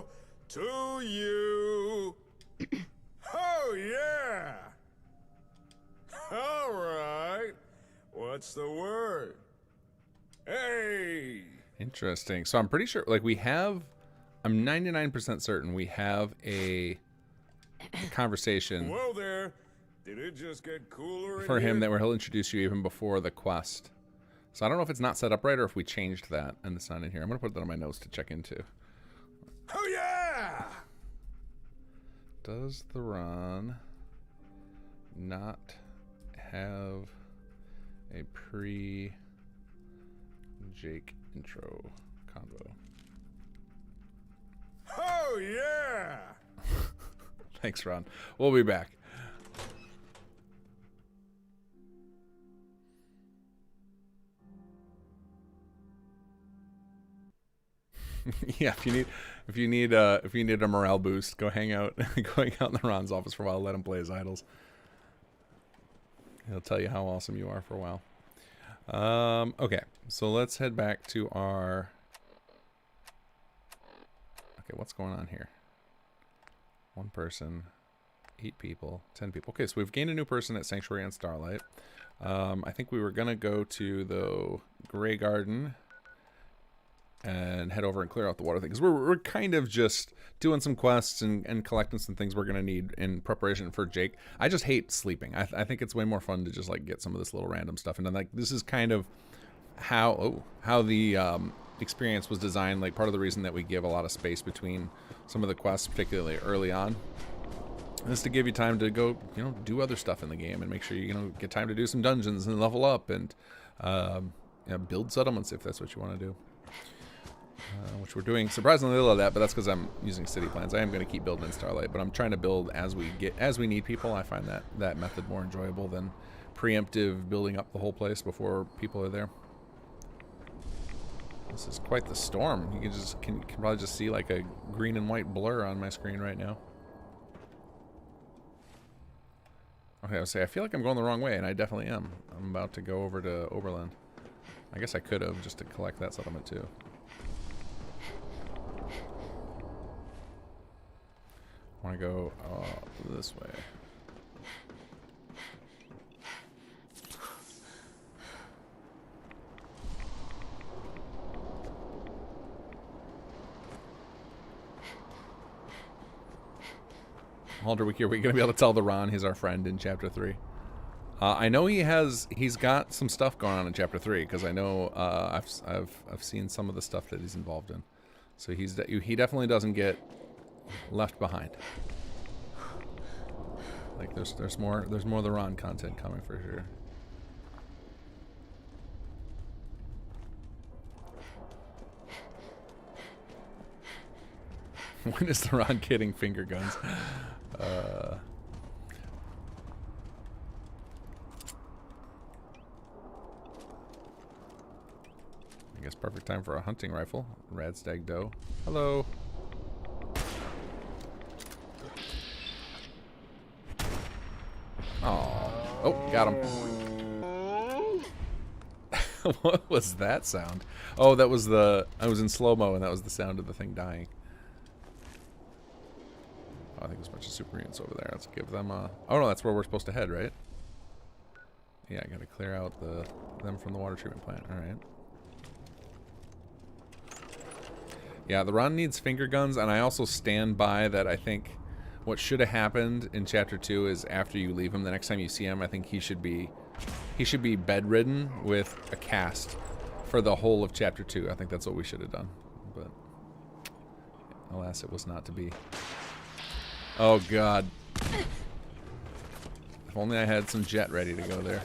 What's the word? Hey! Interesting. So I'm pretty sure, like, we have, I'm 99% certain we have a conversation Whoa there! Did it just get cooler in for him here? that where he'll introduce you even before the quest. So I don't know if it's not set up right or if we changed that and it's not in here. I'm going to put that on my notes to check into. Oh yeah! Does the run not have a pre-Jake intro convo? Oh yeah! Thanks, Ron. We'll be back. Yeah, if you need a morale boost, go hang out in the Ron's office for a while, let him play his idols. He'll tell you how awesome you are for a while. Okay, so let's head back to our... Okay, what's going on here? 1 person, 8 people, 10 people. Okay, so we've gained a new person at Sanctuary and Starlight. I think we were gonna go to the Graygarden and head over and clear out the water thing, because we're kind of just doing some quests and collecting some things we're gonna need in preparation for Jake. I just hate sleeping. I think it's way more fun to just like get some of this little random stuff, and then like this is kind of how the experience was designed. Like part of the reason that we give a lot of space between some of the quests, particularly early on, is to give you time to go, do other stuff in the game and make sure you get time to do some dungeons and level up and build settlements if that's what you want to do. Which we're doing surprisingly little of that, but that's because I'm using city plans. I am going to keep building in Starlight, but I'm trying to build as we need people. I find that method more enjoyable than preemptive building up the whole place before people are there. This is quite the storm. You can probably just see like a green and white blur on my screen right now. Okay, I'll say I feel like I'm going the wrong way, and I definitely am. I'm about to go over to Oberlin. I guess I could have just to collect that settlement too. I want to go this way. Alderwick, are we going to be able to tell the Ron he's our friend in Chapter 3? I know he's got some stuff going on in Chapter 3, because I know I've seen some of the stuff that he's involved in. So he definitely doesn't get left behind. Like there's more of the Ron content coming for sure. When is the Ron getting finger guns? I guess perfect time for a hunting rifle. Radstag doe. Hello. Oh, got him. What was that sound? Oh, that was I was in slow-mo and that was the sound of the thing dying. Oh, I think there's a bunch of super mutants over there. Let's give them a... Oh no, that's where we're supposed to head, right? Yeah, I gotta clear out them from the water treatment plant. Alright. Yeah, the Ron needs finger guns, and I also stand by that. I think what should have happened in Chapter 2 is after you leave him, the next time you see him, I think he should be bedridden with a cast for the whole of Chapter 2. I think that's what we should have done. But alas, it was not to be. Oh god. If only I had some jet ready to go there.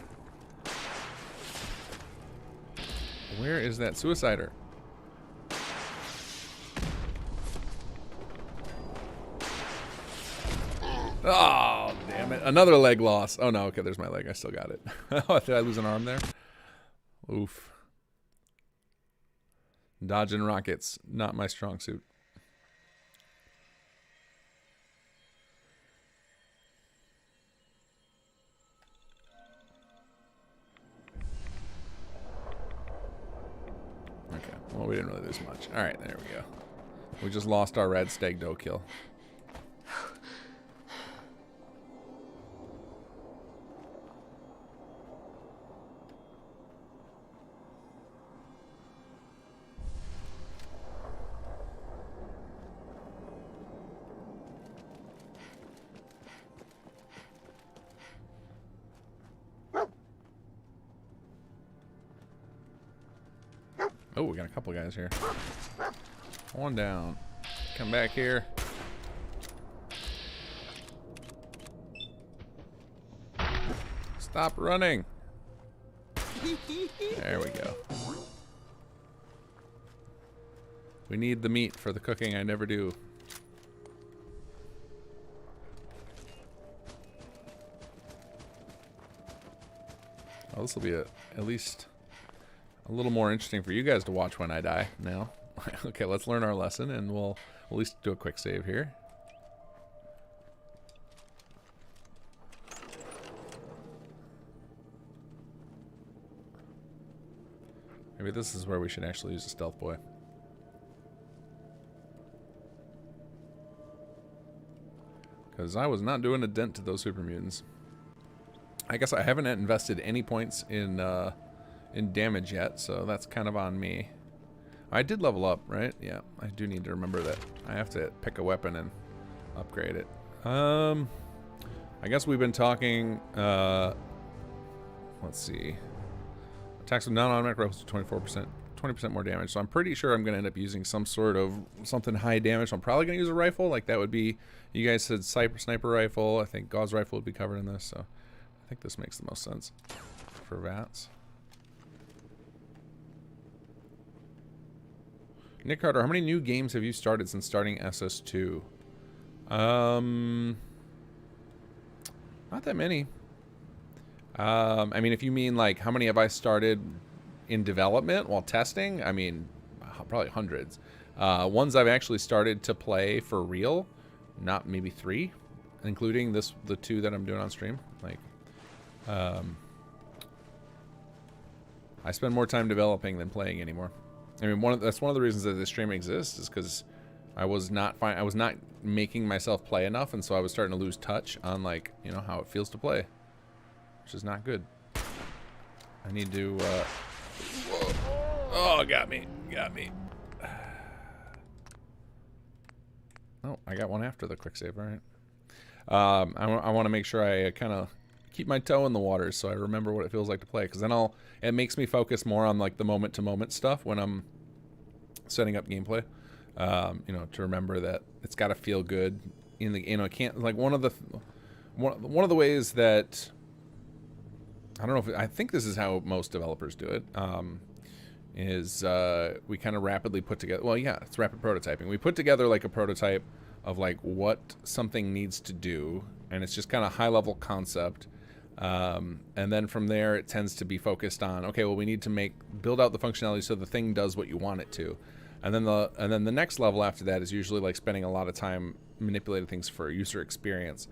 Where is that suicider? Oh, damn it. Another leg loss. Oh, no. Okay, there's my leg. I still got it. Oh, did I lose an arm there? Oof. Dodging rockets. Not my strong suit. Okay. Well, we didn't really lose much. All right, there we go. We just lost our red stag doe kill. Oh, we got a couple guys here. One down. Come back here. Stop running. There we go. We need the meat for the cooking. I never do. Well, this will be at least a little more interesting for you guys to watch when I die now. Okay, let's learn our lesson, and we'll at least do a quick save here. Maybe this is where we should actually use a stealth boy. Because I was not doing a dent to those super mutants. I guess I haven't invested any points in damage yet, so that's kind of on me. I did level up, right? Yeah, I do need to remember that. I have to pick a weapon and upgrade it. I guess we've been talking, let's see. Attacks with non-automatic rifles to 24%, 20% more damage. So I'm pretty sure I'm going to end up using some sort of something high damage. So I'm probably going to use a rifle. Like that would be, you guys said sniper rifle. I think Gauze rifle would be covered in this. So I think this makes the most sense for VATS. Nick Carter, how many new games have you started since starting SS2? Not that many. I mean, if you mean like how many have I started in development while testing, I mean, probably hundreds. Ones I've actually started to play for real, not maybe 3, including the 2 that I'm doing on stream. Like, I spend more time developing than playing anymore. I mean, that's one of the reasons that this stream exists is because I was not making myself play enough, and so I was starting to lose touch on, like, you know, how it feels to play, which is not good. I need to whoa. Oh, got me. Oh, I got one after the quick save. All right. I want to make sure I kind of keep my toe in the water so I remember what it feels like to play, because then it makes me focus more on like the moment to moment stuff when I'm setting up gameplay. You know, to remember that it's got to feel good in the, you know, it can't, like one of the ways that, I don't know if I think this is how most developers do it, is we kind of rapidly put together, well, yeah, it's rapid prototyping. We put together like a prototype of like what something needs to do, and it's just kind of high level concept. And then from there it tends to be focused on, okay, well, we need to build out the functionality so the thing does what you want it to. And then the next level after that is usually like spending a lot of time manipulating things for user experience.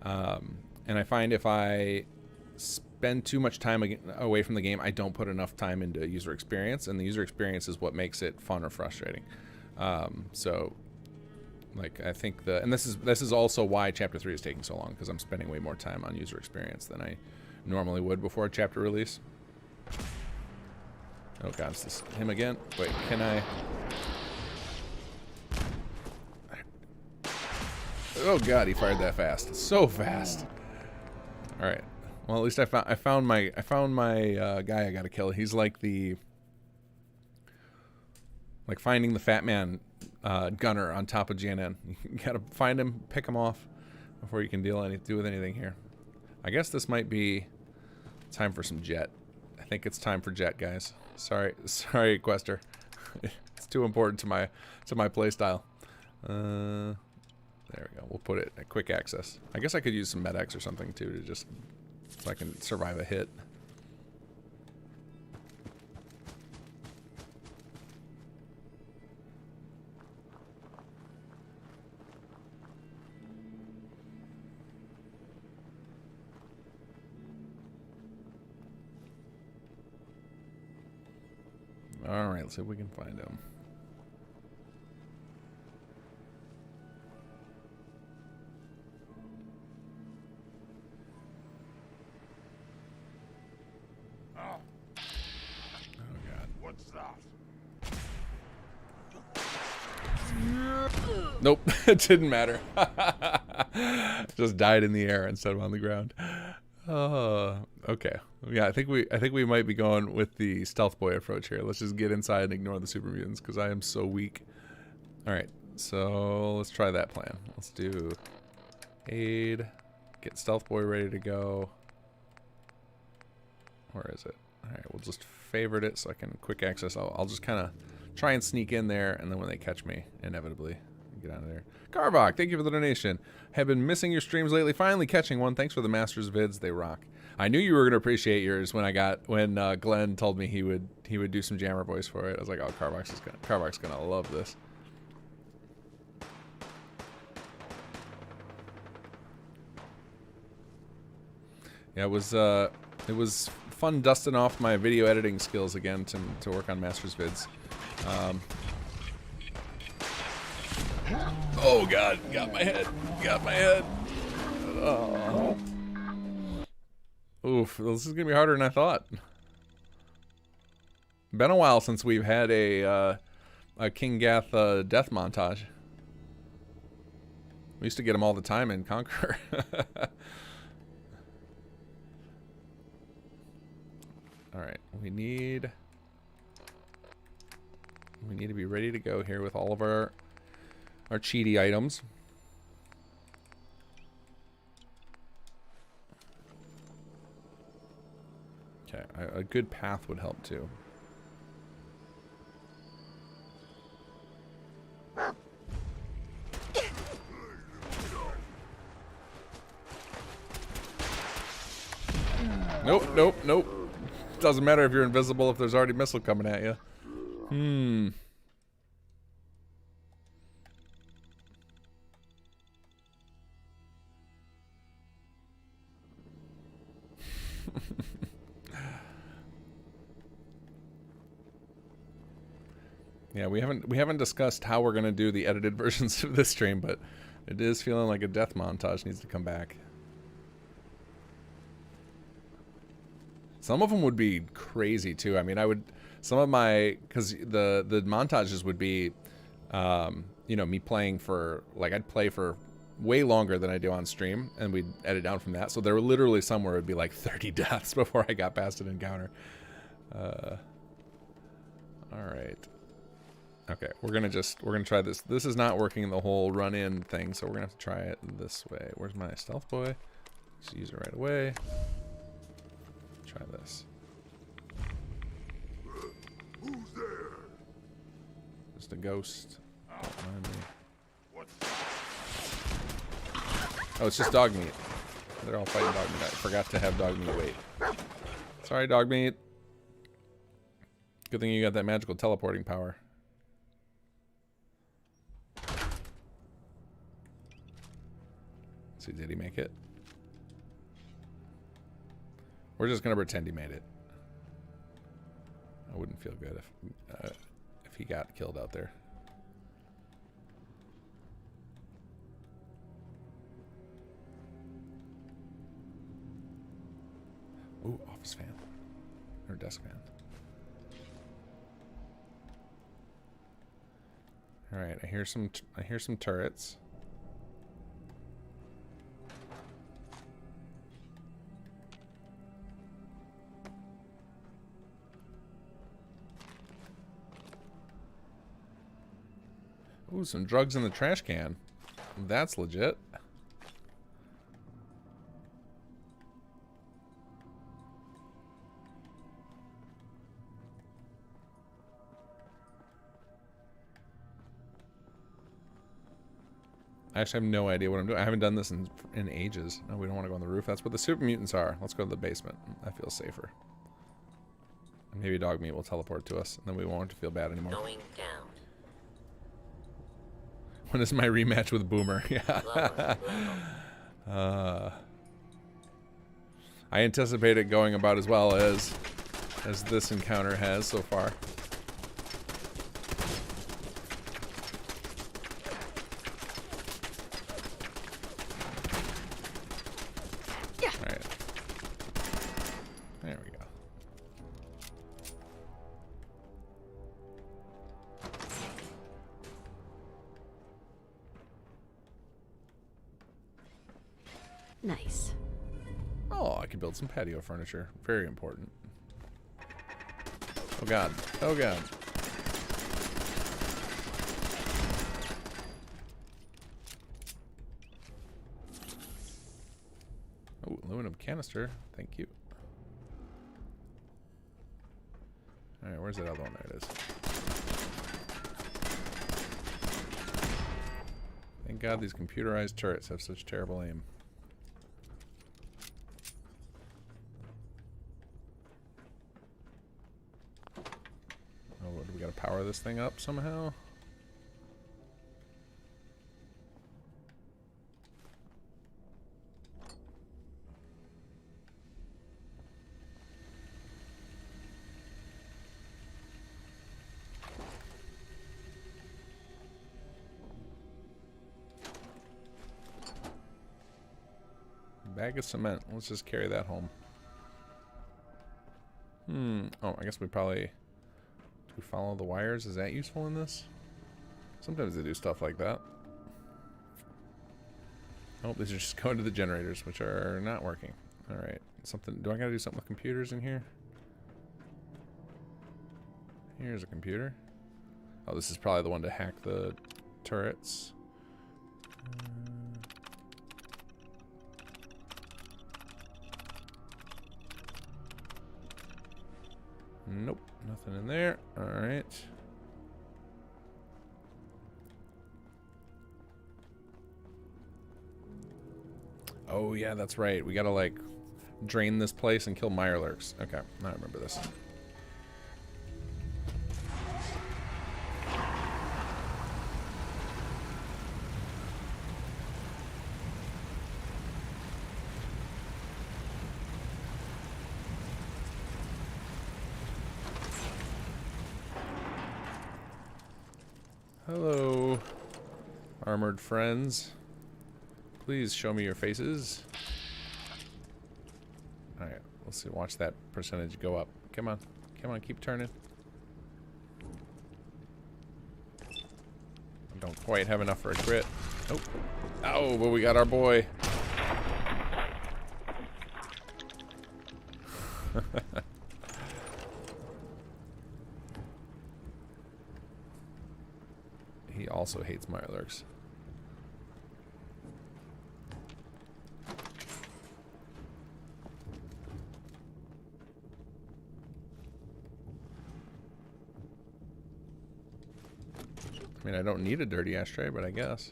And I find if I spend too much time away from the game, I don't put enough time into user experience, and the user experience is what makes it fun or frustrating. So like, I think and this is also why chapter 3 is taking so long, because I'm spending way more time on user experience than I normally would before a chapter release. Oh god, is this him again? Wait, can I? Oh god, he fired that fast. So fast. All right. Well, at least I found my guy I gotta kill. He's like finding the fat man gunner on top of GNN. You gotta find him, pick him off before you can do with anything here. I guess this might be time for some jet. I think it's time for jet, guys. Sorry, Quester. It's too important to my playstyle. There we go. We'll put it at quick access. I guess I could use some medics or something too, to just so I can survive a hit. All right, let's see if we can find him. Oh god. What's that? Nope, it didn't matter. Just died in the air instead of on the ground. Okay. Yeah, I think we might be going with the stealth boy approach here. Let's just get inside and ignore the super mutants because I am so weak. All right, so let's try that plan. Let's do aid, get stealth boy ready to go. Where is it? All right, we'll just favorite it so I can quick access. I'll just kind of try and sneak in there, and then when they catch me, inevitably, get out of there. Carvok, thank you for the donation. Have been missing your streams lately. Finally catching one. Thanks for the Masters vids. They rock. I knew you were gonna appreciate yours when Glenn told me he would do some jammer voice for it. I was like, oh, Carvok's gonna love this. Yeah, it was fun dusting off my video editing skills again to work on Masters vids. Oh god, got my head. Oh. Oof, this is gonna be harder than I thought. Been a while since we've had a King Gath death montage. We used to get them all the time in Conqueror. Alright, we need to be ready to go here with all of our cheaty items. Okay, a good path would help too. Nope. Doesn't matter if you're invisible if there's already missile coming at you. Yeah, we haven't discussed how we're gonna do the edited versions of this stream, but it is feeling like a death montage needs to come back. Some of them would be crazy too. I mean, because the montages would be, you know, me playing for, like, I'd play for way longer than I do on stream, and we'd edit down from that. So there were literally somewhere it'd be like 30 deaths before I got past an encounter. All right. Okay, we're gonna try this. This is not working the whole run-in thing, so we're gonna have to try it this way. Where's my stealth boy? Just use it right away. Try this. Who's there? Just a ghost. Don't mind me. Oh, it's just dog meat. They're all fighting dog meat. I forgot to have dog meat wait. Sorry, dog meat. Good thing you got that magical teleporting power. Let's see, did he make it? We're just gonna pretend he made it. I wouldn't feel good if he got killed out there. Ooh, office fan or desk fan. All right, I hear some turrets. Ooh, some drugs in the trash can. That's legit. I actually have no idea what I'm doing. I haven't done this in ages. No, we don't want to go on the roof. That's where the super mutants are. Let's go to the basement. That feels safer. And maybe dog meat will teleport to us, and then we won't have to feel bad anymore. Going down. When is my rematch with Boomer? Yeah. I anticipate it going about as well as this encounter has so far. Alright. There we go. Nice. Oh, I can build some patio furniture. Very important. Oh god. Oh god. Oh, aluminum canister. Thank you. Alright, where's that other one? There it is. Thank God these computerized turrets have such terrible aim. Oh, do we gotta power this thing up somehow? Bag of cement. Let's just carry that home. Oh, I guess we probably... Do we follow the wires? Is that useful in this? Sometimes they do stuff like that. Oh, these are just going to the generators, which are not working. Alright. Something. Do I gotta do something with computers in here? Here's a computer. Oh, this is probably the one to hack the turrets. Nope, nothing in there. Alright. Oh yeah, that's right. We gotta like drain this place and kill mirelurks. Okay, now I remember this. Hello, armored friends. Please show me your faces. Alright, let's see. Watch that percentage go up. Come on. Come on, keep turning. I don't quite have enough for a crit. Nope. Oh, but we got our boy. He also hates mirelurks. I mean, I don't need a dirty ashtray, but I guess.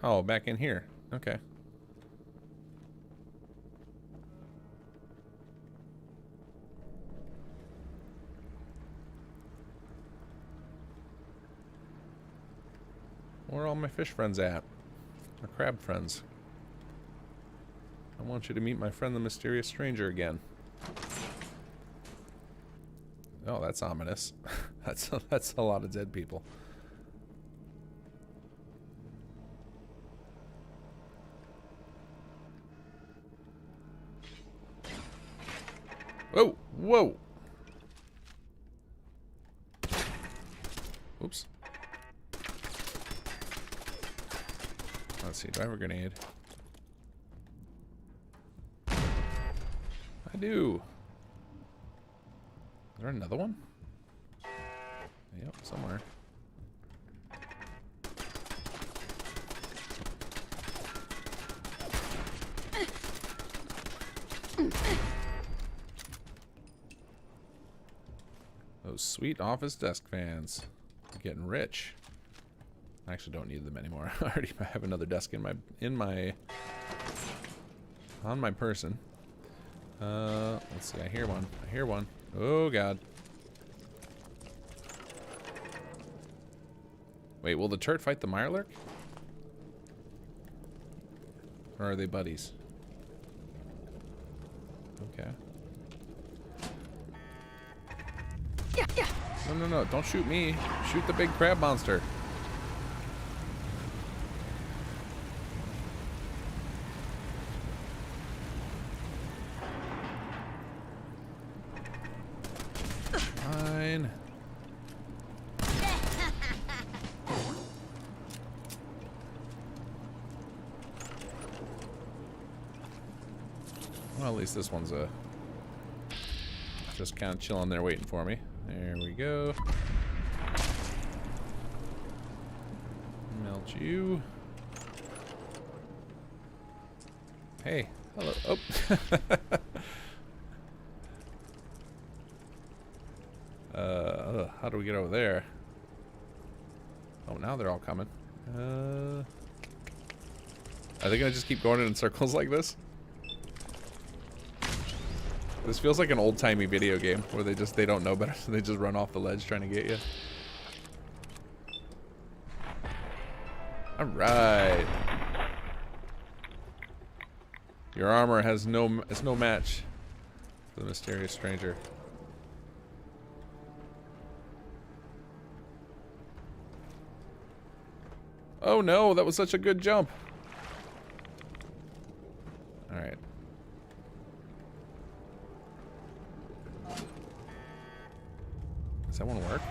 Oh, back in here. Okay. Where are all my fish friends at? Or crab friends? I want you to meet my friend the mysterious stranger again. Oh, that's ominous. That's a lot of dead people. Whoa! Whoa! Oops. Let's see, do I have a grenade? I do. Is there another one? Yep, somewhere. Those sweet office desk fans. I'm getting rich. I actually don't need them anymore. I already have another desk on my person. Let's see. I hear one. I hear one. Oh god. Wait, will the turret fight the mirelurk? Or are they buddies? Okay. No, no, no. Don't shoot me. Shoot the big crab monster. Fine. least this one's just kind of chilling there waiting for me. There we go. Melt you. Hey, hello. Oh. How do we get over there? Oh, now they're all coming. Are they gonna just keep going in circles like this? This feels like an old-timey video game where they don't know better, so they just run off the ledge trying to get you. All right. Your armor has no match for the mysterious stranger. Oh no, that was such a good jump. All right. Does that one work?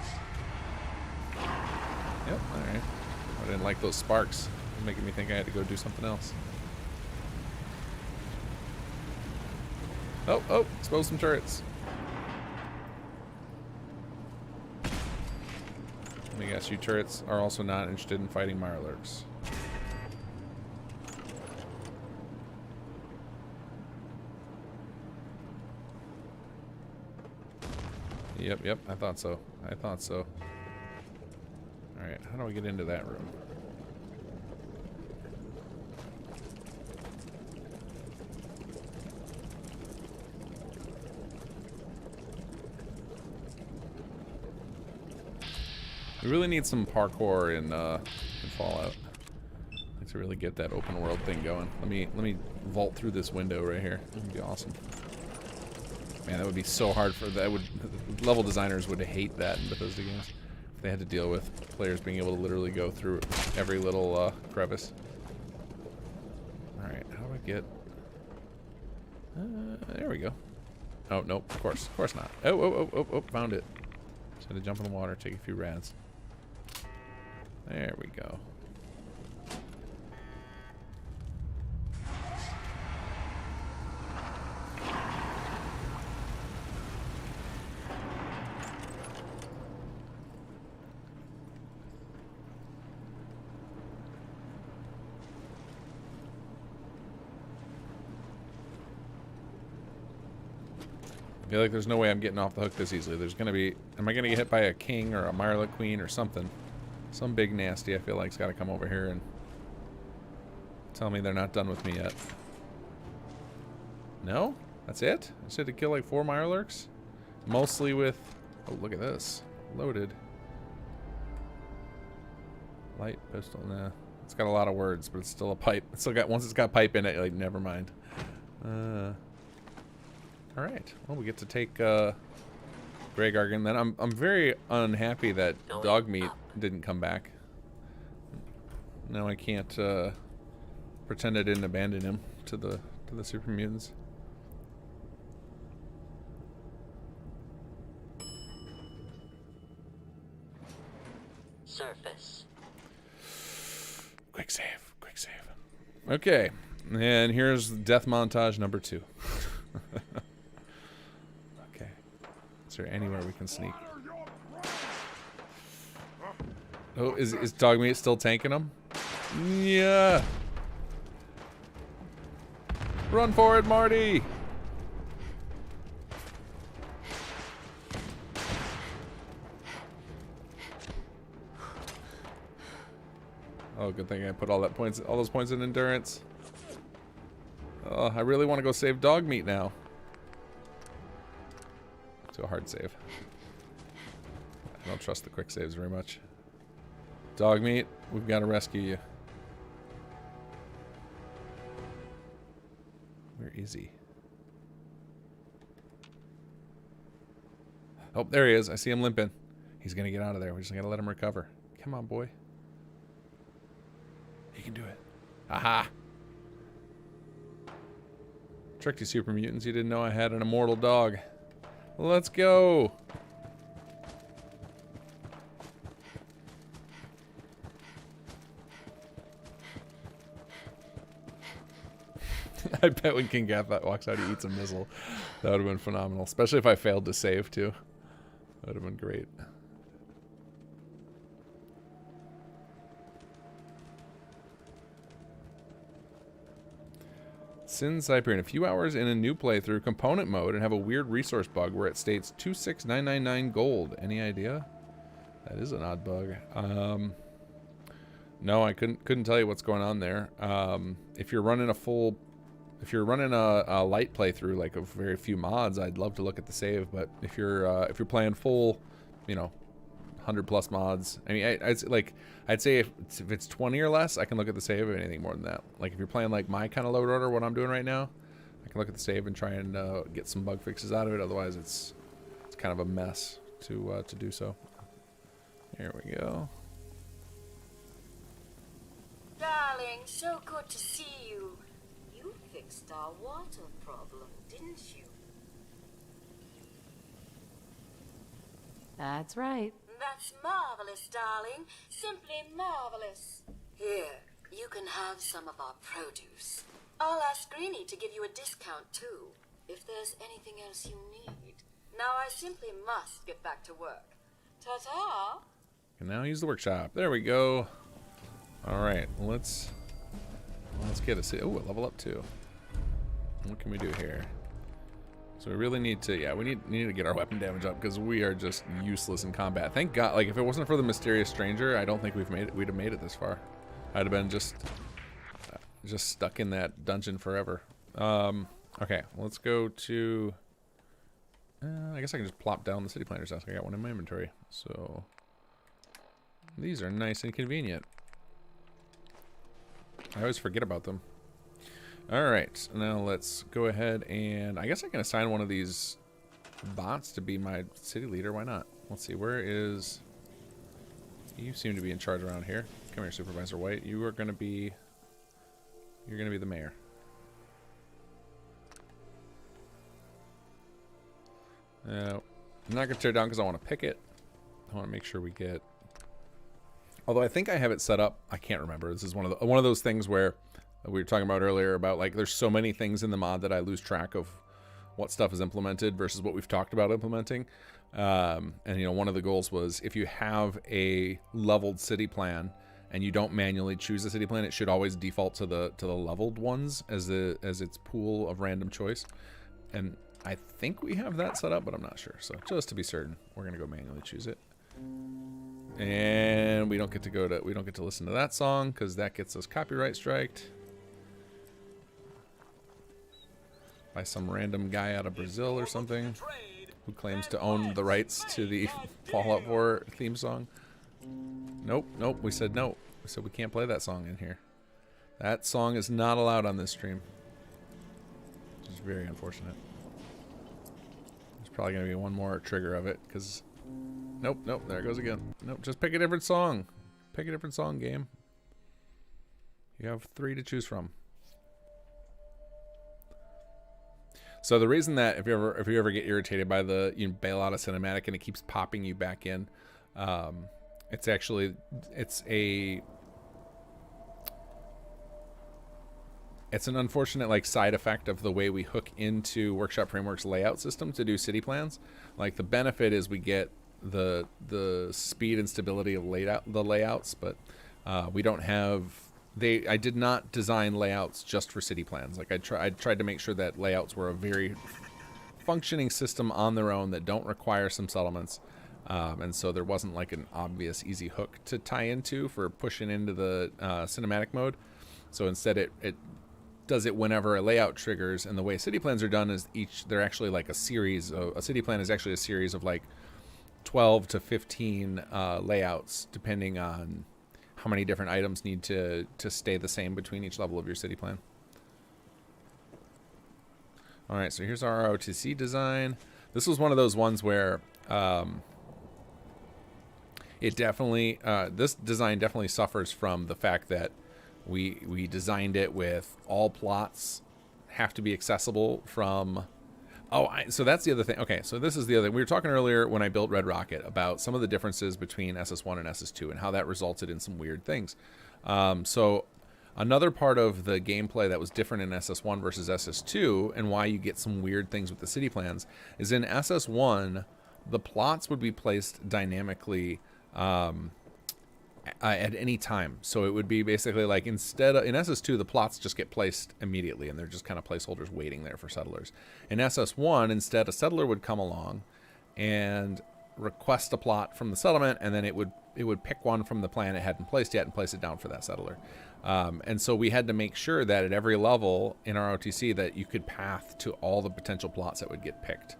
Yep, all right. I didn't like those sparks. Making me think I had to go do something else. Oh, expose some turrets. Let me guess, you turrets are also not interested in fighting Mirelurks. Yep, I thought so. Alright, how do I get into that room? We really need some parkour in Fallout. Like to really get that open world thing going. Let me vault through this window right here. That'd be awesome. Man, that would be so hard for that. Level designers would hate that in Bethesda games. If they had to deal with players being able to literally go through every little crevice. All right, how do I get? There we go. Oh nope, of course not. Oh, found it. Just had to jump in the water, take a few rads. There we go. I feel like there's no way I'm getting off the hook this easily. There's gonna be... Am I gonna get hit by a king or a Mirelurk queen or something? Some big nasty I feel like's gotta come over here and tell me they're not done with me yet. No? That's it? I said to kill like 4 Mirelurks? Mostly with... Oh, look at this. Loaded. Light pistol. Nah. It's got a lot of words, but it's still a pipe. It's still got... Once it's got pipe in it, like, never mind. Alright, well we get to take Graygarden. Then I'm very unhappy that Dogmeat didn't come back. Now I can't pretend I didn't abandon him to the super mutants. Surface. Quick save. Okay, and here's death montage number 2. Is there anywhere we can sneak? Oh, is Dogmeat still tanking him? Yeah. Run for it, Marty. Oh, good thing I put all those points in endurance. Oh, I really want to go save Dogmeat now. To a hard save. I don't trust the quick saves very much. Dogmeat, we've got to rescue you. Where is he? Oh, there he is. I see him limping. He's gonna get out of there. We just gotta let him recover. Come on, boy. He can do it. Aha! Tricked you, super mutants. You didn't know I had an immortal dog. Let's go. I bet when King Gathot walks out, he eats a missile. That would have been phenomenal. Especially if I failed to save, too. That would have been great. Sin Cyprian, a few hours in a new playthrough, component mode, and have a weird resource bug where it states 26999 gold. Any idea? That is an odd bug. No, I couldn't tell you what's going on there. If you're running a light playthrough, like of very few mods, I'd love to look at the save. But if you're playing full, 100+ mods, I mean, I'd say if it's 20 or less, I can look at the save. Of anything more than that, like if you're playing like my kind of load order, what I'm doing right now, I can look at the save and try and get some bug fixes out of it. Otherwise, it's kind of a mess to do so. Here we go. Darling, so good to see you. You fixed our water problem, didn't you? That's right. That's marvelous, darling. Simply marvelous. Here, you can have some of our produce. I'll ask Greenie to give you a discount, too, if there's anything else you need. Now I simply must get back to work. Ta-ta! And now use the workshop. There we go. All right, let's get a level up too. What can we do here? So we really need to, we need to get our weapon damage up because we are just useless in combat. Thank God, like if it wasn't for the mysterious stranger, I don't think we'd have made it this far. I'd have been just stuck in that dungeon forever. Okay, let's go to. I guess I can just plop down the city planner's desk. I got one in my inventory, so these are nice and convenient. I always forget about them. Alright, now let's go ahead and I guess I can assign one of these bots to be my city leader. Why not? Let's see, where is... You seem to be in charge around here. Come here, Supervisor White. You are going to be... You're going to be the mayor. I'm not going to tear it down because I want to pick it. I want to make sure we get... Although I think I have it set up. I can't remember. This is one of those things where we were talking about earlier about like there's so many things in the mod that I lose track of what stuff is implemented versus what we've talked about implementing. And one of the goals was if you have a leveled city plan and you don't manually choose a city plan, it should always default to the leveled ones as its pool of random choice. And I think we have that set up, but I'm not sure. So just to be certain, we're gonna go manually choose it. And we don't get to listen to that song because that gets us copyright striked by some random guy out of Brazil or something who claims to own the rights to the Fallout 4 theme song. Nope, we said no. We said we can't play that song in here. That song is not allowed on this stream, which is very unfortunate. There's probably going to be one more trigger of it because nope, there it goes again. Nope, just pick a different song. Pick a different song, game. You have 3 to choose from. So the reason that if you ever get irritated by the bail out of cinematic and it keeps popping you back in, it's an unfortunate like side effect of the way we hook into Workshop Framework's layout system to do city plans. Like the benefit is we get the speed and stability of the layouts, but we don't have. I did not design layouts just for city plans. Like I tried to make sure that layouts were a very functioning system on their own that don't require some settlements, and so there wasn't like an obvious easy hook to tie into for pushing into the cinematic mode. So instead, it does it whenever a layout triggers. And the way city plans are done is they're actually like a series. A city plan is actually a series of like 12 to 15 layouts, depending on how many different items need to stay the same between each level of your city plan. All right, so here's our ROTC design. This was one of those ones where it definitely this design definitely suffers from the fact that we designed it with all plots have to be accessible from. So that's the other thing. Okay, so this is the other. We were talking earlier when I built Red Rocket about some of the differences between SS1 and SS2 and how that resulted in some weird things. So Another part of the gameplay that was different in SS1 versus SS2, and why you get some weird things with the city plans, is in SS1, the plots would be placed dynamically at any time. So it would be basically like, instead of, in SS2, the plots just get placed immediately, and they're just kind of placeholders waiting there for settlers. In SS1, instead, a settler would come along and request a plot from the settlement, and then it would pick one from the plan it hadn't placed yet and place it down for that settler. And so we had to make sure that at every level in our OTC that you could path to all the potential plots that would get picked.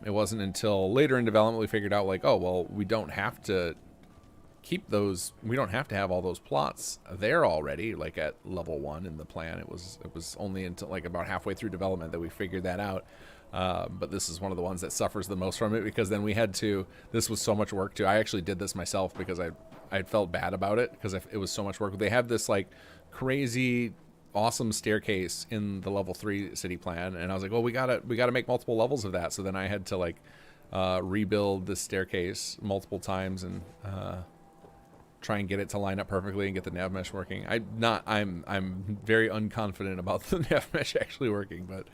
It wasn't until later in development we figured out, like, oh, well, we don't have to keep those, we don't have to have all those plots there already, like at level 1 in the plan. It was only until like about halfway through development that we figured that out. But this is one of the ones that suffers the most from it, because then we had to, this was so much work too. I actually did this myself because I felt bad about it, because it was so much work. They have this like crazy awesome staircase in the level 3 city plan, and I was like, well, we gotta make multiple levels of that. So then I had to like rebuild the staircase multiple times and try and get it to line up perfectly and get the nav mesh working. I'm very unconfident about the nav mesh actually working, but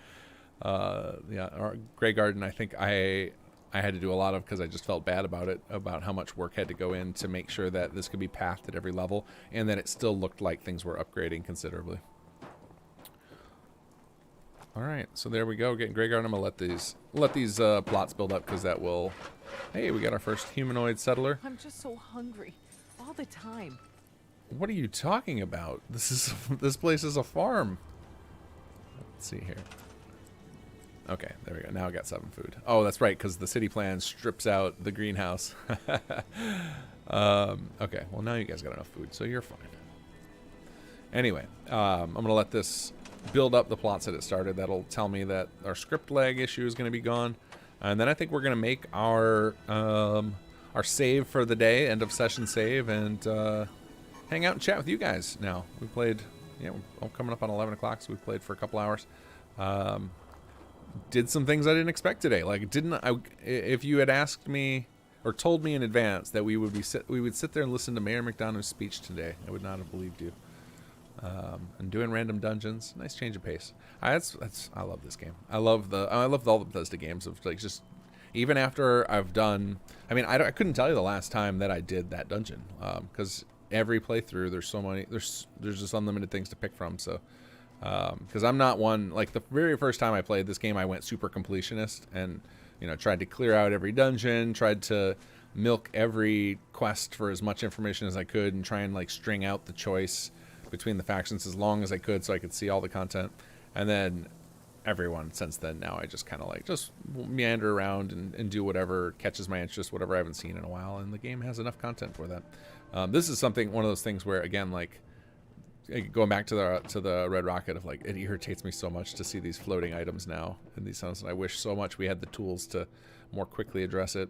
yeah, our Graygarden, I think I had to do a lot of, because I just felt bad about it, about how much work had to go in to make sure that this could be pathed at every level, and that it still looked like things were upgrading considerably. All right, so there we go. Getting Graygarden. I'm gonna let these plots build up, because that will. Hey, we got our first humanoid settler. I'm just so hungry all the time. What are you talking about? This place is a farm. Let's see here. Okay, there we go. Now I got 7 food. Oh, that's right, because the city plan strips out the greenhouse. Okay, well, now you guys got enough food, so you're fine. Anyway, I'm going to let this build up the plots that it started. That'll tell me that our script lag issue is going to be gone. And then I think we're going to make our save for the day, end of session save, and hang out and chat with you guys now. We played, yeah, we're coming up on 11 o'clock, so we played for a couple hours. Did some things I didn't expect today. Like, if you had asked me or told me in advance that we would sit there and listen to Mayor McDonough's speech today, I would not have believed you. And doing random dungeons, nice change of pace. I love this game. I love all the Bethesda games of like, just even after I've done. I mean, I couldn't tell you the last time that I did that dungeon, because every playthrough there's so many. There's just unlimited things to pick from. So. Because I'm not one, like the very first time I played this game, I went super completionist and, you know, tried to clear out every dungeon, tried to milk every quest for as much information as I could, and try and like string out the choice between the factions as long as I could so I could see all the content. And then everyone since then, now I just kind of like just meander around and do whatever catches my interest, whatever I haven't seen in a while, and the game has enough content for that. This is one of those things where, again, like, going back to the Red Rocket, of like, it irritates me so much to see these floating items now in these zones, and I wish so much we had the tools to more quickly address it,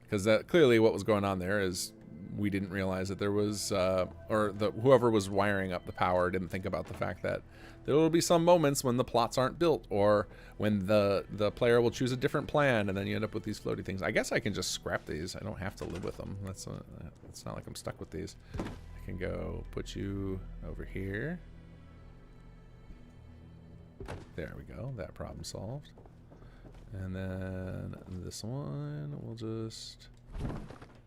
because that clearly what was going on there is we didn't realize that there was whoever was wiring up the power didn't think about the fact that there will be some moments when the plots aren't built, or when the player will choose a different plan, and then you end up with these floaty things. I guess I can just scrap these. I don't have to live with them. It's not like I'm stuck with these. Can go put you over here. There we go. That problem solved. And then this one we'll just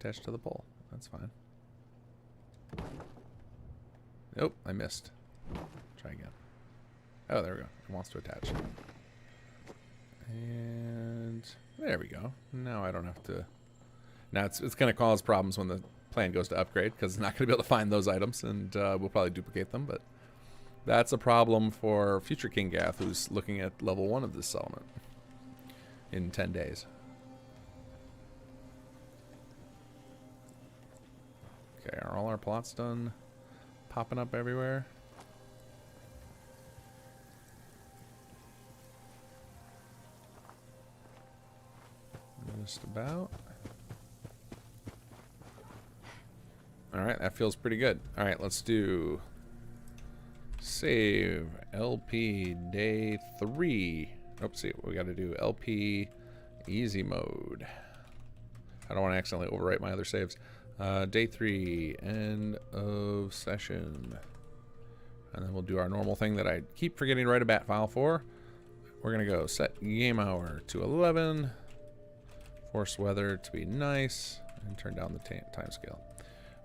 attach to the pole. That's fine. Nope, I missed. Try again. Oh, there we go. It wants to attach. And there we go. Now I don't have to. Now it's going to cause problems when the plan goes to upgrade, because it's not going to be able to find those items, and we'll probably duplicate them, but that's a problem for future King Gath, who's looking at level 1 of this settlement in 10 days. Okay, are all our plots done popping up everywhere? Just about. Alright, that feels pretty good. Alright, let's do save LP day 3. Oops, see, we got to do LP easy mode. I don't want to accidentally overwrite my other saves. Day 3, end of session. And then we'll do our normal thing that I keep forgetting to write a bat file for. We're going to go set game hour to 11. Force weather to be nice. And turn down the time scale.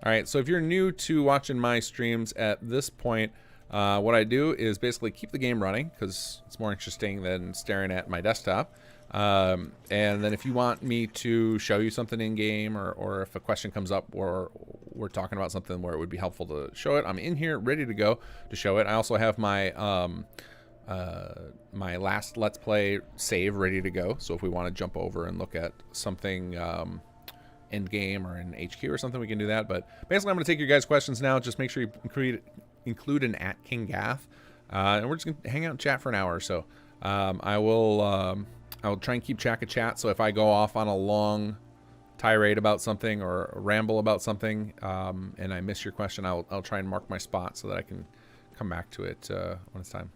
All right, so if you're new to watching my streams at this point, what I do is basically keep the game running because it's more interesting than staring at my desktop. And then if you want me to show you something in game, or if a question comes up or we're talking about something where it would be helpful to show it, I'm in here ready to go to show it. I also have my my last Let's Play save ready to go. So if we want to jump over and look at something end game or in HQ or something, we can do that. But basically, I'm going to take your guys' questions now. Just make sure you include an @KingGath, and we're just going to hang out and chat for an hour or so. I will try and keep track of chat. So if I go off on a long tirade about something or ramble about something, and I miss your question, I'll try and mark my spot so that I can come back to it when it's time.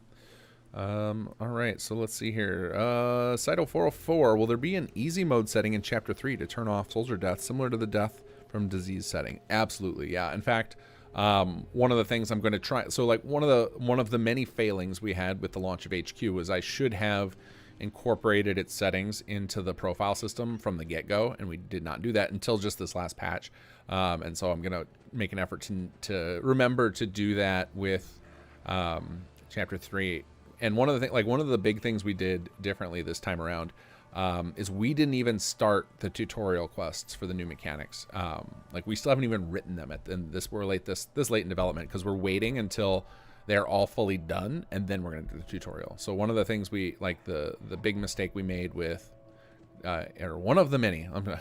All right, so let's see here. Cyto 404, will there be an easy mode setting in Chapter 3 to turn off soldier death similar to the death from disease setting? Absolutely, yeah. In fact, one of the things I'm going to try, so like one of the many failings we had with the launch of HQ was I should have incorporated its settings into the profile system from the get-go, and we did not do that until just this last patch. And so I'm going to make an effort to remember to do that with Chapter 3. And one of the big things we did differently this time around is we didn't even start the tutorial quests for the new mechanics. Like we still haven't even written them we're late this late in development because we're waiting until they're all fully done and then we're going to do the tutorial. So one of the things the big mistake we made with or one of the many, I'm not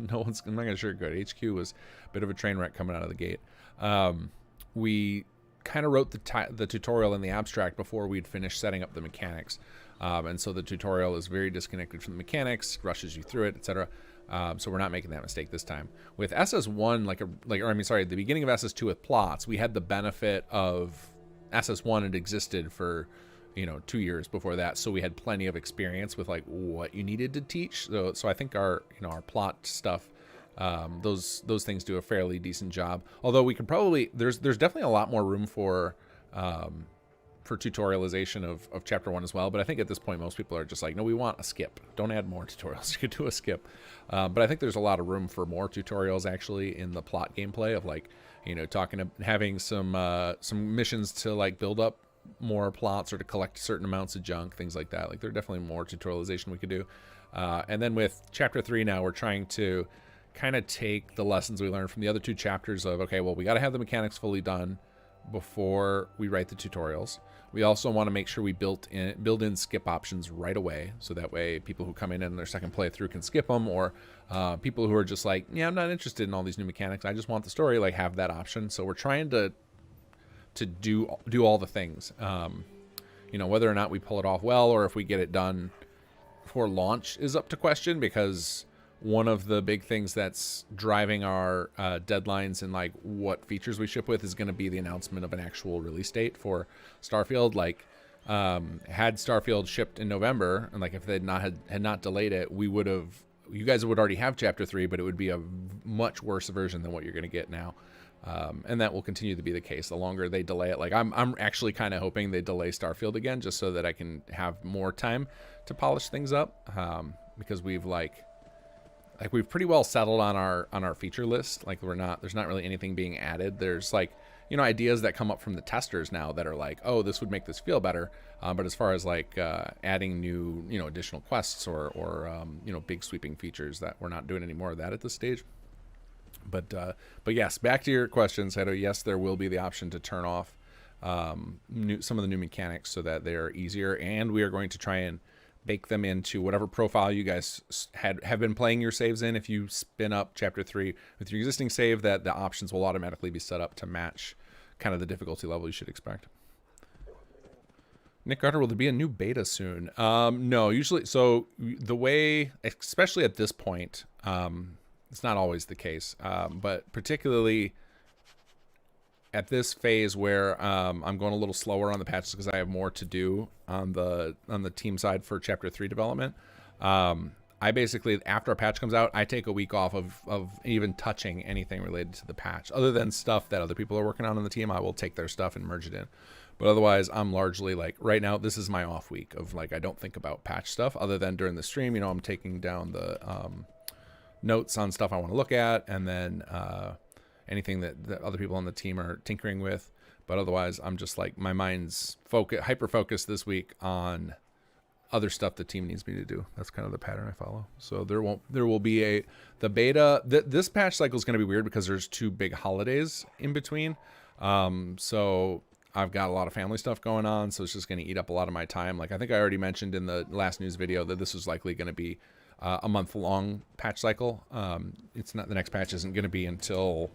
going to sugarcoat. HQ was a bit of a train wreck coming out of the gate. We kind of wrote the tutorial in the abstract before we'd finished setting up the mechanics, and so the tutorial is very disconnected from the mechanics, rushes you through it, etc. So we're not making that mistake this time. With SS1, the beginning of SS2 with plots, we had the benefit of SS1 had existed for 2 years before that, so we had plenty of experience with like what you needed to teach. So I think our plot stuff, those things do a fairly decent job. Although we could probably there's definitely a lot more room for tutorialization of Chapter 1 as well. But I think at this point most people are just like, no, we want a skip. Don't add more tutorials. You could do a skip. But I think there's a lot of room for more tutorials actually in the plot gameplay of like having some missions to like build up more plots or to collect certain amounts of junk, things like that. Like there's definitely more tutorialization we could do. And then with Chapter 3 now, we're trying to kind of take the lessons we learned from the other 2 chapters of, okay, well, we got to have the mechanics fully done before we write the tutorials. We also want to make sure we build in skip options right away, so that way people who come in their second playthrough can skip them, or people who are just like, yeah, I'm not interested in all these new mechanics, I just want the story, like have that option. So we're trying to do all the things. Whether or not we pull it off well or if we get it done for launch is up to question, because one of the big things that's driving our deadlines and like what features we ship with is going to be the announcement of an actual release date for Starfield. Like had Starfield shipped in November, and like if they had not delayed it, you guys would already have Chapter 3, but it would be a much worse version than what you're going to get now. And that will continue to be the case the longer they delay it. Like I'm actually kind of hoping they delay Starfield again, just so that I can have more time to polish things up, because we've pretty well settled on our feature list. Like there's not really anything being added. There's like ideas that come up from the testers now that are like, oh, this would make this feel better. But as far as like adding new additional quests or big sweeping features, that we're not doing any more of that at this stage. But yes, back to your question, Sato. Yes, there will be the option to turn off some of the new mechanics so that they're easier, and we are going to try and bake them into whatever profile you guys have been playing your saves in. If you spin up Chapter 3 with your existing save, that the options will automatically be set up to match kind of the difficulty level you should expect. Nick Carter, will there be a new beta soon? No, usually. So the way, especially at this point, it's not always the case, but particularly at this phase where I'm going a little slower on the patches because I have more to do on the team side for Chapter 3 development. I basically, after a patch comes out, I take a week off of even touching anything related to the patch. Other than stuff that other people are working on the team, I will take their stuff and merge it in. But otherwise, I'm largely like, right now, this is my off week of like, I don't think about patch stuff other than during the stream. You know, I'm taking down the notes on stuff I want to look at, and then anything that other people on the team are tinkering with. But otherwise, I'm just like, my mind's hyper-focused this week on other stuff the team needs me to do. That's kind of the pattern I follow. So there will be the beta. This patch cycle is going to be weird because there's 2 big holidays in between. So I've got a lot of family stuff going on, so it's just going to eat up a lot of my time. Like I think I already mentioned in the last news video that this was likely going to be a month-long patch cycle. It's not, the next patch isn't going to be until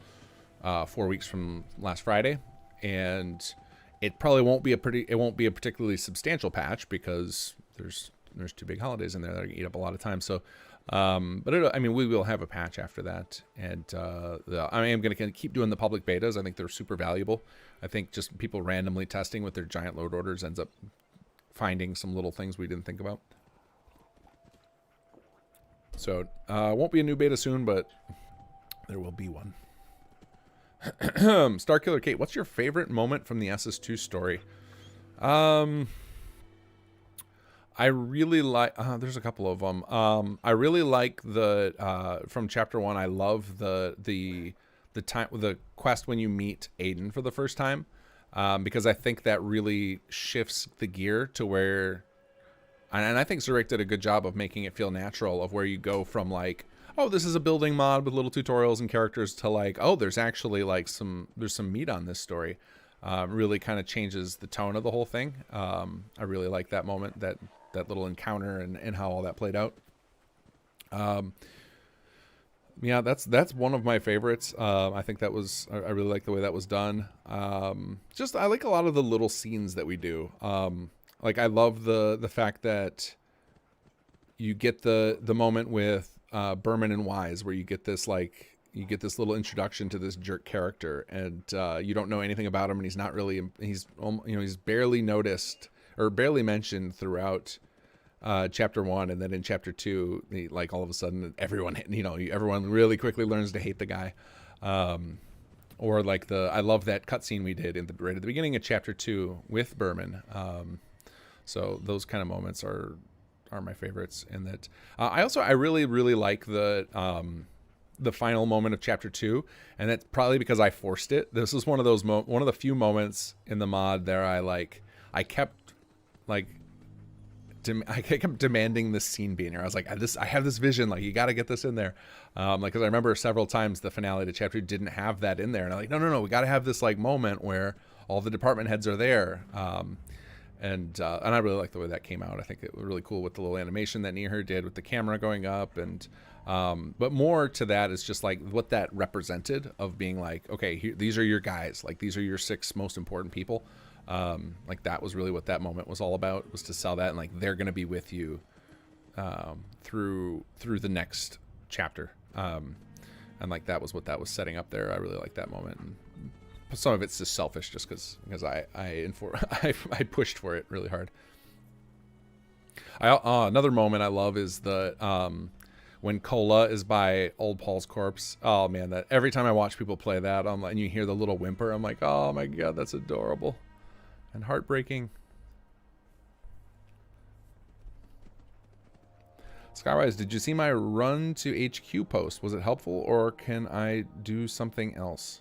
4 weeks from last Friday, and it probably won't be a particularly substantial patch because there's 2 big holidays in there that are going to eat up a lot of time. So, but I mean, we will have a patch after that, and I am going to keep doing the public betas. I think they're super valuable. I think just people randomly testing with their giant load orders ends up finding some little things we didn't think about. So, won't be a new beta soon, but there will be one. Starkiller Kate, what's your favorite moment from the SS2 story? I really like, there's a couple of them. I really like the, from chapter 1, I love the quest when you meet Aiden for the first time. Because I think that really shifts the gear to where, and I think Zurich did a good job of making it feel natural, of where you go from like, oh, this is a building mod with little tutorials and characters, to like, oh, there's actually like there's some meat on this story. Really kind of changes the tone of the whole thing. I really like that moment, that little encounter, and how all that played out. Yeah, that's one of my favorites. I think I really like the way that was done. Just, I like a lot of the little scenes that we do. Like I love the fact that you get the moment with Berman and Wise, where you get this little introduction to this jerk character, and you don't know anything about him, and he's barely noticed or barely mentioned throughout chapter 1, and then in chapter 2, like all of a sudden everyone really quickly learns to hate the guy. Or like I love that cutscene we did right at the beginning of chapter 2 with Berman. So those kind of moments are my favorites. And that I really like the final moment of chapter 2, and that's probably because I forced it. This is one of the few moments in the mod there I kept demanding this scene being here. I was like, I have this vision, like, you got to get this in there. Because I remember several times the finale to chapter 2 didn't have that in there, and I'm like, no, we got to have this like moment where all the department heads are there. And I really like the way that came out. I think it was really cool with the little animation that Neher did with the camera going up, and but more to that is just like what that represented of being like, okay, these are your guys, like these are your 6 most important people. Like that was really what that moment was all about, was to sell that, and like they're gonna be with you through the next chapter, and like that was what that was setting up there. I really like that moment, and some of it's just selfish, just because I pushed for it really hard. Another moment I love is when Cola is by Old Paul's corpse. Oh man, that every time I watch people play that, and you hear the little whimper, I'm like, oh my god, that's adorable and heartbreaking. Skywise, did you see my run to HQ post? Was it helpful, or can I do something else?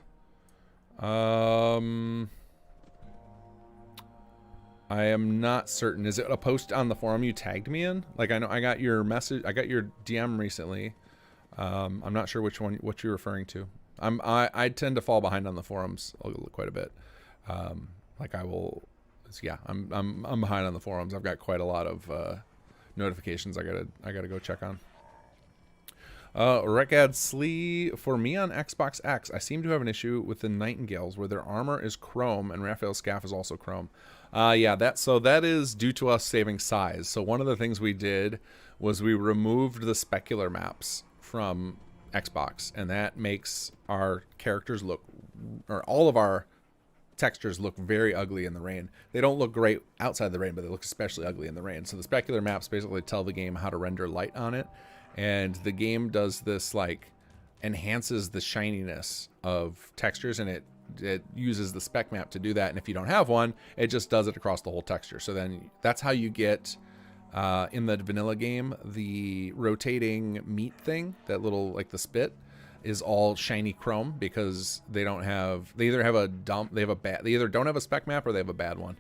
I am not certain. Is it a post on the forum you tagged me in? Like, I know I got your message, I got your DM recently. I'm not sure what you're referring to. I tend to fall behind on the forums quite a bit. Like I'm behind on the forums. I've got quite a lot of notifications I gotta go check on. Rekad Slee, for me on Xbox X, I seem to have an issue with the Nightingales where their armor is chrome and Raphael's scaff is also chrome. Yeah, that is due to us saving size. So one of the things we did was we removed the specular maps from Xbox, and that makes our characters all of our textures look very ugly in the rain. They don't look great outside the rain, but they look especially ugly in the rain. So the specular maps basically tell the game how to render light on it. And the game does this, like, enhances the shininess of textures, and it uses the spec map to do that. And if you don't have one, it just does it across the whole texture. So then that's how you get in the vanilla game, the rotating meat thing, that little, like the spit, is all shiny chrome because they don't have, they either have a dump, they either don't have a spec map or they have a bad one.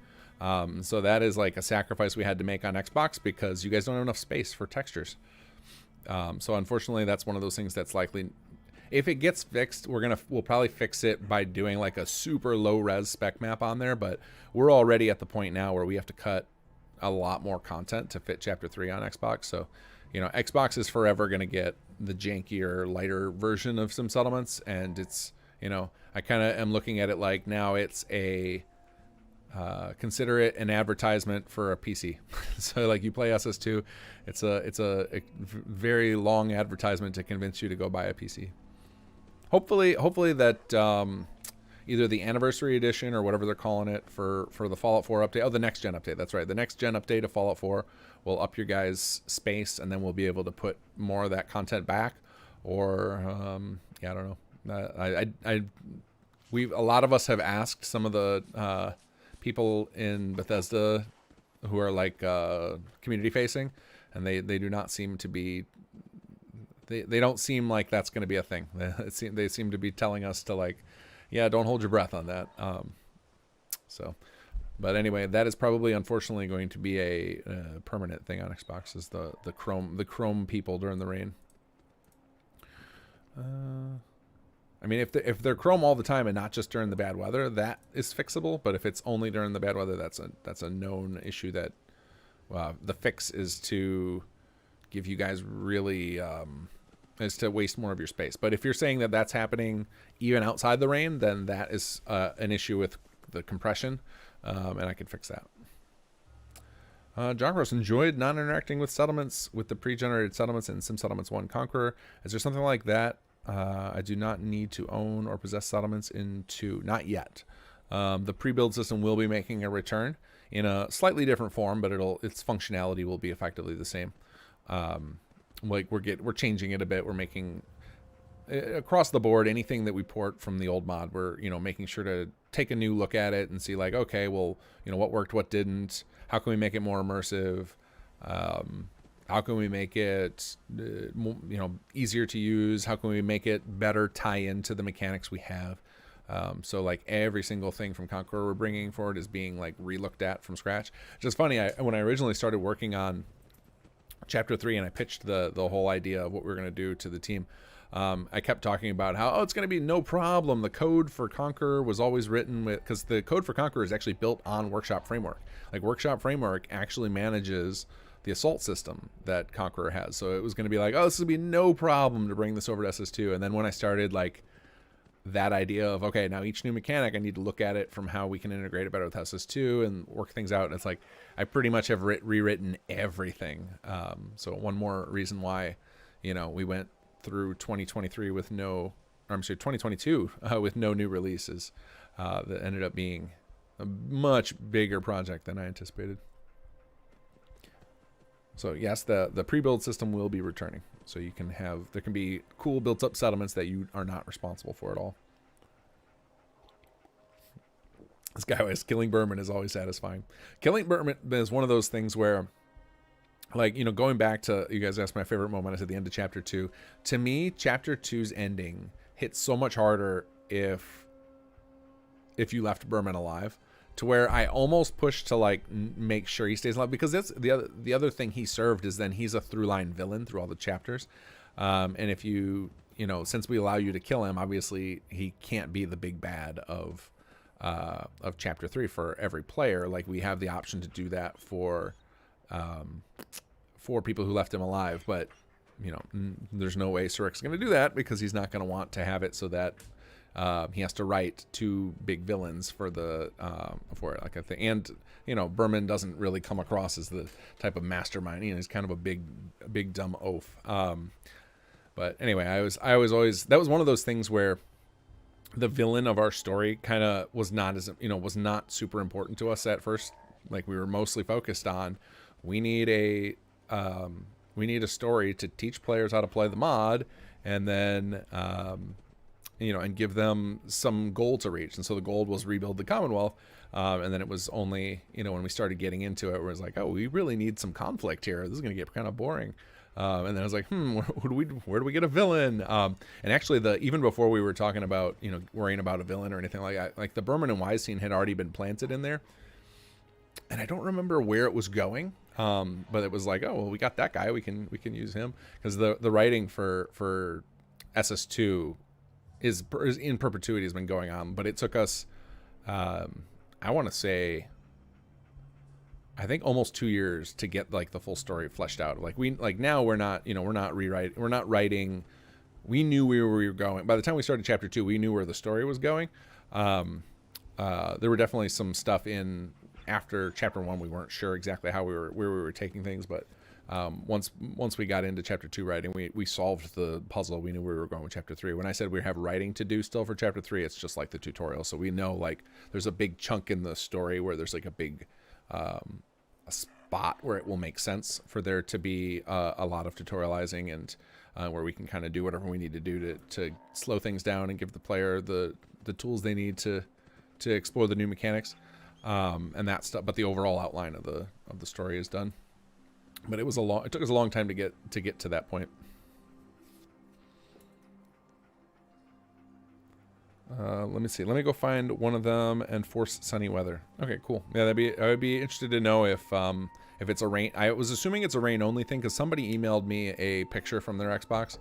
So that is like a sacrifice we had to make on Xbox because you guys don't have enough space for textures. So unfortunately, that's one of those things that's likely, if it gets fixed, we'll probably fix it by doing like a super low res spec map on there. But we're already at the point now where we have to cut a lot more content to fit Chapter 3 on Xbox. So, you know, Xbox is forever going to get the jankier, lighter version of Sim Settlements. And it's, you know, I kind of am looking at it like now it's a, consider it an advertisement for a PC. So like you play SS2, it's a very long advertisement to convince you to go buy a PC. Hopefully that either the anniversary edition or whatever they're calling it for the Fallout 4 update. Oh, the next gen update. That's right. The next gen update of Fallout 4 will up your guys' space, and then we'll be able to put more of that content back. Or yeah, I don't know. A lot of us have asked some of the people in Bethesda who are like community facing, and they do not seem to be. They don't seem like that's going to be a thing. They seem to be telling us to like, yeah, don't hold your breath on that. But anyway, that is probably unfortunately going to be a permanent thing on Xbox, is the chrome people during the rain. I mean, if they're chrome all the time and not just during the bad weather, that is fixable. But if it's only during the bad weather, that's a known issue. That the fix is to give you guys really is to waste more of your space. But if you're saying that that's happening even outside the rain, then that is an issue with the compression, and I can fix that. John Gross enjoyed non-interacting with settlements, with the pre-generated settlements in Sim Settlements 1 Conqueror. Is there something like that? I do not need to own or possess settlements in 2. Not yet. The pre-build system will be making a return in a slightly different form, but its functionality will be effectively the same. Like we're changing it a bit. We're making across the board anything that we port from the old mod, we're making sure to take a new look at it and see like, okay, well, what worked, what didn't, how can we make it more immersive, how can we make it easier to use, how can we make it better tie into the mechanics we have. So like every single thing from Conqueror we're bringing forward is being like re-looked at from scratch. Just funny, when I originally started working on Chapter 3 and I pitched the whole idea of what we were going to do to the team, I kept talking about how, it's going to be no problem. The code for Conqueror was always written with, because the code for Conqueror is actually built on Workshop Framework. Like Workshop Framework actually manages the assault system that Conqueror has. So it was going to be like, this would be no problem to bring this over to SS2. And then when I started like that idea of, okay, now each new mechanic, I need to look at it from how we can integrate it better with SS2 and work things out. And it's like, I pretty much have rewritten everything. So one more reason why, we went through 2023 with 2022 with no new releases. That ended up being a much bigger project than I anticipated. So yes, the pre-build system will be returning. So there can be cool built-up settlements that you are not responsible for at all. This guy was killing Berman is always satisfying. Killing Berman is one of those things where, like, going back to, you guys asked my favorite moment, I said the end of Chapter 2. To me, Chapter 2's ending hits so much harder if you left Berman alive, to where I almost pushed to like make sure he stays alive, because that's the other thing he served is then he's a through line villain through all the chapters. And if since we allow you to kill him, obviously he can't be the big bad of Chapter 3 for every player. Like we have the option to do that for people who left him alive, but there's no way Surek's going to do that, because he's not going to want to have it so that he has to write 2 big villains for it, like I think. And Berman doesn't really come across as the type of mastermind. He's kind of a big dumb oaf. But anyway, I was always, that was one of those things where the villain of our story kind of was not super important to us at first. Like we were mostly focused on, we need a story to teach players how to play the mod, and then and give them some goal to reach. And so the goal was rebuild the Commonwealth. And then it was only, when we started getting into it, where it was like, oh, we really need some conflict here. This is going to get kind of boring. And then I was like, where do we get a villain? And actually, even before we were talking about, worrying about a villain or anything like that, like the Berman and Wise scene had already been planted in there. And I don't remember where it was going. But it was like, oh, well, we got that guy. We can use him, because the writing for SS2 is in perpetuity, has been going on. But it took us, I want to say, I think almost 2 years to get like the full story fleshed out. Now we're not writing. We knew where we were going. By the time we started chapter 2, we knew where the story was going. There were definitely some stuff in after chapter 1. We weren't sure exactly where we were taking things, but once we got into chapter 2 writing, we solved the puzzle. We knew where we were going with chapter 3. When I said we have writing to do still for chapter 3, it's just like the tutorial. So we know like there's a big chunk in the story where there's like a big a spot where it will make sense for there to be a lot of tutorializing, and where we can kind of do whatever we need to do to slow things down and give the player the tools they need to explore the new mechanics. And that stuff, but the overall outline of the story is done. But it took us a long time to get to that point. Let me see. Let me go find one of them and force sunny weather. Okay, cool. Yeah, I would be interested to know if it's a rain. I was assuming it's a rain only thing, because somebody emailed me a picture from their Xbox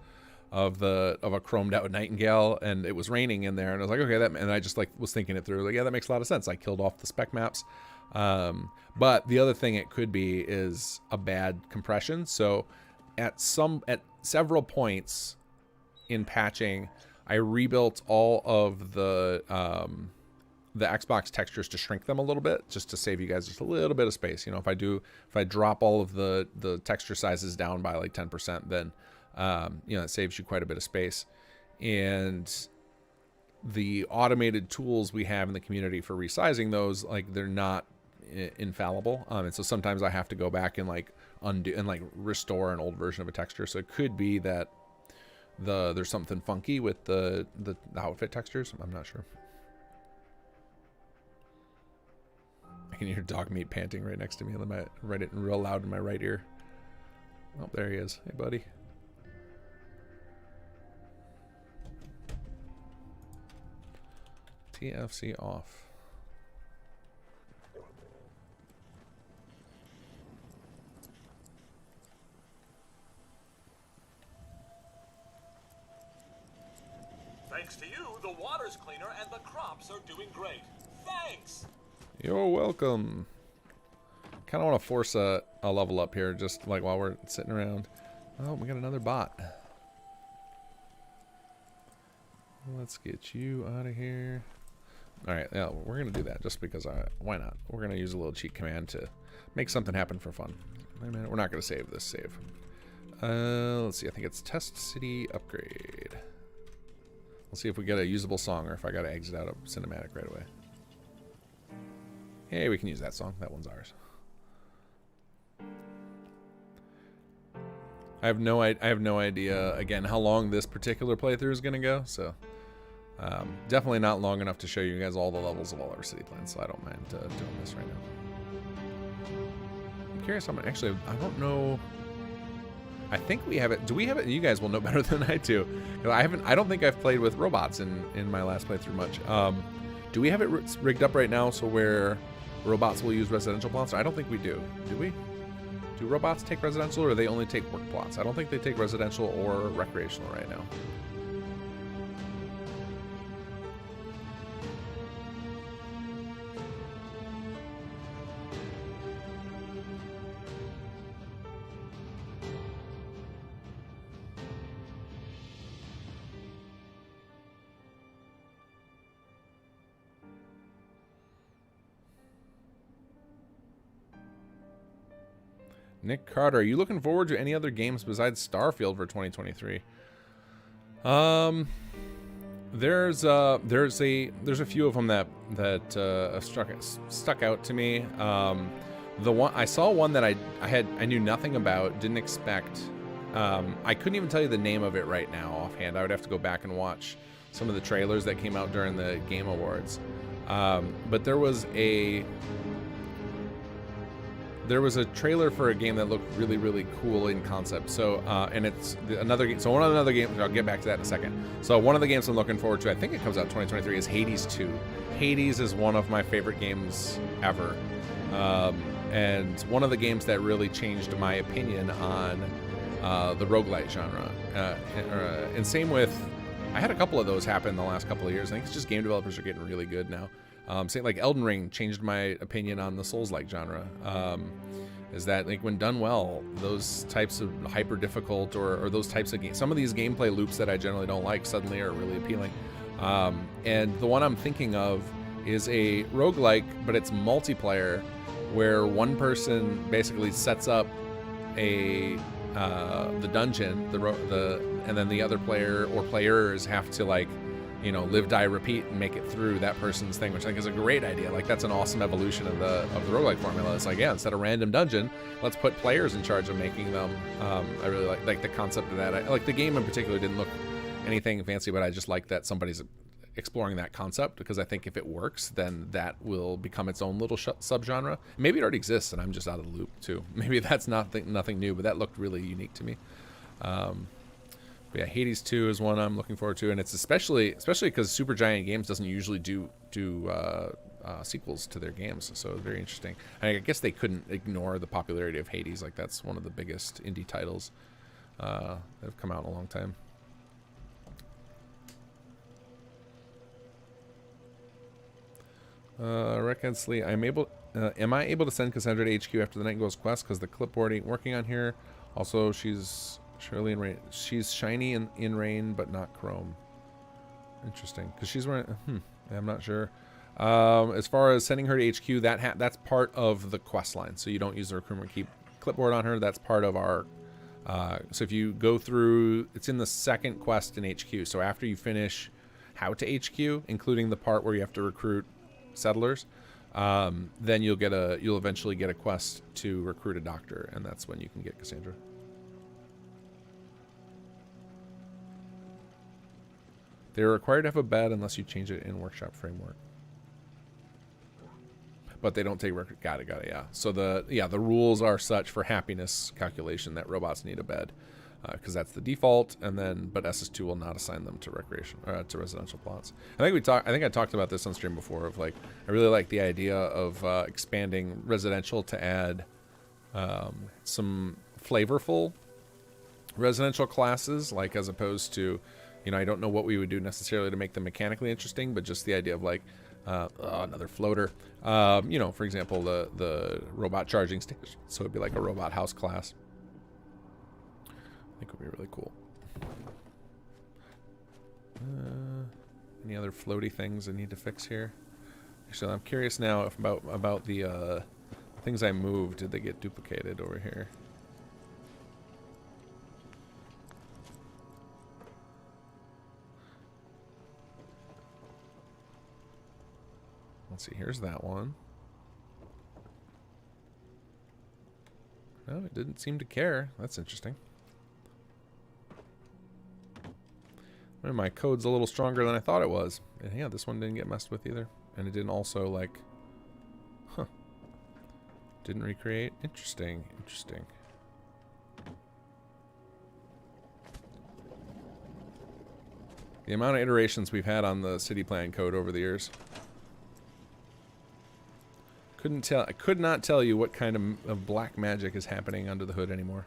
of a chromed out Nightingale, and it was raining in there, and I was like, okay, and I just was thinking it through, like, yeah, that makes a lot of sense. I killed off the spec maps. But the other thing it could be is a bad compression. So at several points in patching, I rebuilt all of the Xbox textures to shrink them a little bit, just to save you guys just a little bit of space. If I drop all of the texture sizes down by like 10%, then it saves you quite a bit of space. And the automated tools we have in the community for resizing those, like, they're not infallible. And so sometimes I have to go back and like undo and like restore an old version of a texture. So it could be that there's something funky with the outfit textures. I'm not sure. I can hear dog meat panting right next to me, right real loud in my right ear. Oh, there he is. Hey, buddy. TFC off. Thanks to you, the water's cleaner and the crops are doing great. Thanks! You're welcome. Kind of want to force a level up here, just like while we're sitting around. Oh, we got another bot. Let's get you out of here. All right, yeah, we're gonna do that just because why not? We're gonna use a little cheat command to make something happen for fun. Wait a minute, we're not gonna save this save. Let's see. I think it's Test City Upgrade. Let's see if we get a usable song, or if I gotta exit out of cinematic right away. Hey, we can use that song. That one's ours. I have no idea again how long this particular playthrough is gonna go. So. Definitely not long enough to show you guys all the levels of all our city plans, so I don't mind doing this right now. I'm curious how many. Actually, I don't know. I think we have it. Do we have it? You guys will know better than I do. I don't think I've played with robots in my last playthrough much. Do we have it rigged up right now so where robots will use residential plots? I don't think we do. Do we? Do robots take residential, or they only take work plots? I don't think they take residential or recreational right now. Nick Carter, are you looking forward to any other games besides Starfield for 2023? There's a few of them that stuck out to me. I saw one that I knew nothing about, didn't expect. I couldn't even tell you the name of it right now offhand. I would have to go back and watch some of the trailers that came out during the Game Awards. But there was a trailer for a game that looked really, really cool in concept. So, and it's another game. So one of the other games, I'll get back to that in a second. So one of the games I'm looking forward to, I think it comes out 2023, is Hades 2. Hades is one of my favorite games ever. And one of the games that really changed my opinion on the roguelite genre. And same with, I had a couple of those happen in the last couple of years. I think it's just game developers are getting really good now. Saying like Elden Ring changed my opinion on the Souls-like genre. Is that like when done well, those types of hyper difficult or those types of games, some of these gameplay loops that I generally don't like suddenly are really appealing. And the one I'm thinking of is a roguelike, but it's multiplayer, where one person basically sets up the dungeon, and then the other player or players have to like, you know, live, die, repeat, and make it through that person's thing, which I think is a great idea. Like that's an awesome evolution of the roguelike formula. It's like, yeah, instead of random dungeon, let's put players in charge of making them. I really like the concept of that. I like the game in particular didn't look anything fancy, but I just like that somebody's exploring that concept, because I think if it works, then that will become its own little subgenre. Maybe it already exists and I'm just out of the loop too. Maybe that's nothing new, but that looked really unique to me. But yeah, Hades 2 is one I'm looking forward to, and it's especially because Supergiant Games doesn't usually do sequels to their games, so it's very interesting. I guess they couldn't ignore the popularity of Hades. Like that's one of the biggest indie titles that have come out in a long time. Reckonsley, am I able to send Cassandra to HQ after the Night Ghost quest? Because the clipboard ain't working on here. Also, she's Shirley in rain. She's shiny in rain, but not chrome. Interesting, because she's wearing. I'm not sure. As far as sending her to HQ, that's part of the quest line. So you don't use the recruitment key clipboard on her. That's part of our. So if you go through, it's in the second quest in HQ. So after you finish How to HQ, including the part where you have to recruit settlers, then you'll eventually get a quest to recruit a doctor, and that's when you can get Cassandra. They're required to have a bed unless you change it in workshop framework, but they don't take record. Got it. Yeah. So the rules are such for happiness calculation that robots need a bed, because that's the default, and then but SS2 will not assign them to recreation to residential plots. I think I talked about this on stream before. Of like, I really like the idea of expanding residential to add some flavorful residential classes, like as opposed to, you know, I don't know what we would do necessarily to make them mechanically interesting, but just the idea of like another floater. You know, for example, the robot charging station. So it'd be like a robot house class. I think would be really cool. Any other floaty things I need to fix here? Actually, I'm curious now about the things I moved. Did they get duplicated over here? Let's see. Here's that one. No, it didn't seem to care. That's interesting. My code's a little stronger than I thought it was. And yeah, this one didn't get messed with either. And it didn't also like... Didn't recreate? Interesting. The amount of iterations we've had on the city plan code over the years. I could not tell you what kind of black magic is happening under the hood anymore.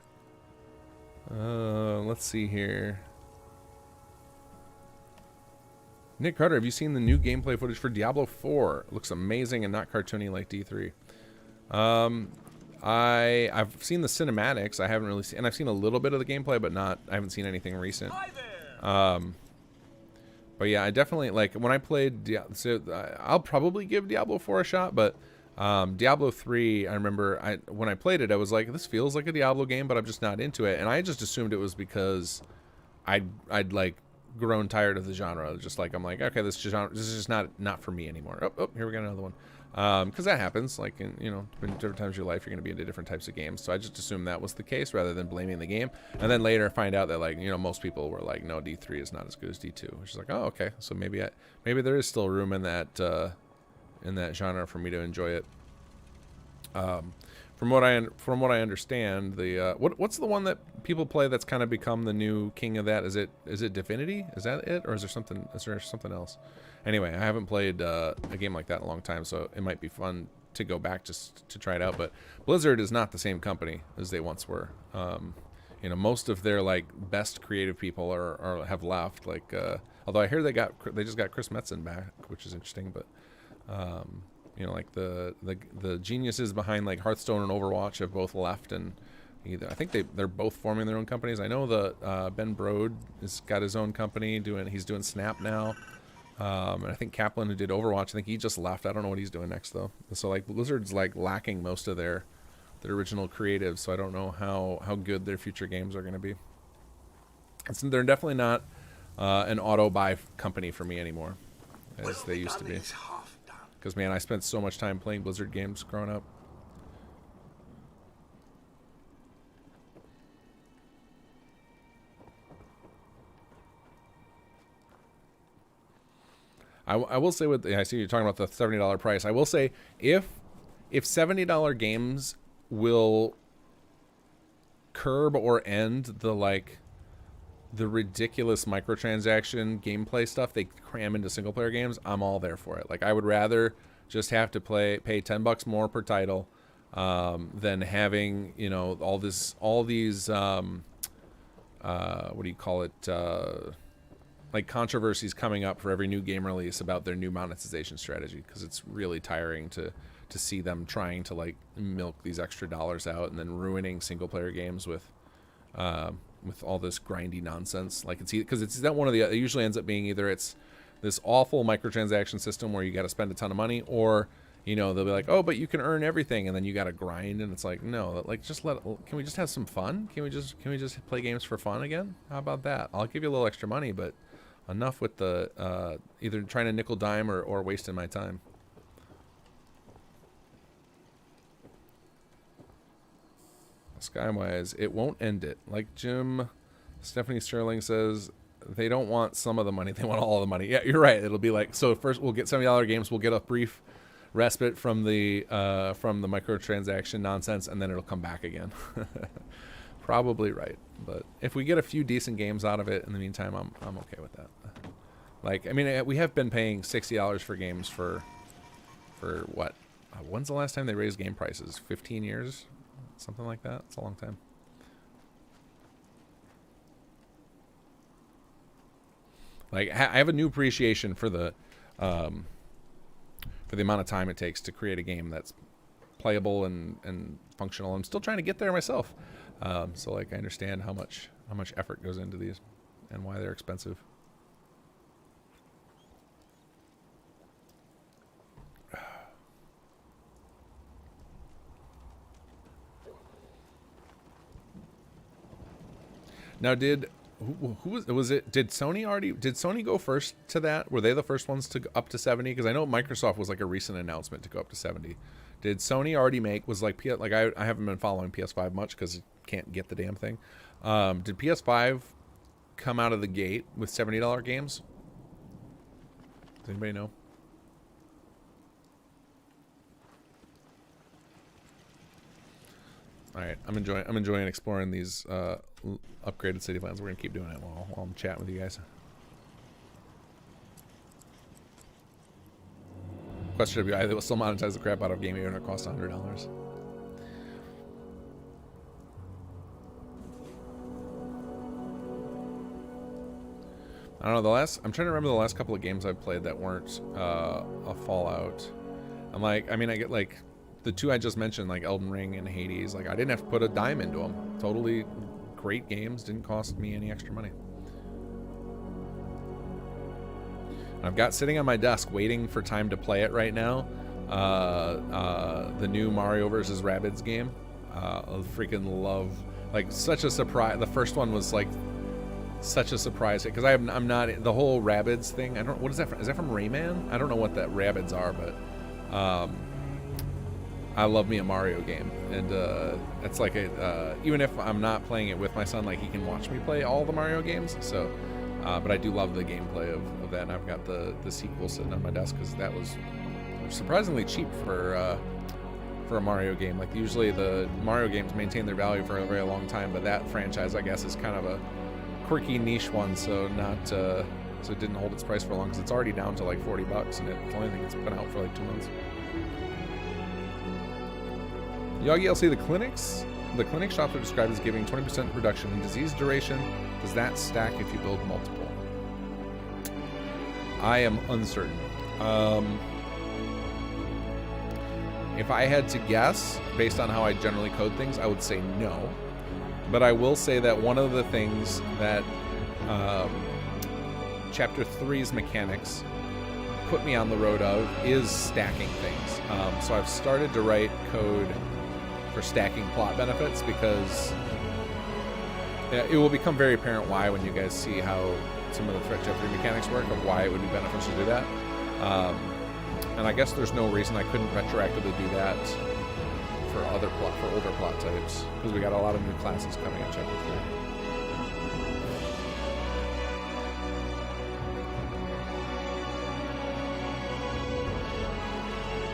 Let's see here. Nick Carter, have you seen the new gameplay footage for Diablo 4? It looks amazing and not cartoony like D3. I've seen the cinematics. I haven't really seen, and I've seen a little bit of the gameplay, but I haven't seen anything recent. But yeah, I definitely like when I played. So I'll probably give Diablo 4 a shot, but Diablo 3, I remember when I played it, I was like, this feels like a Diablo game, but I'm just not into it, and I just assumed it was because I'd like grown tired of the genre. Just like I'm like, okay, this is just not for me anymore. Oh, here we got another one. Because that happens. Like in different times of your life, you're going to be into different types of games. So I just assumed that was the case rather than blaming the game. And then later find out that like most people were like, no, D3 is not as good as D2. Which is like, oh, okay. So maybe there is still room in that genre for me to enjoy it. From what I understand, the what's the one that people play that's kind of become the new king of that? Is it Divinity? Is that it, or is there something else? Anyway, I haven't played a game like that in a long time, so it might be fun to go back just to try it out. But Blizzard is not the same company as they once were. Most of their like best creative people have left. Like, although I hear they just got Chris Metzen back, which is interesting, but. Like the geniuses behind like Hearthstone and Overwatch have both left, and I think they're both forming their own companies. I know the Ben Brode has got his own company he's doing Snap now, and I think Kaplan, who did Overwatch, I think he just left. I don't know what he's doing next though. So like Blizzard's like lacking most of their original creatives, so I don't know how good their future games are going to be. So they're definitely not an auto buy company for me anymore, as they used to be. Because, man, I spent so much time playing Blizzard games growing up. I will say I see you're talking about the $70 price. I will say if $70 games will curb or end the ridiculous microtransaction gameplay stuff they cram into single player games, I'm all there for it. Like, I would rather just have to pay $10 more per title than having all these what do you call it, like controversies coming up for every new game release about their new monetization strategy, because it's really tiring to see them trying to like milk these extra dollars out and then ruining single player games with all this grindy nonsense. Like it's that one of the, it usually ends up being either it's this awful microtransaction system where you got to spend a ton of money, or they'll be like, oh, but you can earn everything, and then you got to grind, and it's like, no, like can we just have some fun? Can we just play games for fun again? How about that? I'll give you a little extra money, but enough with the either trying to nickel dime or wasting my time. Skywise, it won't end it. Like Stephanie Sterling says, they don't want some of the money, they want all of the money. Yeah, you're right. It'll be like, so first we'll get $70 games, we'll get a brief respite from the microtransaction nonsense, and then it'll come back again. Probably right. But if we get a few decent games out of it in the meantime, I'm okay with that. Like, I mean, we have been paying $60 for games for what? When's the last time they raised game prices? 15 years? Something like that. It's a long time. Like, I have a new appreciation for the amount of time it takes to create a game that's playable and functional. I'm still trying to get there myself. So like, I understand how much effort goes into these and why they're expensive. Now, did Sony go first to that? Were they the first ones to go up to 70? Because I know Microsoft was like a recent announcement to go up to 70. Did Sony already I haven't been following PS5 much because can't get the damn thing. Did PS5 come out of the gate with $70 games? Does anybody know? All right, I'm enjoying exploring these upgraded city plans. We're gonna keep doing it while I'm chatting with you guys. Question WI, they will still monetize the crap out of game even if it costs $100. I don't know, I'm trying to remember the last couple of games I've played that weren't a Fallout. I get like the two I just mentioned, like Elden Ring and Hades, like I didn't have to put a dime into them. Totally great games, didn't cost me any extra money. I've got sitting on my desk waiting for time to play it right now, the new Mario vs. Rabbids game. I freaking love, like, such a surprise. The first one was like such a surprise because I'm not the whole Rabbids thing. I don't. What is that from? Is that from Rayman? I don't know what that Rabbids are, but I love me a Mario game, and it's like even if I'm not playing it with my son, like he can watch me play all the Mario games. So, but I do love the gameplay of that, and I've got the sequel sitting on my desk because that was surprisingly cheap for a Mario game. Like usually the Mario games maintain their value for a very long time, but that franchise, I guess, is kind of a quirky niche one, so not so it didn't hold its price for long because it's already down to like $40, and it's the only thing it's been out for like 2 months. Yagi LC, the clinic shops are described as giving 20% reduction in disease duration. Does that stack if you build multiple? I am uncertain. If I had to guess, based on how I generally code things, I would say no. But I will say that one of the things that Chapter 3's mechanics put me on the road of is stacking things. So I've started to write code for stacking plot benefits because it will become very apparent why when you guys see how some of the Chapter 3 mechanics work, of why it would be beneficial to do that. And I guess there's no reason I couldn't retroactively do that for older plot types, because we got a lot of new classes coming in Chapter 3.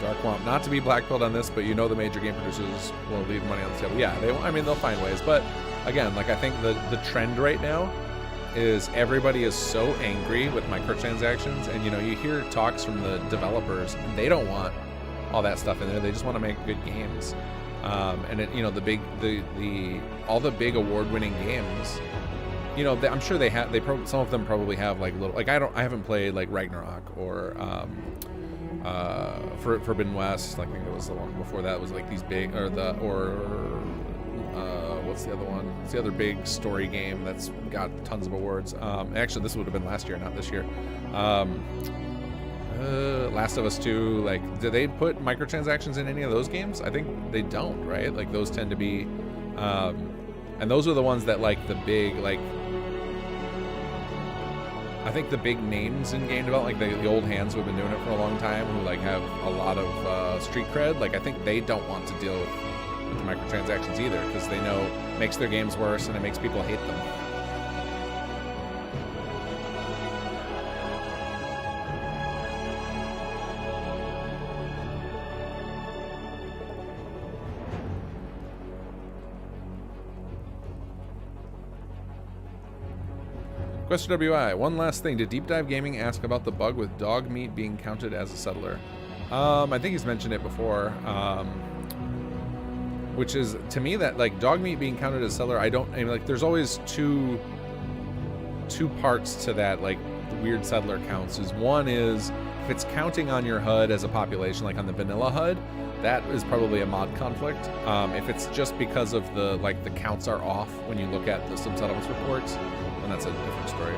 Darkwomp, not to be blackpilled on this, but you know the major game producers will leave money on the table. Yeah, they'll find ways. But again, like I think the trend right now is everybody is so angry with microtransactions, and you hear talks from the developers, and they don't want all that stuff in there. They just want to make good games. And all the big award-winning games, I'm sure some of them probably have like little, like I haven't played like Ragnarok or Forbidden West. Like, I think it was the one before that was like these big, what's the other one? It's the other big story game that's got tons of awards. Actually, this would have been last year, not this year. Last of Us 2, like, do they put microtransactions in any of those games? I think they don't, right? Like, those tend to be, and those are the ones that, like, the big, like, I think the big names in game development, like the old hands who have been doing it for a long time, who, like, have a lot of street cred, like, I think they don't want to deal with the microtransactions either, because they know it makes their games worse and it makes people hate them. Question WI, one last thing. Did Deep Dive Gaming ask about the bug with dog meat being counted as a settler? I think he's mentioned it before. Which is, to me, that like dog meat being counted as settler, like there's always two parts to that, like the weird settler counts. One is if it's counting on your HUD as a population, like on the vanilla HUD, that is probably a mod conflict. If it's just because of the counts are off when you look at some settlements reports, then that's a different story.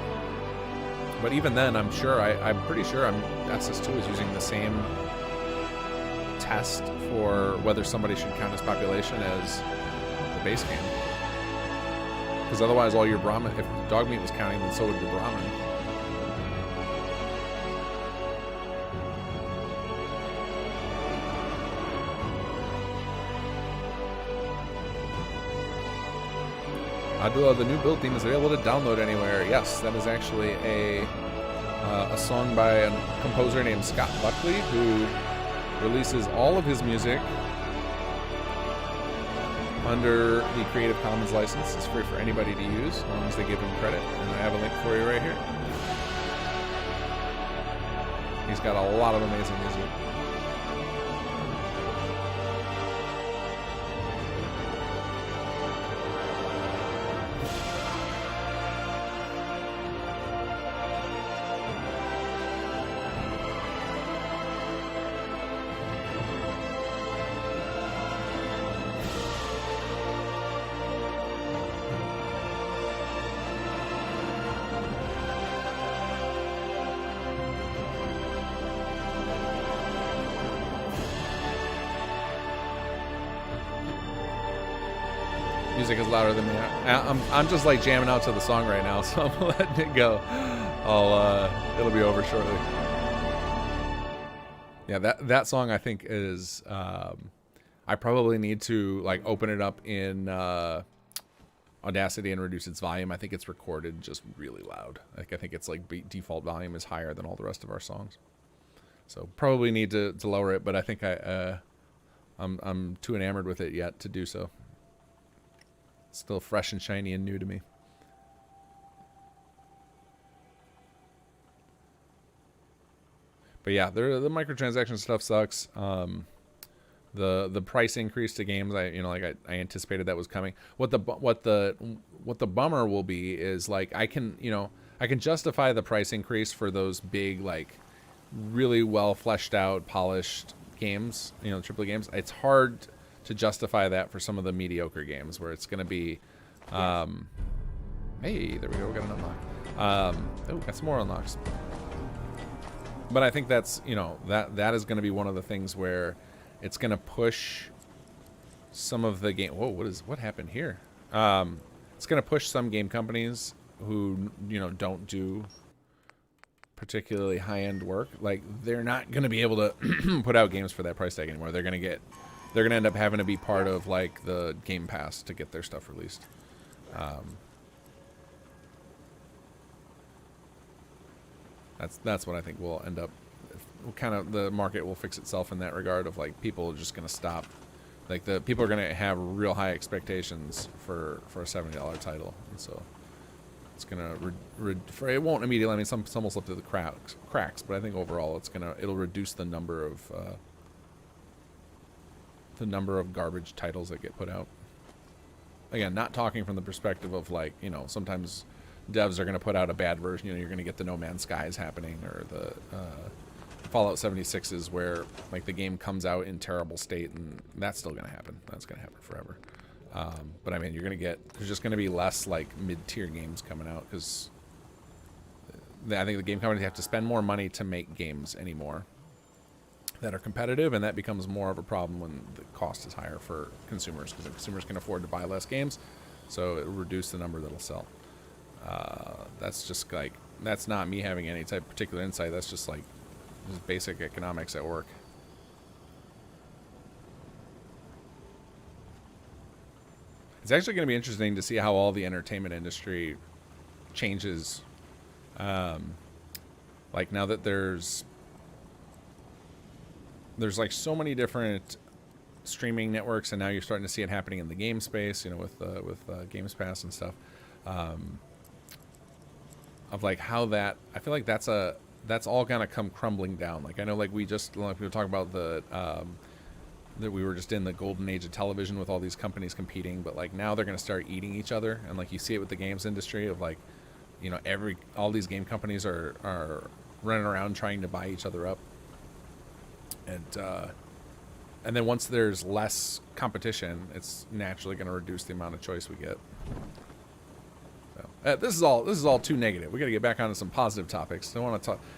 But even then, I'm pretty sure SS2 is using the same test for whether somebody should count as population as the base game. Because otherwise all your Brahmin, if dog meat was counting, then so would your Brahmin. Adula, the new build theme is available to download anywhere. Yes, that is actually a song by a composer named Scott Buckley, who releases all of his music under the Creative Commons license. It's free for anybody to use, as long as they give him credit. And I have a link for you right here. He's got a lot of amazing music. music is louder than me. I'm just like jamming out to the song right now, so I'm letting it go. It'll be over shortly. Yeah, that song I think is. I probably need to like open it up in Audacity and reduce its volume. I think it's recorded just really loud. Like I think it's like default volume is higher than all the rest of our songs. So probably need to lower it, but I think I'm too enamored with it yet to do so. It's still fresh and shiny and new to me. But yeah, the microtransaction stuff sucks. The price increase to games, I anticipated that was coming. What the bummer will be is like I can justify the price increase for those big like really well fleshed out, polished games, AAA games. It's hard to justify that for some of the mediocre games where it's going to be hey, there we go, we got an unlock. Oh, got some more unlocks. But I think that's, that is going to be one of the things where it's going to push some of the game. Whoa, what happened here? It's going to push some game companies who, don't do particularly high-end work. Like, they're not going to be able to put out games for that price tag anymore. They're going to end up having to be part of, like, the Game Pass to get their stuff released. That's what I think will end up. Kind of the market will fix itself in that regard of like people are just going to stop. Like the people are going to have real high expectations for a $70 title, and so it's going to it won't immediately. I mean, some will slip through the cracks, but I think overall it'll reduce the number of garbage titles that get put out. Again, not talking from the perspective of like sometimes devs are going to put out a bad version. You're going to get the No Man's Skies happening, or the Fallout 76s where like the game comes out in terrible state, and that's still going to happen. That's going to happen forever. But I mean, there's just going to be less like mid-tier games coming out because I think the game companies have to spend more money to make games anymore that are competitive, and that becomes more of a problem when the cost is higher for consumers because consumers can afford to buy less games, so it will reduce the number that'll sell. That's just like, that's not me having any type of particular insight. That's just like just basic economics at work. It's actually going to be interesting to see how all the entertainment industry changes. Like now that there's like so many different streaming networks, and now you're starting to see it happening in the game space, with Games Pass and stuff. Of like how that, I feel like that's all gonna come crumbling down. Like I know, like we were talking about that we were just in the golden age of television with all these companies competing, but like now they're gonna start eating each other, and like you see it with the games industry of like, all these game companies are running around trying to buy each other up, and then once there's less competition, it's naturally gonna reduce the amount of choice we get. This is all too negative. We got to get back onto some positive topics.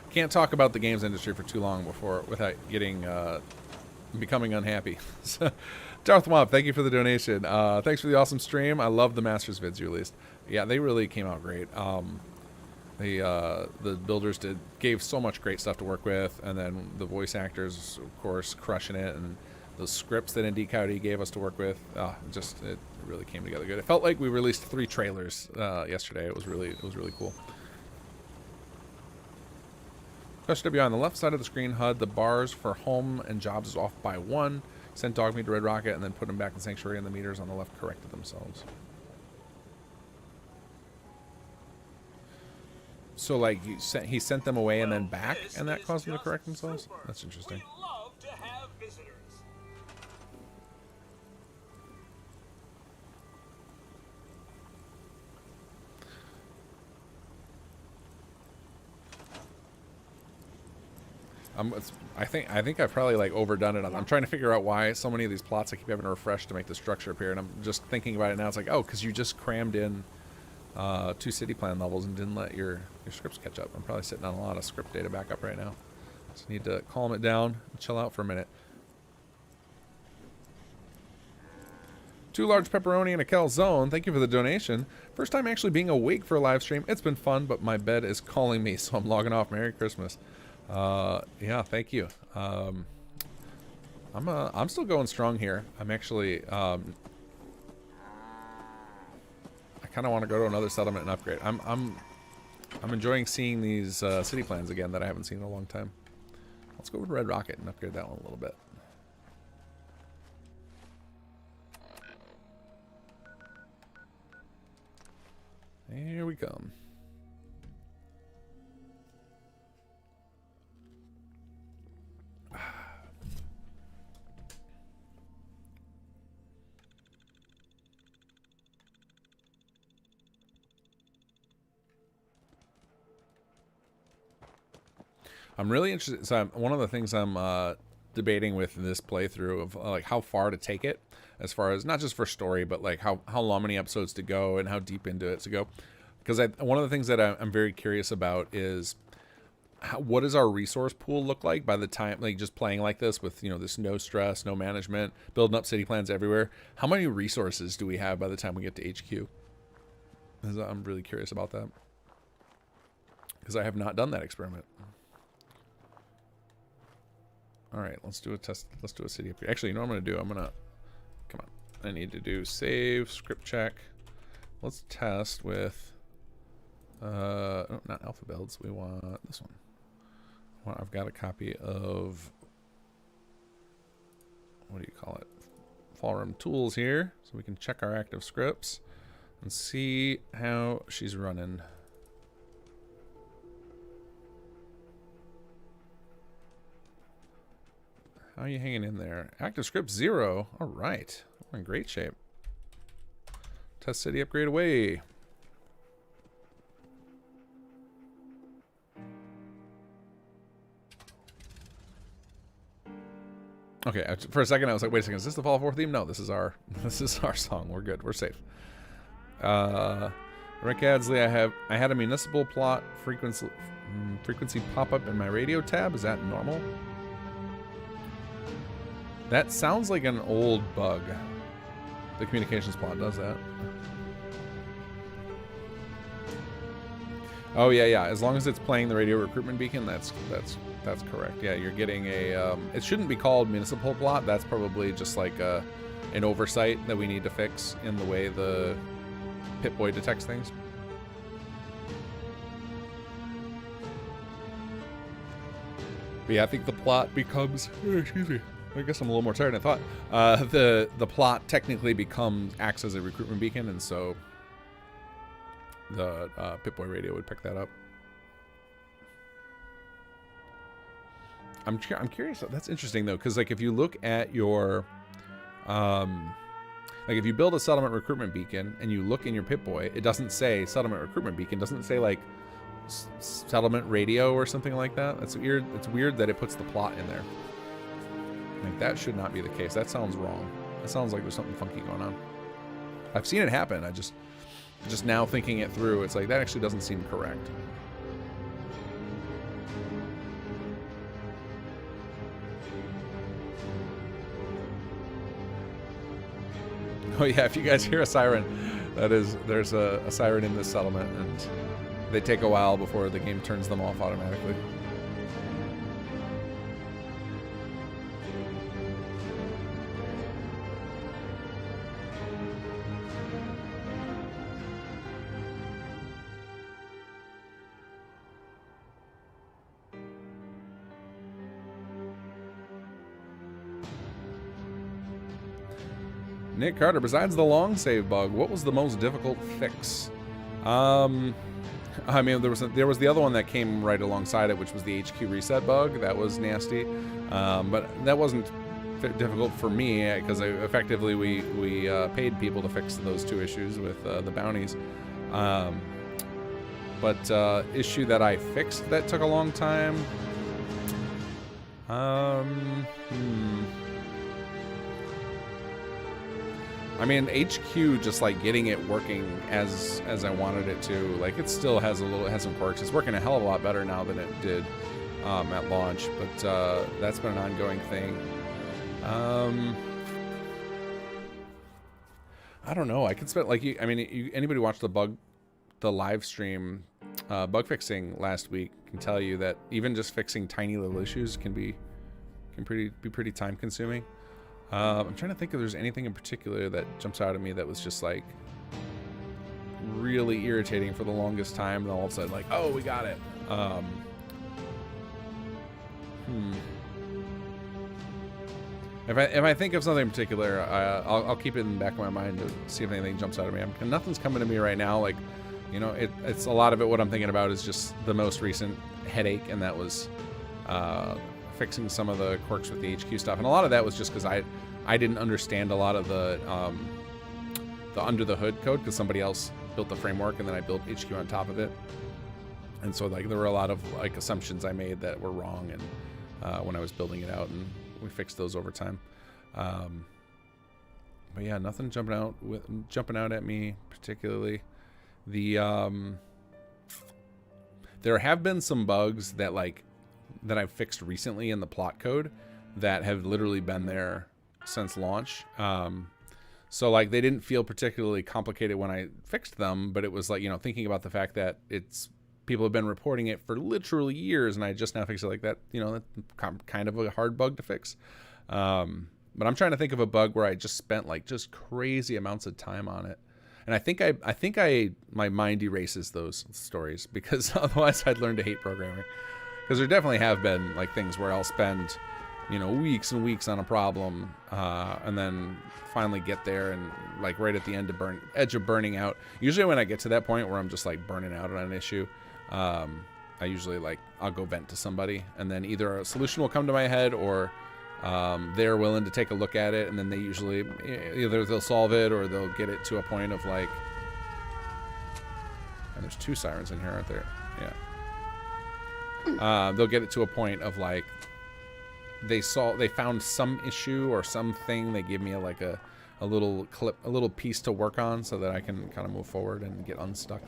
Can't talk about the games industry for too long without becoming unhappy. So, Darth Womp, thank you for the donation. Thanks for the awesome stream. I love the Masters vids you released. Yeah, they really came out great. The builders gave so much great stuff to work with, and then the voice actors, of course, crushing it, and the scripts that Indie Coyote gave us to work with, it really came together good. It felt like we released 3 trailers yesterday. It was really cool. Question W, on the left side of the screen, HUD, the bars for home and jobs is off by 1. Sent Dogmeat to Red Rocket and then put him back in Sanctuary, and the meters on the left corrected themselves. So like he sent them away and then back, and that caused them to correct themselves? That's interesting. I think I've probably like overdone it. I'm trying to figure out why so many of these plots I keep having to refresh to make the structure appear, and I'm just thinking about it now. It's like, oh, because you just crammed in 2 city plan levels and didn't let your scripts catch up. I'm probably sitting on a lot of script data backup right now. Just need to calm it down and chill out for a minute. 2 large pepperoni and a calzone. Thank you for the donation. First time actually being awake for a live stream. It's been fun, but my bed is calling me, so I'm logging off. Merry Christmas. Yeah, thank you. I'm still going strong here. I'm actually I kind of want to go to another settlement and upgrade. I'm enjoying seeing these city plans again that I haven't seen in a long time. Let's go with Red Rocket and upgrade that one a little bit. Here we come. I'm really interested. So one of the things I'm debating with this playthrough of like how far to take it, as far as not just for story, but like how long, many episodes to go and how deep into it to go. Because one of the things that I'm very curious about is what does our resource pool look like by the time, like just playing like this with, you know, this no stress, no management, building up city plans everywhere. How many resources do we have by the time we get to HQ? I'm really curious about that. Because I have not done that experiment. All right, let's do a test. Let's do a city upgrade. Actually, you know what I'm going to do? I'm going to... Come on. I need to do save, script check. Let's test with... oh, not alpha builds. We want this one. Well, I've got a copy of... What do you call it? Fallroom tools here. So we can check our active scripts and see how she's running. How are you hanging in there? Active script 0. All right. We're in great shape. Test city upgrade away. Okay, for a second I was like, wait a second, is this the Fall 4 theme? No, this is our song. We're good. We're safe. Rick Adsley, I had a municipal plot frequency pop up in my radio tab. Is that normal? That sounds like an old bug. The communications plot does that. Oh yeah. As long as it's playing the radio recruitment beacon, that's correct. Yeah, you're getting a. It shouldn't be called municipal plot. That's probably just like an oversight that we need to fix in the way the Pip-Boy detects things. But yeah, I think the plot becomes. Excuse me. I guess I'm a little more tired than I thought. The plot technically acts as a recruitment beacon, and so the Pip-Boy radio would pick that up. I'm curious. That's interesting though, because like if you look at your, like if you build a settlement recruitment beacon and you look in your Pip-Boy, it doesn't say settlement recruitment beacon. It doesn't say like settlement radio or something like that. That's weird. It's weird that it puts the plot in there. Like that should not be the case. That sounds wrong. It sounds like there's something funky going on. I've seen it happen. I just now thinking it through, it's like that actually doesn't seem correct. Oh yeah, if you guys hear a siren, there's a siren in this settlement, and they take a while before the game turns them off automatically. Nick Carter, besides the long save bug, what was the most difficult fix? I mean, there was the other one that came right alongside it, which was the HQ reset bug. That was nasty, but that wasn't difficult for me because effectively we paid people to fix those 2 issues with the bounties. But issue that I fixed that took a long time. I mean, HQ just like getting it working as I wanted it to. Like it still has some quirks. It's working a hell of a lot better now than it did at launch, but that's been an ongoing thing. I don't know. I could spend like anybody watch the live stream bug fixing last week can tell you that even just fixing tiny little issues can be pretty time consuming. I'm trying to think if there's anything in particular that jumps out at me that was just like really irritating for the longest time, and all of a sudden like, oh, we got it. If I think of something in particular, I'll keep it in the back of my mind to see if anything jumps out at me. Nothing's coming to me right now. Like, you know, it's a lot of it. What I'm thinking about is just the most recent headache, and that was fixing some of the quirks with the HQ stuff. And a lot of that was just because I didn't understand a lot of the under the hood code, because somebody else built the framework and then I built HQ on top of it. And so like there were a lot of like assumptions I made that were wrong, and when I was building it out, and we fixed those over time. But yeah, nothing jumping out at me particularly. There have been some bugs that I've fixed recently in the plot code that have literally been there since launch. So like they didn't feel particularly complicated when I fixed them, but it was like, you know, thinking about the fact that people have been reporting it for literally years, and I just now fixed it like that, you know, that's kind of a hard bug to fix. But I'm trying to think of a bug where I just spent like just crazy amounts of time on it. And I think my mind erases those stories, because otherwise I'd learn to hate programming. Because there definitely have been like things where I'll spend, you know, weeks and weeks on a problem, and then finally get there, and like right at the edge of burning out. Usually when I get to that point where I'm just like burning out on an issue, I usually I'll go vent to somebody, and then either a solution will come to my head, or they're willing to take a look at it, and then they usually either they'll solve it or they'll get it to a point of like, and there's 2 sirens in here, aren't there? Yeah. They'll get it to a point of like they found some issue or something. They give me a little piece to work on so that I can kind of move forward and get unstuck.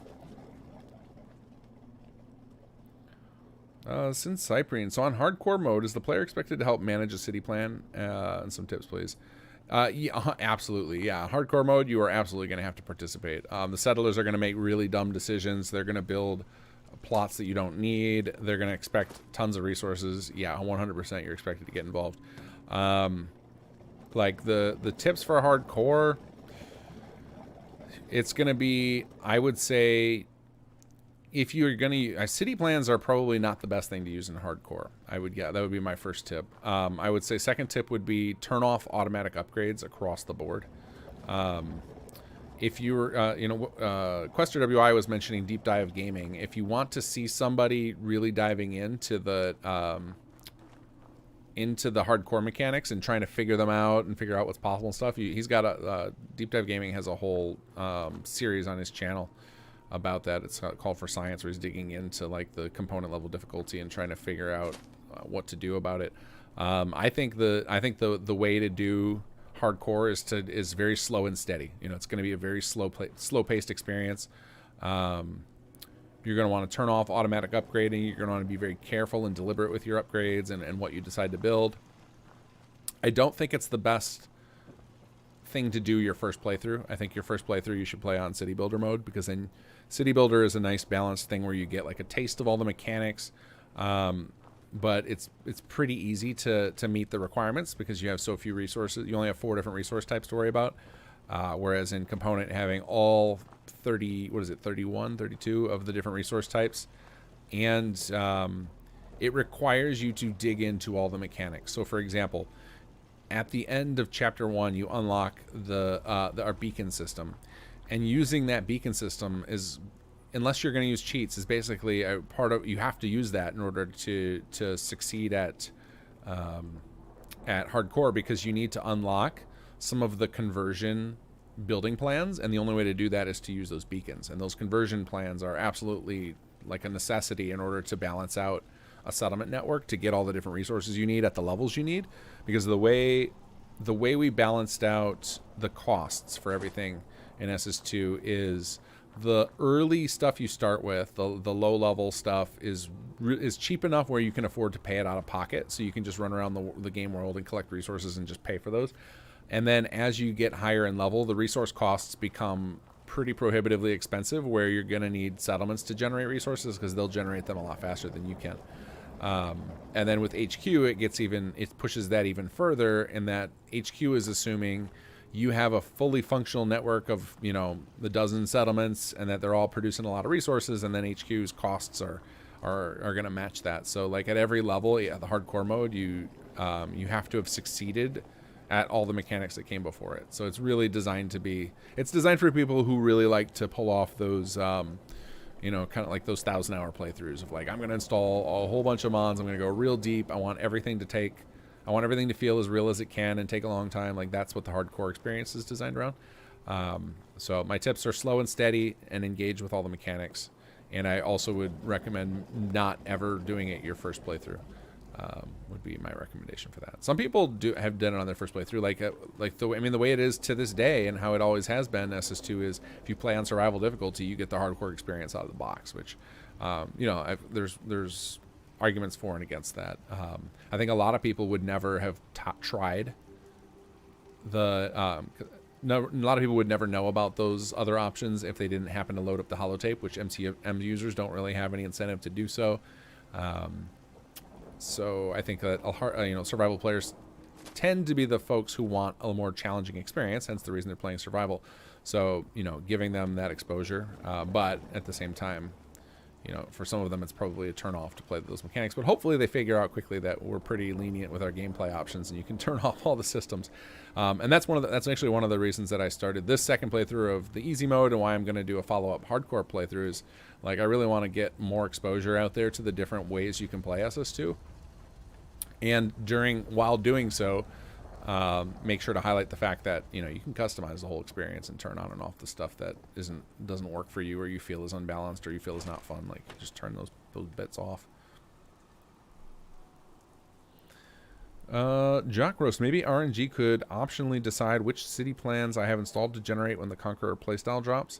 Since Cyprian, so on hardcore mode, is the player expected to help manage a city plan? And some tips, please. Yeah, absolutely. Yeah, hardcore mode, you are absolutely going to have to participate. The settlers are going to make really dumb decisions. They're going to build plots that you don't need. They're going to expect tons of resources. Yeah, 100% you're expected to get involved. Like the tips for hardcore, it's going to be, I would say, if you're going to, city plans are probably not the best thing to use in hardcore. That would be my first tip. I would say second tip would be turn off automatic upgrades across the board. If you're, Quester WI was mentioning deep dive gaming. If you want to see somebody really diving into the hardcore mechanics and trying to figure them out and figure out what's possible and stuff, he's got deep dive gaming has a whole series on his channel about that. It's called For Science, where he's digging into like the component level difficulty and trying to figure out what to do about it. I think the way to do hardcore is very slow and steady. You know, it's going to be a very slow paced experience. You're going to want to turn off automatic upgrading. You're going to want to be very careful and deliberate with your upgrades and what you decide to build. I don't think it's the best thing to do your first playthrough. I think your first playthrough you should play on City Builder mode, because then City Builder is a nice balanced thing where you get like a taste of all the mechanics, but it's pretty easy to meet the requirements because you have so few resources. You only have 4 different resource types to worry about, whereas in Component having all 32 of the different resource types, and it requires you to dig into all the mechanics. So for example, at the end of chapter 1, you unlock our beacon system, and using that beacon system is, unless you're going to use cheats, is basically a part of, you have to use that in order to succeed at hardcore, because you need to unlock some of the conversion building plans, and the only way to do that is to use those beacons. And those conversion plans are absolutely like a necessity in order to balance out a settlement network, to get all the different resources you need at the levels you need, because the way we balanced out the costs for everything in SS2 is the early stuff you start with, the low level stuff is cheap enough where you can afford to pay it out of pocket, so you can just run around the game world and collect resources and just pay for those. And then as you get higher in level, the resource costs become pretty prohibitively expensive, where you're going to need settlements to generate resources because they'll generate them a lot faster than you can. And then with HQ, it pushes that even further, in that HQ is assuming you have a fully functional network of, you know, the dozen settlements, and that they're all producing a lot of resources, and then HQ's costs are going to match that. So like at every level, the hardcore mode, you have to have succeeded at all the mechanics that came before it. So it's really designed to be, it's designed for people who really like to pull off those, you know, kind of like those 1,000-hour playthroughs of like, I'm going to install a whole bunch of mods. I'm going to go real deep. I want everything to feel as real as it can and take a long time. Like that's what the hardcore experience is designed around. So my tips are slow and steady and engage with all the mechanics. And I also would recommend not ever doing it your first playthrough. Would be my recommendation for that. Some people have done it on their first playthrough, the way it is to this day and how it always has been. SS2 is if you play on survival difficulty, you get the hardcore experience out of the box, which you know, there's arguments for and against that. I think a lot of people would never have tried the a lot of people would never know about those other options if they didn't happen to load up the holotape, which MCM users don't really have any incentive to do so. So I think that you know, survival players tend to be the folks who want a more challenging experience, hence the reason they're playing survival. So, you know, giving them that exposure, but at the same time, you know, for some of them it's probably a turn off to play those mechanics, but hopefully they figure out quickly that we're pretty lenient with our gameplay options and you can turn off all the systems. And that's actually one of the reasons that I started this second playthrough of the easy mode, and why I'm going to do a follow-up hardcore playthrough is, like, I really want to get more exposure out there to the different ways you can play SS2. And while doing so, make sure to highlight the fact that, you know, you can customize the whole experience and turn on and off the stuff that doesn't work for you, or you feel is unbalanced, or you feel is not fun. Like, just turn those bits off. Jock Roast, maybe RNG could optionally decide which city plans I have installed to generate when the Conqueror playstyle drops.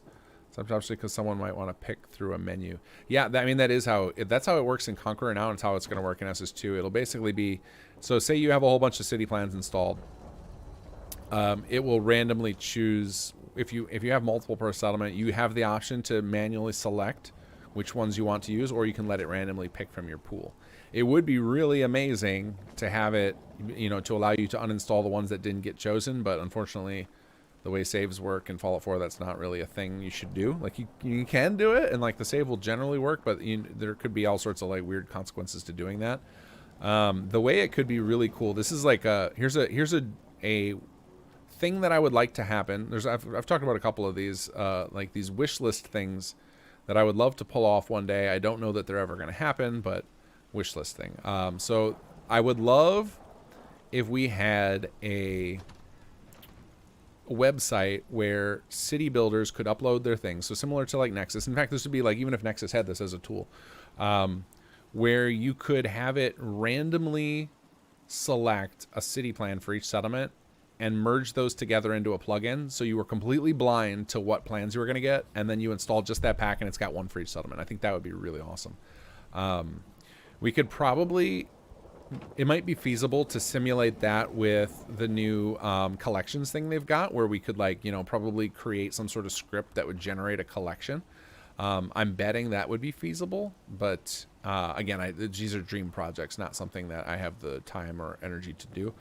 Sometimes because someone might want to pick through a menu. Yeah, that's how it works in Conqueror now, and it's how it's going to work in SS2. It'll basically be, so say you have a whole bunch of city plans installed. It will randomly choose, if you have multiple per settlement, you have the option to manually select which ones you want to use, or you can let it randomly pick from your pool. It would be really amazing to have it, you know, to allow you to uninstall the ones that didn't get chosen, but unfortunately, the way saves work in Fallout 4, that's not really a thing you should do. Like, you can do it, and like the save will generally work, but there could be all sorts of like weird consequences to doing that. The way it could be really cool. This is like here's a thing that I would like to happen. I've talked about a couple of these like these wish list things that I would love to pull off one day. I don't know that they're ever going to happen, but wish list thing. So I would love if we had a website where city builders could upload their things, so similar to like Nexus. In fact, this would be like, even if Nexus had this as a tool, where you could have it randomly select a city plan for each settlement and merge those together into a plugin, so you were completely blind to what plans you were going to get, and then you install just that pack and it's got one for each settlement. I think that would be really awesome. We could probably, it might be feasible to simulate that with the new collections thing they've got, where we could, like, you know, probably create some sort of script that would generate a collection. I'm betting that would be feasible, but again, these are dream projects, not something that I have the time or energy to do,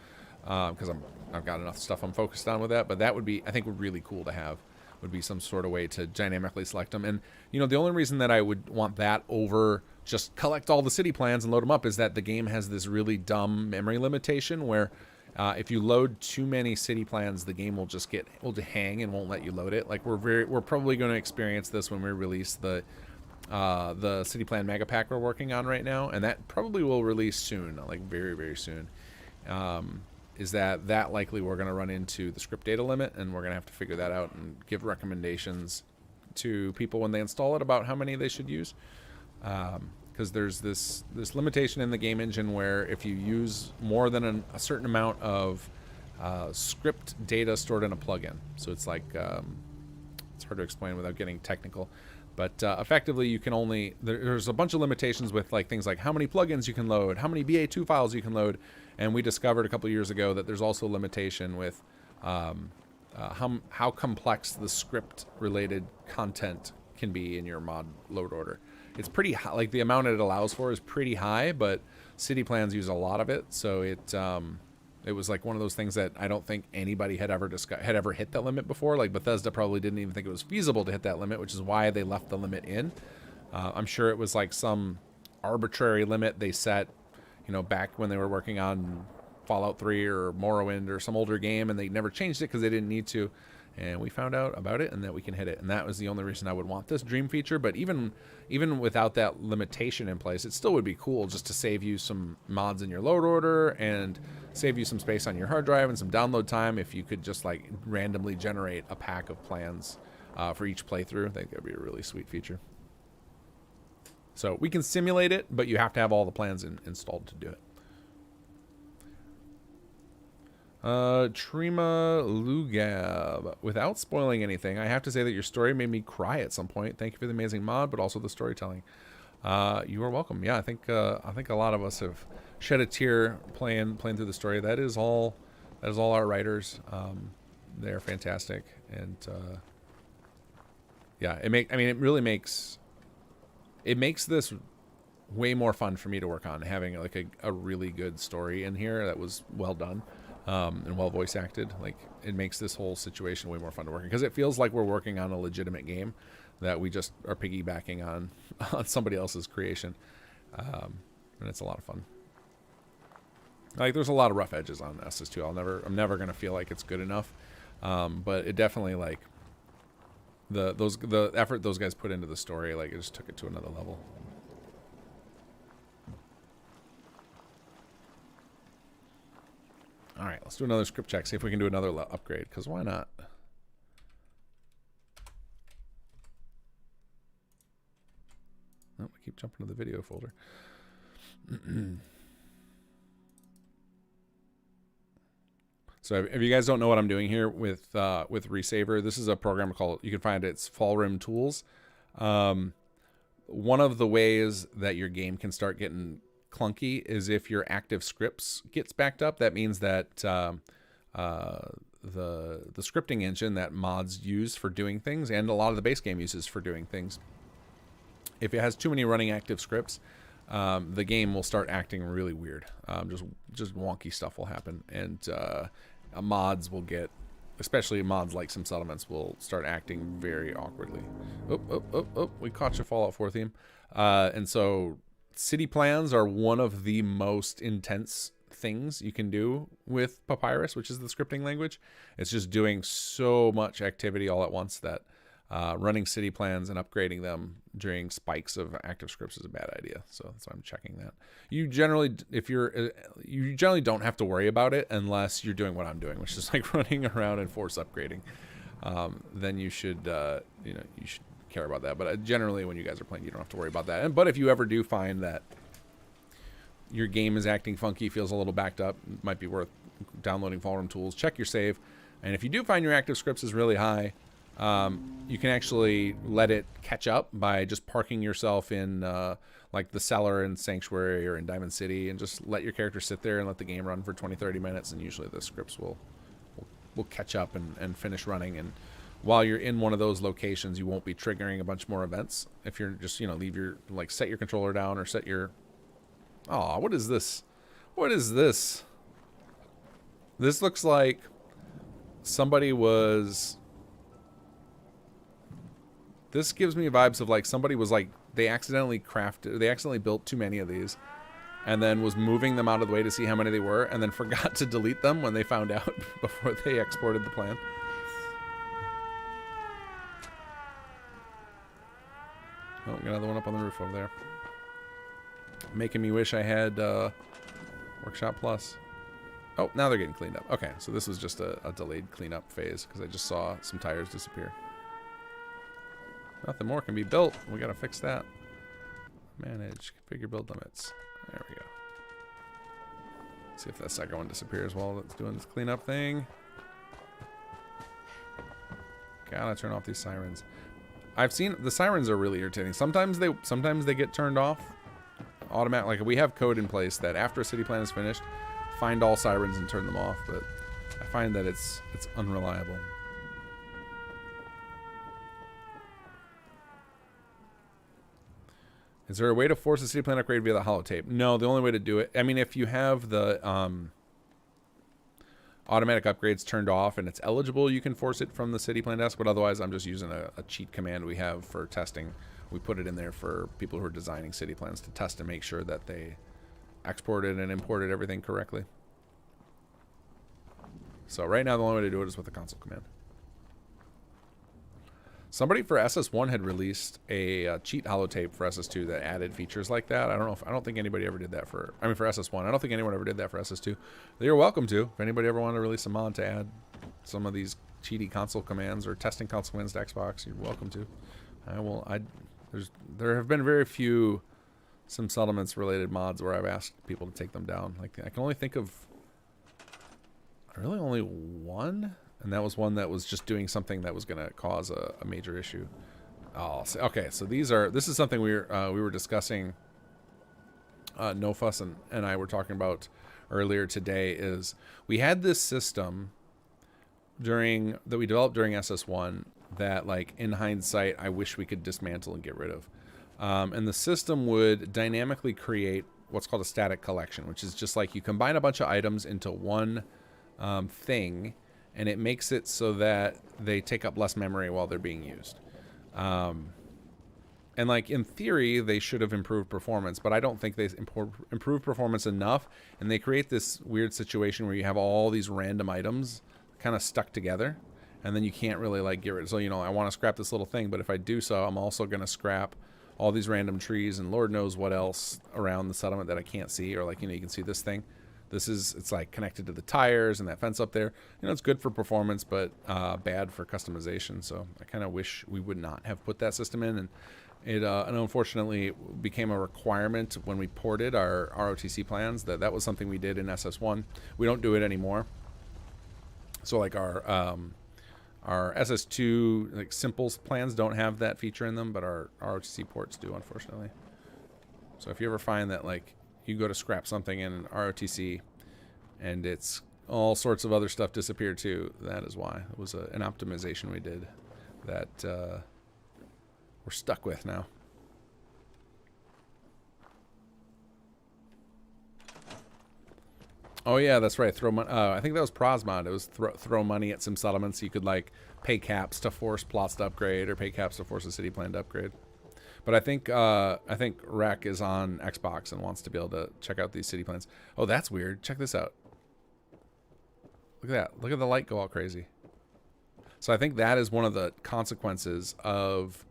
because I've got enough stuff I'm focused on with that. But that would be, I think, would really cool to have. Would be some sort of way to dynamically select them. And, you know, the only reason that I would want that over just collect all the city plans and load them up is that the game has this really dumb memory limitation where if you load too many city plans, the game will just hang and won't let you load it. Like, we're probably going to experience this when we release the city plan mega pack we're working on right now, and that probably will release soon, like very, very soon. Is that likely we're going to run into the script data limit, and we're going to have to figure that out and give recommendations to people when they install it about how many they should use. Because there's this limitation in the game engine where if you use more than a certain amount of script data stored in a plugin, so it's like, it's hard to explain without getting technical, but effectively you can only, there's a bunch of limitations with like things like how many plugins you can load, how many BA2 files you can load, and we discovered a couple years ago that there's also a limitation with how complex the script related content can be in your mod load order. It's pretty high, like the amount it allows for is pretty high, but city plans use a lot of it, so it was like one of those things that I don't think anybody had ever hit that limit before. Like Bethesda probably didn't even think it was feasible to hit that limit, which is why they left the limit in. I'm sure it was like some arbitrary limit they set, you know, back when they were working on Fallout 3 or Morrowind or some older game, and they never changed it because they didn't need to. And we found out about it and that we can hit it. And that was the only reason I would want this dream feature. But even without that limitation in place, it still would be cool just to save you some mods in your load order and save you some space on your hard drive and some download time if you could just like randomly generate a pack of plans for each playthrough. I think that would be a really sweet feature. So we can simulate it, but you have to have all the plans installed to do it. Trima Lugab. Without spoiling anything, I have to say that your story made me cry at some point. Thank you for the amazing mod, but also the storytelling. You are welcome. Yeah, I think a lot of us have shed a tear playing through the story. That is all our writers. They're fantastic, and yeah, it really makes this way more fun for me to work on, having like a really good story in here that was well done. And well voice acted. Like, it makes this whole situation way more fun to work in, because it feels like we're working on a legitimate game that we just are piggybacking on somebody else's creation, and it's a lot of fun. Like, there's a lot of rough edges on SS2. I'm never gonna feel like it's good enough, but it definitely, like, the effort those guys put into the story, like, it just took it to another level. All right, let's do another script check, see if we can do another upgrade, because why not? Oh, I keep jumping to the video folder. So if you guys don't know what I'm doing here with Resaver, this is a program called, you can find it's Fallrim Tools. One of the ways that your game can start getting clunky is if your active scripts gets backed up. That means that the scripting engine that mods use for doing things, and a lot of the base game uses for doing things, if it has too many running active scripts, the game will start acting really weird. Just wonky stuff will happen, and mods will get, especially mods like Some Settlements, will start acting very awkwardly. Oh, we caught your Fallout 4 theme. And so city plans are one of the most intense things you can do with Papyrus, which is the scripting language. It's just doing so much activity all at once that running city plans and upgrading them during spikes of active scripts is a bad idea. So that's why I'm checking that. You generally don't have to worry about it unless you're doing what I'm doing, which is like running around and force upgrading. Then you should you should care about that. But generally, when you guys are playing, you don't have to worry about that. But if you ever do find that your game is acting funky, feels a little backed up, it might be worth downloading Fallrim Tools. Check your save, and if you do find your active scripts is really high, you can actually let it catch up by just parking yourself in like the cellar in Sanctuary or in Diamond City, and just let your character sit there and let the game run for 20-30 minutes, and usually the scripts will catch up and finish running. And while you're in one of those locations, you won't be triggering a bunch more events. If you're just, leave your, set your controller down or set your... Oh, what is this? What is this? This looks like somebody was... This gives me vibes of like somebody was like, they accidentally built too many of these and then was moving them out of the way to see how many they were, and then forgot to delete them when they found out before they exported the plan. Oh, got another one up on the roof over there. Making me wish I had Workshop Plus. Oh, now they're getting cleaned up. Okay, so this was just a delayed cleanup phase because I just saw some tires disappear. Nothing more can be built. We gotta fix that. Manage, configure build limits. There we go. See if that second one disappears while it's doing this cleanup thing. Gotta turn off these sirens. I've seen the sirens are really irritating. Sometimes they get turned off automatic. Like, we have code in place that after a city plan is finished, find all sirens and turn them off. But I find that it's unreliable. Is there a way to force a city plan upgrade via the holotape? No, the only way to do it, I mean, if you have the automatic upgrades turned off and it's eligible, you can force it from the city plan desk, but otherwise I'm just using a cheat command we have for testing. We put it in there for people who are designing city plans to test and make sure that they exported and imported everything correctly. So right now the only way to do it is with the console command. Somebody for SS1 had released a cheat holotape for SS2 that added features like that. I don't think anybody ever did that for SS1. I don't think anyone ever did that for SS2. You're welcome to. If anybody ever wanted to release a mod to add some of these cheaty console commands or testing console commands to Xbox, you're welcome to. There have been very few Sim Settlements related mods where I've asked people to take them down. Like I can only think of really only one. And that was one that was just doing something that was going to cause a major issue. Oh, okay. So this is something we were discussing. No Fuss and I were talking about earlier today. Is we had this system that we developed during SS1 that, like, in hindsight, I wish we could dismantle and get rid of. And the system would dynamically create what's called a static collection, which is just like you combine a bunch of items into one thing. And it makes it so that they take up less memory while they're being used. And like in theory, they should have improved performance, but I don't think they improved performance enough. And they create this weird situation where you have all these random items kind of stuck together, and then you can't really like get rid. So, you know, I want to scrap this little thing, but if I do so, I'm also going to scrap all these random trees and Lord knows what else around the settlement that I can't see. Or like, you know, you can see this thing. It's like connected to the tires and that fence up there. You know, it's good for performance, but bad for customization. So I kind of wish we would not have put that system in. And it unfortunately became a requirement when we ported our ROTC plans. That was something we did in SS1. We don't do it anymore. So like our SS2 like simple plans don't have that feature in them, but our ROTC ports do, unfortunately. So if you ever find that like you go to scrap something in ROTC and it's all sorts of other stuff disappeared too, that is why. It was an optimization we did that we're stuck with now. Oh yeah, that's right. Throw money. I think that was Prosmod. It was throw money at some settlements. You could like pay caps to force plots to upgrade or pay caps to force a city plan to upgrade. But I think Rec is on Xbox and wants to be able to check out these city plans. Oh, that's weird. Check this out. Look at that. Look at the light go all crazy. So I think that is one of the consequences of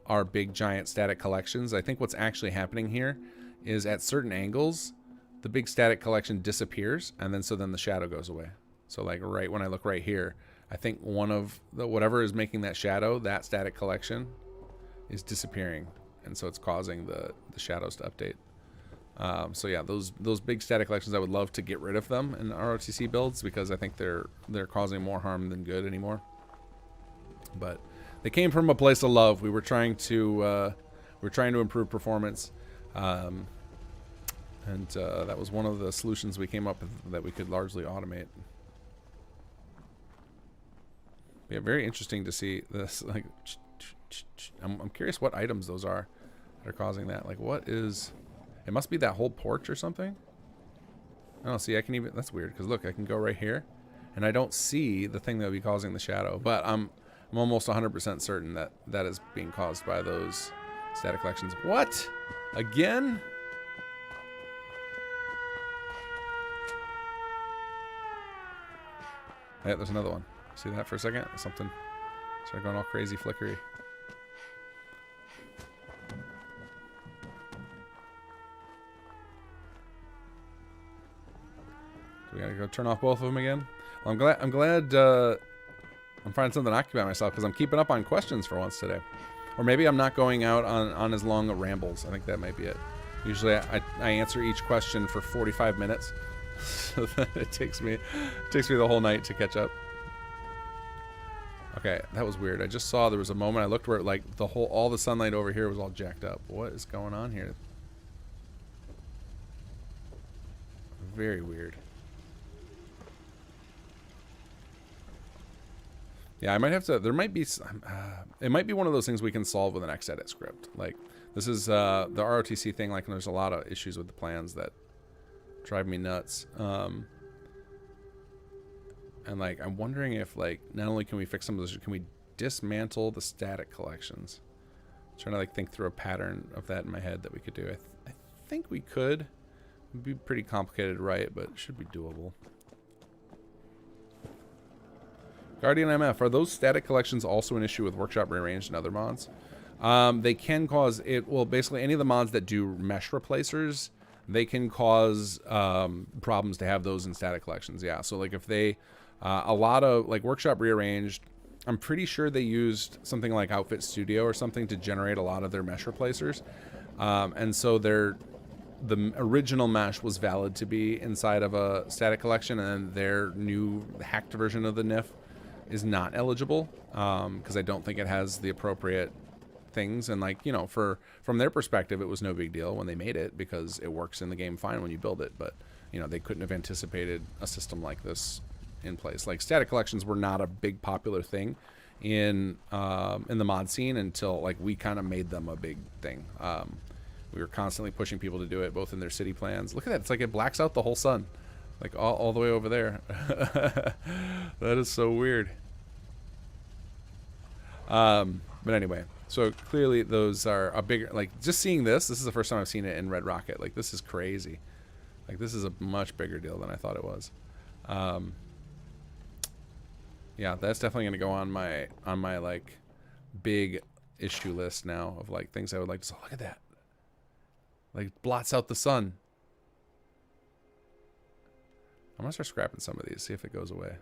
our big giant static collections. I think what's actually happening here is at certain angles, the big static collection disappears, and then the shadow goes away. So like right when I look right here, I think one of the whatever is making that shadow, that static collection, is disappearing, and so it's causing the shadows to update. So yeah, those big static collections, I would love to get rid of them in ROTC builds because I think they're causing more harm than good anymore. But they came from a place of love. We were trying to improve performance, and that was one of the solutions we came up with that we could largely automate. Yeah, very interesting to see this. Like, I'm curious what items those are that are causing that. Like, what is? It must be that whole porch or something. I don't see. I can even. That's weird because look, I can go right here, and I don't see the thing that would be causing the shadow. But I'm almost 100% certain that that is being caused by those static collections. What? Again? Yeah, there's another one. See that for a second? Something started going all crazy flickery. Do we gotta go turn off both of them again? Well, I'm glad I'm finding something to occupy myself because I'm keeping up on questions for once today. Or maybe I'm not going out on as long rambles. I think that might be it. Usually I answer each question for 45 minutes. So that it takes me the whole night to catch up. Okay, that was weird. I just saw there was a moment I looked where like all the sunlight over here was all jacked up. What is going on here? Very weird. Yeah, I might have to, there might be, it might be one of those things we can solve with an Xedit script. Like, this is the ROTC thing, like, there's a lot of issues with the plans that drive me nuts. And, like, I'm wondering if, like, not only can we fix some of those, can we dismantle the static collections? I'm trying to, like, think through a pattern of that in my head that we could do. I think we could. It'd be pretty complicated, right? But it should be doable. Guardian MF, are those static collections also an issue with Workshop Rearranged and other mods? They can cause it. Well, basically, any of the mods that do mesh replacers, they can cause problems to have those in static collections. Yeah. So, like, if they, a lot of, like, Workshop Rearranged, I'm pretty sure they used something like Outfit Studio or something to generate a lot of their mesh replacers. And so the original mesh was valid to be inside of a static collection, and their new hacked version of the NIF is not eligible because I don't think it has the appropriate things. And, like, you know, from their perspective, it was no big deal when they made it because it works in the game fine when you build it. But, you know, they couldn't have anticipated a system like this in place. Like, static collections were not a big popular thing in the mod scene until, like, we kind of made them a big thing. We were constantly pushing people to do it, both in their city plans. Look at that. It's like it blacks out the whole sun. Like, all the way over there. That is so weird. But anyway, so clearly those are a bigger, like, just seeing this is the first time I've seen it in Red Rocket. Like, this is crazy. Like, this is a much bigger deal than I thought it was. Yeah, that's definitely going to go on my like big issue list now of, like, things I would like to. Look at that. Like, blots out the sun. I'm gonna start scrapping some of these, see if it goes away.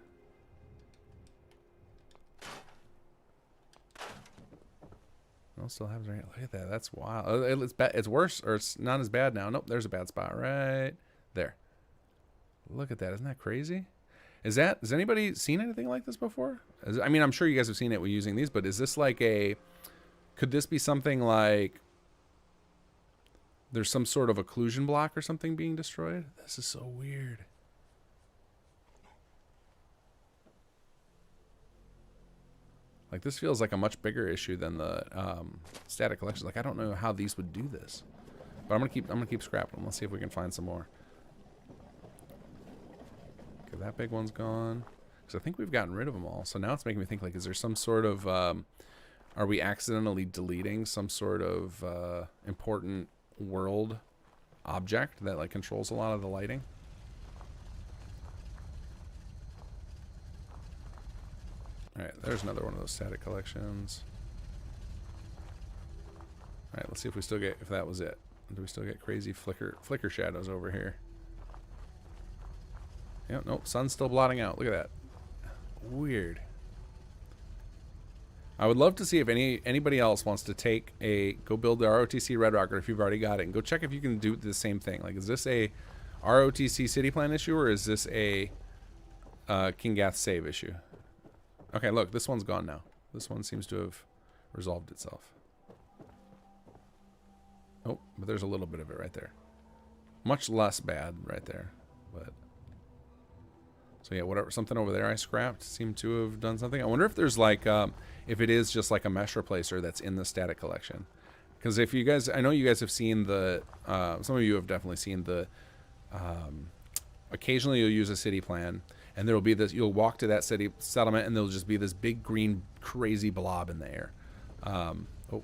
No, still happens right. Look at that. That's wild. It's bad. It's worse, or it's not as bad now. Nope, there's a bad spot right there. Look at that. Isn't that crazy? Has anybody seen anything like this before? I mean, I'm sure you guys have seen it with using these, but is this like a? Could this be something like? There's some sort of occlusion block or something being destroyed? This is so weird. Like, this feels like a much bigger issue than the static collections. Like, I don't know how these would do this, but I'm gonna keep scrapping them. Let's see if we can find some more. Okay, that big one's gone. Because I think we've gotten rid of them all. So now it's making me think, like, is there some sort of are we accidentally deleting some sort of important world object that, like, controls a lot of the lighting? Alright, there's another one of those static collections. Alright, let's see if we still get, if that was it. Do we still get crazy flicker shadows over here? Yep, nope, sun's still blotting out. Look at that. Weird. I would love to see if anybody else wants to go build the ROTC Red Rocket if you've already got it, and go check if you can do the same thing. Like, is this a ROTC city plan issue, or is this a King Gath save issue? Okay, look, this one's gone now. This one seems to have resolved itself. Oh, but there's a little bit of it right there. Much less bad right there, but... So yeah, whatever, something over there I scrapped seemed to have done something. I wonder if there's, like, if it is just like a mesh replacer that's in the static collection. Because if you guys, I know you guys have seen the, some of you have definitely seen the, occasionally you'll use a city plan, and there will be this, you'll walk to that city settlement, and there'll just be this big green crazy blob in the air. Oh,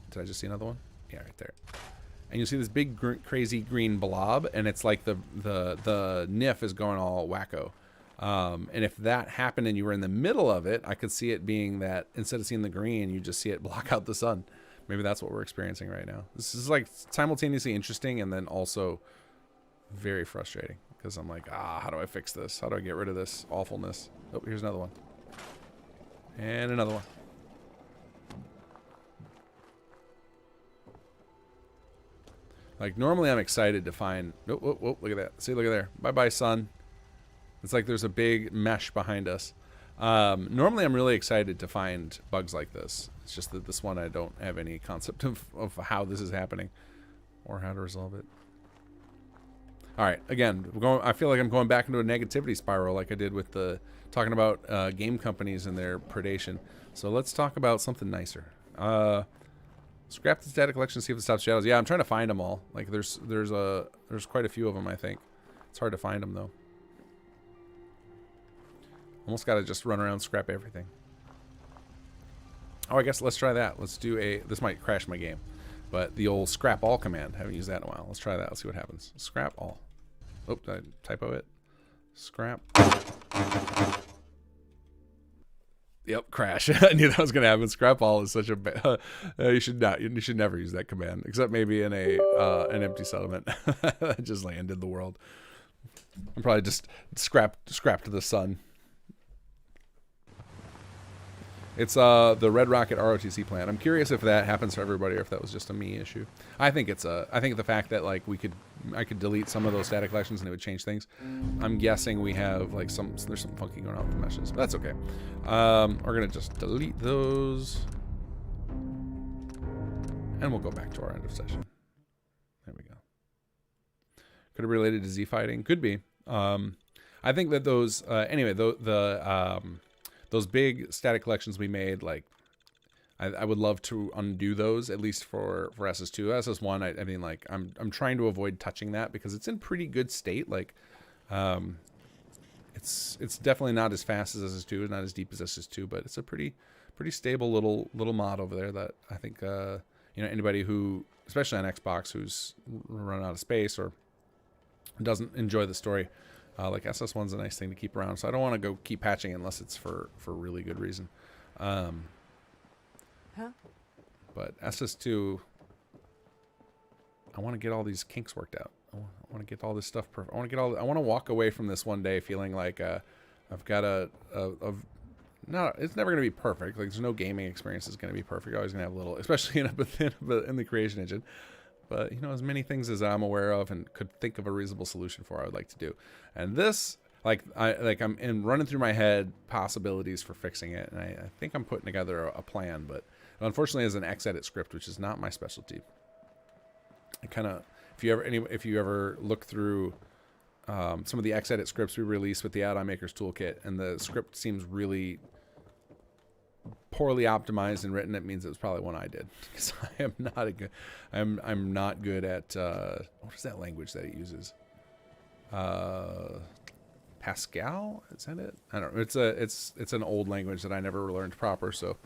did I just see another one? Yeah, right there. And you'll see this big crazy green blob, and it's like the NIF is going all wacko. And if that happened and you were in the middle of it, I could see it being that instead of seeing the green, you just see it block out the sun. Maybe that's what we're experiencing right now. This is, like, simultaneously interesting and then also very frustrating, because I'm like, how do I fix this? How do I get rid of this awfulness? Oh, here's another one. And another one. Like, normally I'm excited to find... Oh, look at that. See, look at there. Bye-bye, sun. It's like there's a big mesh behind us. Normally I'm really excited to find bugs like this. It's just that this one I don't have any concept of how this is happening or how to resolve it. All right, again, I feel like I'm going back into a negativity spiral like I did with the talking about game companies and their predation. So let's talk about something nicer. Scrap the data collection, see if it stops shadows. Yeah, I'm trying to find them all. Like there's quite a few of them, I think. It's hard to find them though. Almost got to just run around and scrap everything. Oh, I guess let's try that. Let's do this might crash my game. But the old scrap all command, haven't used that in a while. Let's try that. Let's see what happens. Scrap all. Oh, did I typo it? Scrap. Yep, crash. I knew that was going to happen. Scrap all is such a you should never use that command, except maybe in an empty settlement. Just landed the world. I'm probably just scrapped to the sun. It's the Red Rocket ROTC plan. I'm curious if that happens for everybody or if that was just a me issue. I think the fact that like I could delete some of those static collections and it would change things. I'm guessing we have like there's some funky going on with the meshes, but that's okay. We're gonna just delete those, and we'll go back to our end of session. There we go. Could have related to Z fighting. Could be. I think that those anyway. Those big static collections we made, like, I would love to undo those, at least for SS2. SS1, I mean, like, I'm trying to avoid touching that because it's in pretty good state. Like, it's definitely not as fast as SS2, not as deep as SS2, but it's a pretty stable little mod over there that I think, anybody who, especially on Xbox, who's run out of space or doesn't enjoy the story, like SS1's a nice thing to keep around, so I don't want to go keep patching unless it's for really good reason. But SS2, I want to get all these kinks worked out. I want to get all this stuff perfect. I want to walk away from this one day feeling like I've got it's never going to be perfect. Like there's no gaming experience is going to be perfect. You're always going to have a little, especially in the creation engine. But, as many things as I'm aware of and could think of a reasonable solution for, I would like to do. And this, I'm running through my head possibilities for fixing it. And I think I'm putting together a plan. But unfortunately, as an Xedit script, which is not my specialty, I kind of, if you ever look through some of the Xedit scripts we released with the Add-on Makers Toolkit, and the script seems really poorly optimized and written, it means it was probably one I did, because I am not I'm not good at what is that language that it uses? Pascal, is that it? I don't know. It's an old language that I never learned proper, so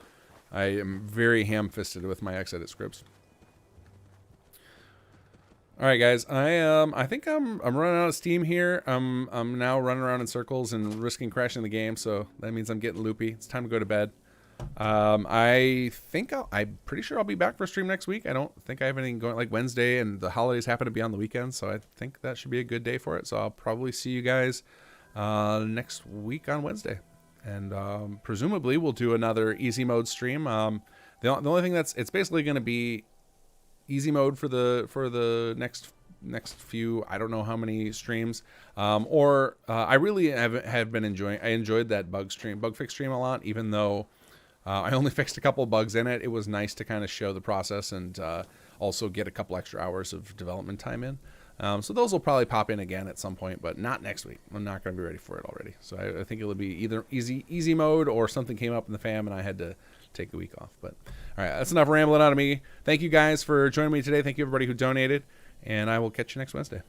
I am very ham-fisted with my Xedit scripts. All right, guys. I think I'm running out of steam here. I'm now running around in circles and risking crashing the game, so that means I'm getting loopy. It's time to go to bed. I'm pretty sure I'll be back for a stream next week. I don't think I have anything going, like Wednesday, and the holidays happen to be on the weekend, so I think that should be a good day for it. So I'll probably see you guys next week on Wednesday, and presumably we'll do another easy mode stream. The only thing it's basically going to be easy mode for the next few, I don't know how many streams, I really have been enjoying. I enjoyed that bug fix stream a lot, even though I only fixed a couple of bugs in it. It was nice to kind of show the process and also get a couple extra hours of development time in. So those will probably pop in again at some point, but not next week. I'm not going to be ready for it already. So I think it'll be either easy mode or something came up in the fam and I had to take a week off. But all right, that's enough rambling out of me. Thank you guys for joining me today. Thank you everybody who donated, and I will catch you next Wednesday.